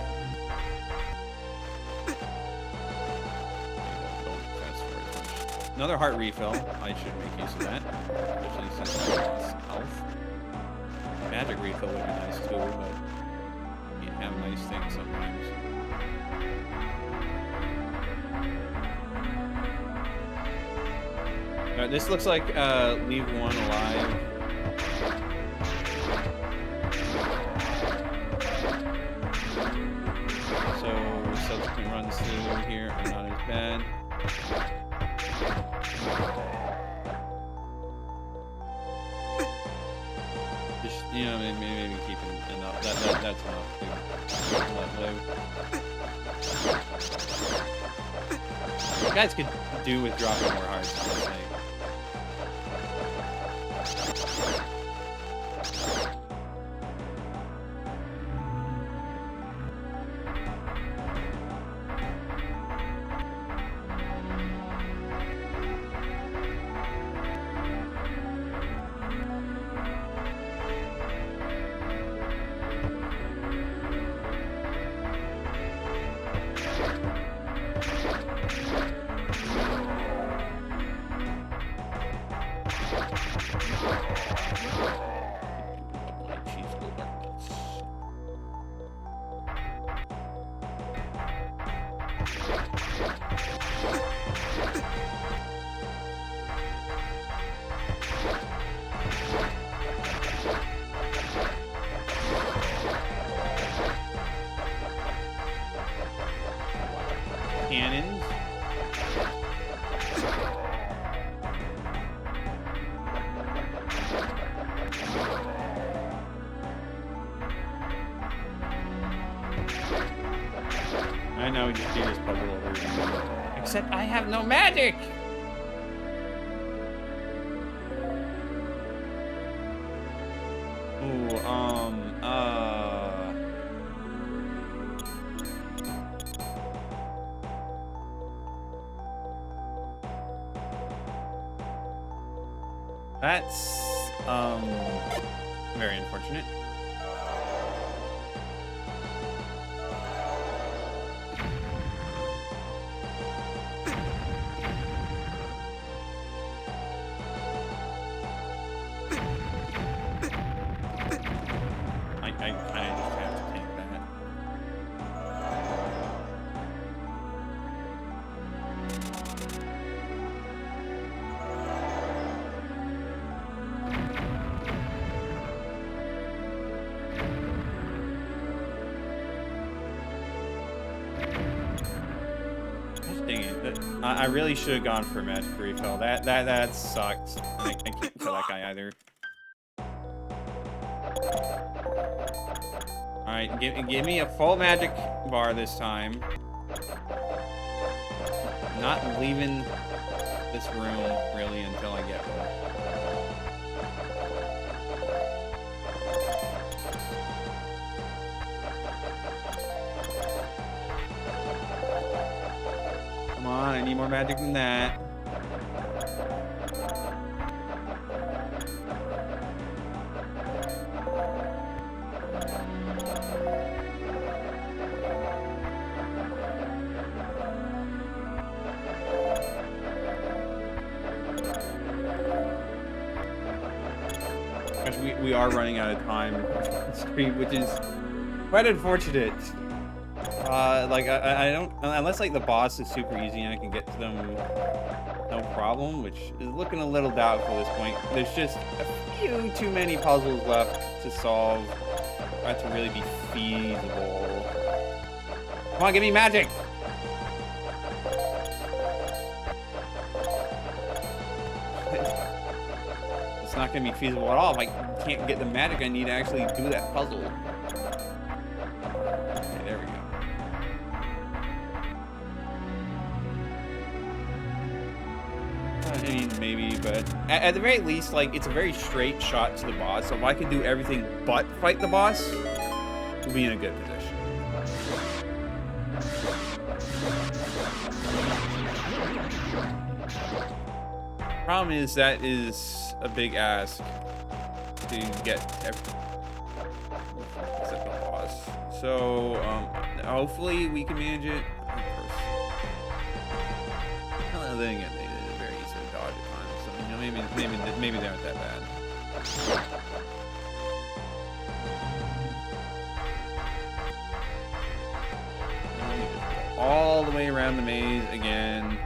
Don't fast forward as much. Another heart refill. I should make use of that. Especially since it's health. Magic refill would be nice too, but you have nice things sometimes. This looks like leave one alive. So subsequent runs through here are not as bad. Just, you know, maybe keeping enough. That's enough to let live. You guys could do with dropping more hearts, honestly. Cannons. I know we just do this puzzle over again. Except I have no magic! Ooh, That's, very unfortunate. I kind of just have to take that. Dang it. I really should have gone for a magic refill. That sucked. I can't kill that guy either. Alright, give me a full magic bar this time. I'm not leaving this room really until I get one. Come on, I need more magic than that. Gosh, we are running out of time, which is quite unfortunate. Like I don't, unless like the boss is super easy and I can get to them no problem, which is looking a little doubtful at this point. There's just a few too many puzzles left to solve for it to really be feasible. Come on, give me magic! It's not going to be feasible at all if I can't get the magic I need to actually do that puzzle. Okay, there we go. I mean, maybe, but at the very least, like, it's a very straight shot to the boss. So if I can do everything but fight the boss, we'll be in a good position. Problem is, that is a big ask to get except the boss. So, hopefully we can manage it. Well, then again, they did very easily dodge at times. So, you know, maybe they aren't that bad. All the way around the maze again.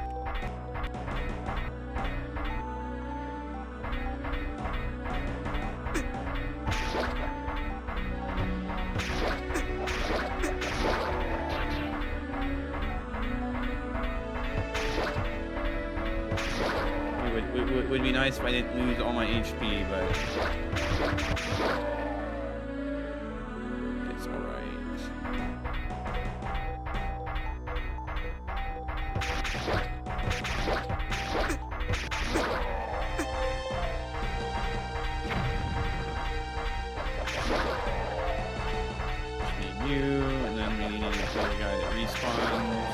It would be nice if I didn't lose all my HP, but it's alright. Just need you, and then we need to kill the guy that respawns.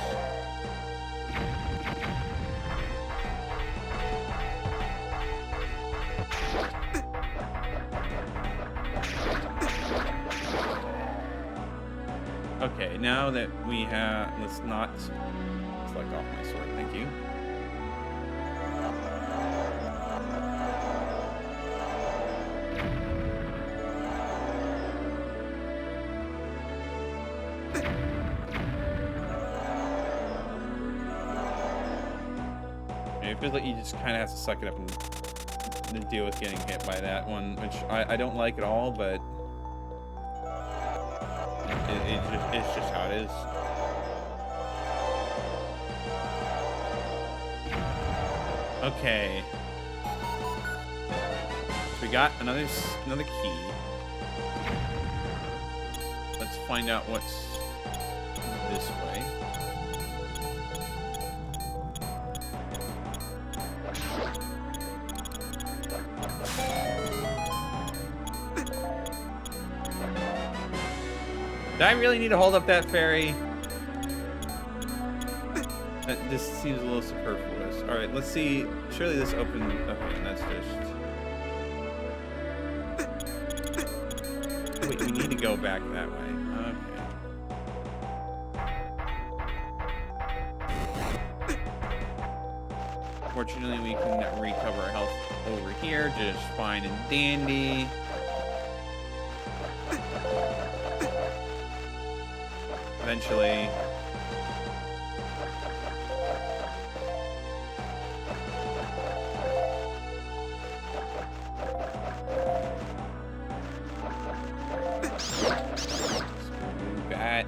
Okay, now that we have, let's not select off my sword, thank you. It feels like you just kind of have to suck it up and deal with getting hit by that one, which I don't like at all, but it's just how it is. Okay. So we got another key. Let's find out what's this way. Do I really need to hold up that ferry? This seems a little superfluous. Alright, let's see. Surely this opened... Okay, and that's just... Wait, we need to go back that way. Okay. Fortunately, we can recover our health over here. Just fine and dandy. Eventually. Bat.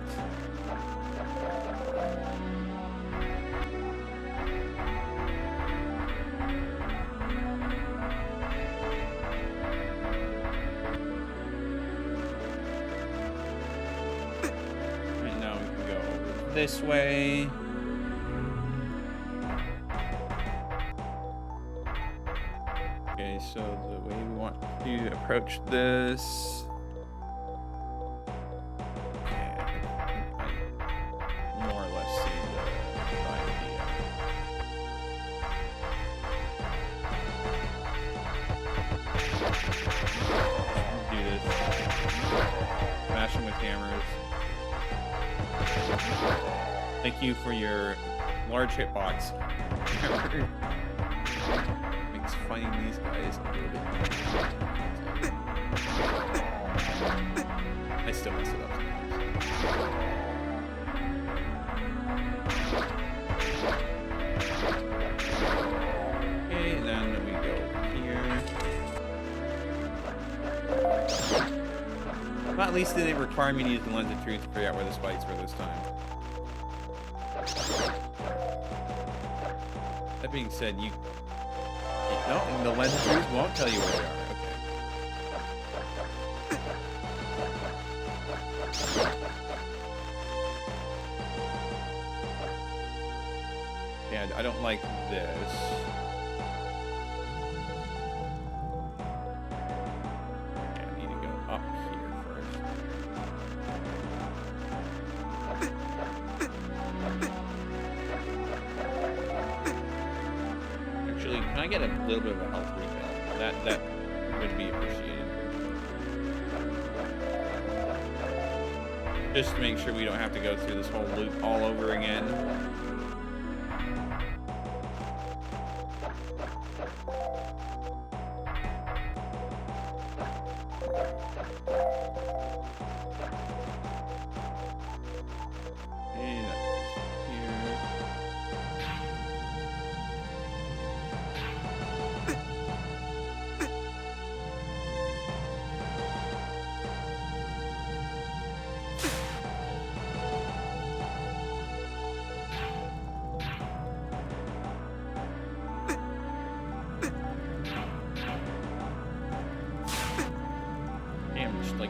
This way. Okay, so the way we want to approach this. Okay, I more or less see the idea. Do this. Smash them with hammers. Thank you for your large hitbox. Makes fighting these guys a little bit. I still mess it up sometimes. Okay, and then we go here. Well, at least they didn't require me to use the lens of truth to figure out where the spikes were this time. That being said, No, and the lens trees won't tell you where they are. Okay. Yeah, I don't like this. Okay, I need to go up here first. Actually, can I get a little bit of a health refill? That would be appreciated. Just to make sure we don't have to go through this whole loop all over again. And here. Damn, just like.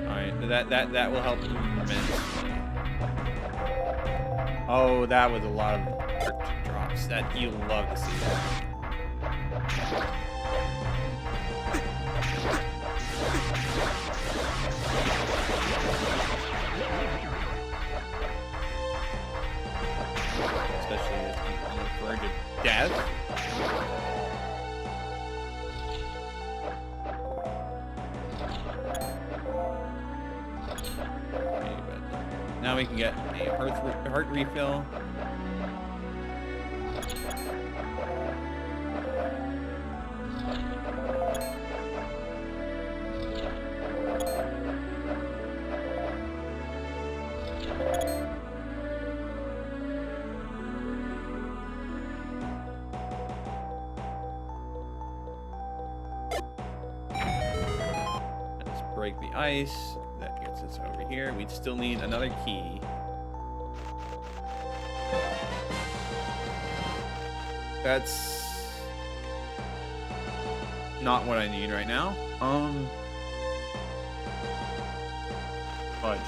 Alright, that will help immensely. Oh, that was a lot of drops. That you'll love to see that. Especially as I'm on the verge of death. Okay, but now we can get a heart refill. Let's break the ice. That gets us over here. We'd still need another key. That's not what I need right now. Fudge.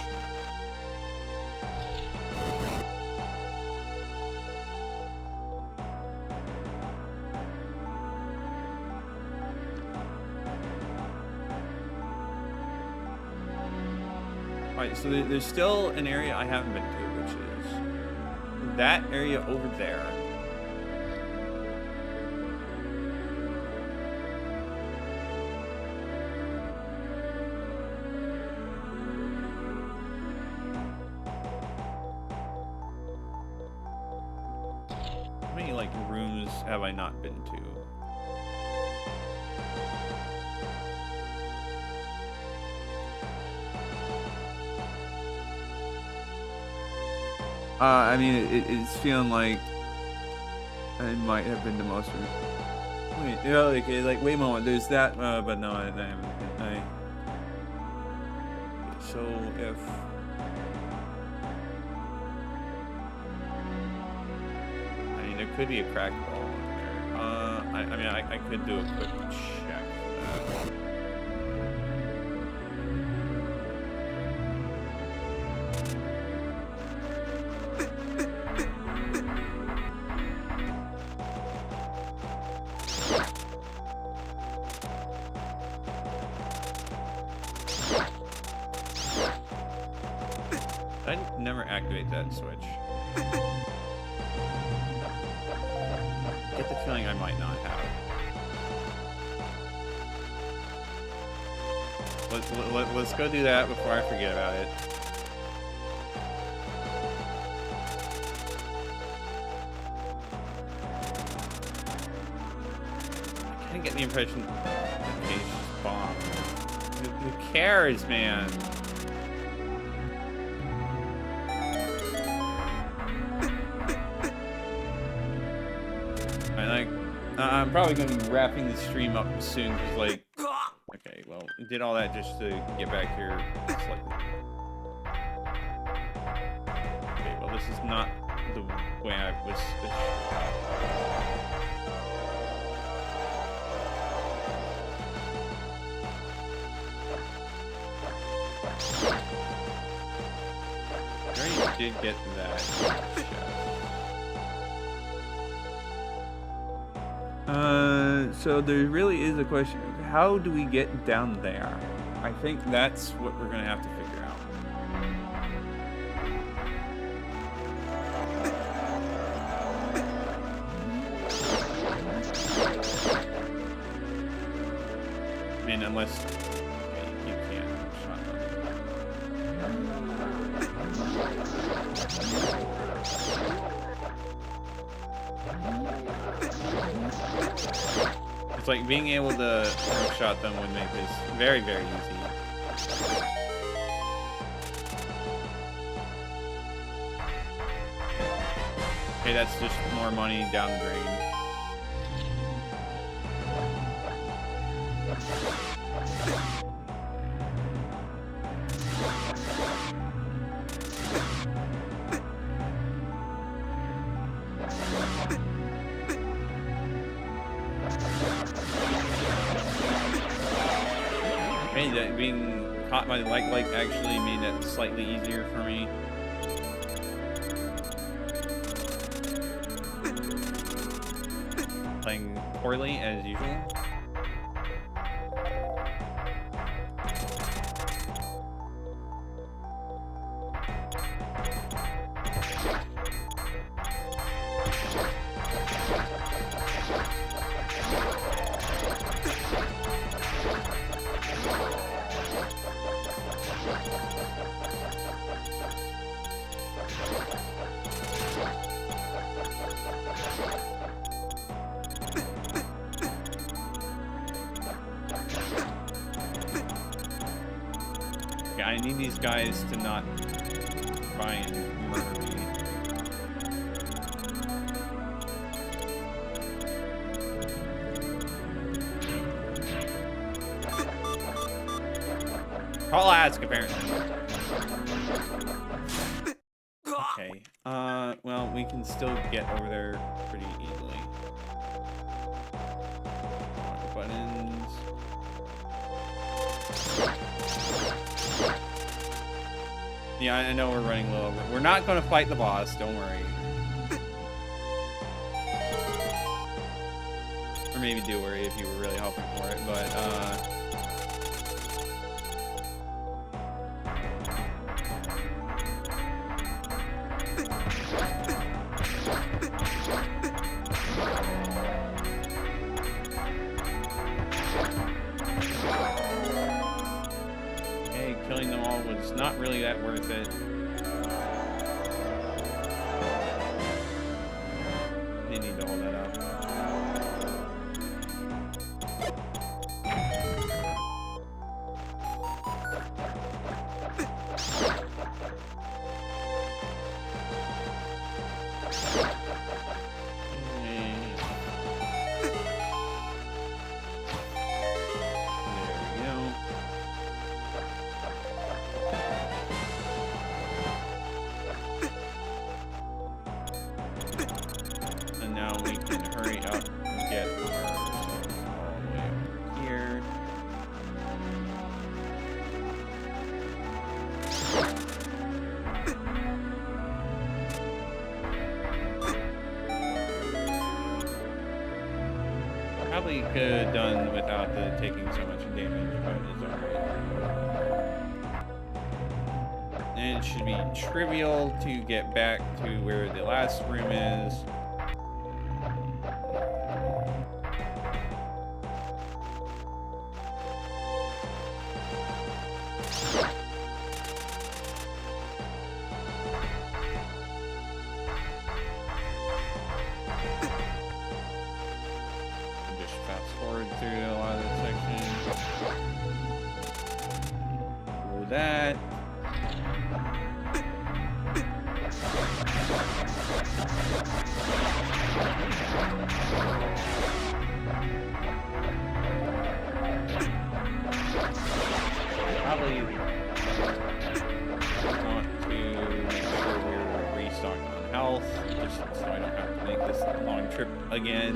Alright, so there's still an area I haven't been to, which is that area over there. How many, like, rooms have I not been to? I mean, it's feeling like I might have been to most of it. Wait, you know, like, wait a moment, there's that, but no, I haven't been. Okay, so if... I mean, there could be a cracked wall in there. I mean, I could do a quick check for that. I never activate that switch. Get the feeling I might not have. Let's go do that before I forget about it. I kind of get the impression that Cage just bombed. Who cares, man? I'm probably going to be wrapping the stream up soon, because, like... Okay, well, did all that just to get back here slightly. Okay, well, this is not the way I was... I already did get that. So there really is a question of how do we get down there? I think that's what we're gonna have to figure out. I mean, unless okay, you can't It's like being able to shot them would make this very, very easy. Okay, that's just more money down the drain. That being caught by the light actually made that slightly easier for me. Playing poorly as usual. I need these guys to not try and murder me. I'll ask, apparently. Okay. Well, we can still get over there pretty easily. Buttons. Yeah, I know we're running low over. We're not going to fight the boss, don't worry. Or maybe do worry if you were really hoping for it, but, killing them all was not really that worth it. They need to hold that up. Probably could have done without the taking so much damage, but it's alright. And it should be trivial to get back to where the last room is. actually want to make sure we're restocked on health, just so I don't have to make this long trip again.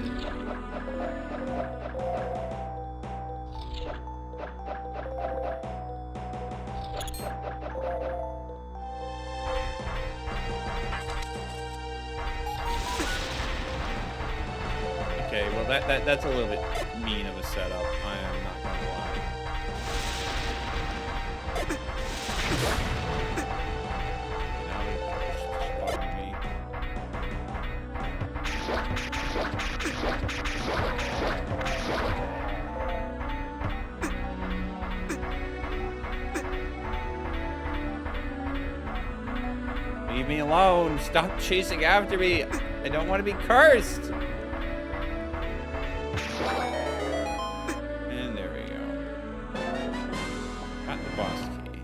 Okay, well that's a little bit mean of a setup. I am not gonna lie. Now they're spotting me. Leave me alone! Stop chasing after me! I don't want to be cursed! And there we go. Got the boss key.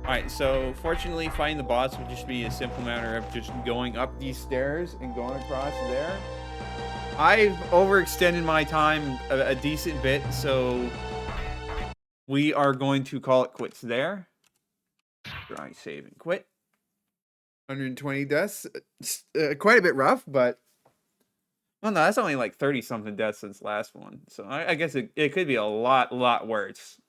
Alright, so fortunately finding the boss would just be a simple matter of just going up these stairs and going across there. I've overextended my time a decent bit, so we are going to call it quits there. Try save and quit. 120 deaths. Quite a bit rough, but... Well, no, that's only like 30-something deaths since the last one. So I guess it could be a lot worse.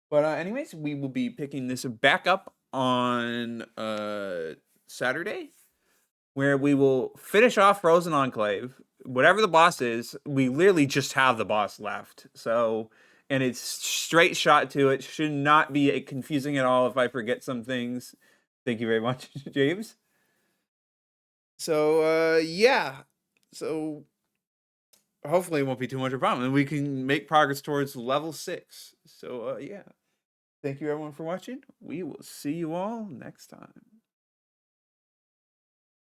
But anyways, we will be picking this back up on Saturday, where we will finish off Frozen Enclave. Whatever the boss is, we literally just have the boss left. So, and it's straight shot to it. Should not be confusing at all if I forget some things. Thank you very much, James. So, yeah. So, hopefully it won't be too much of a problem. And we can make progress towards level 6. So, yeah. Thank you, everyone, for watching. We will see you all next time.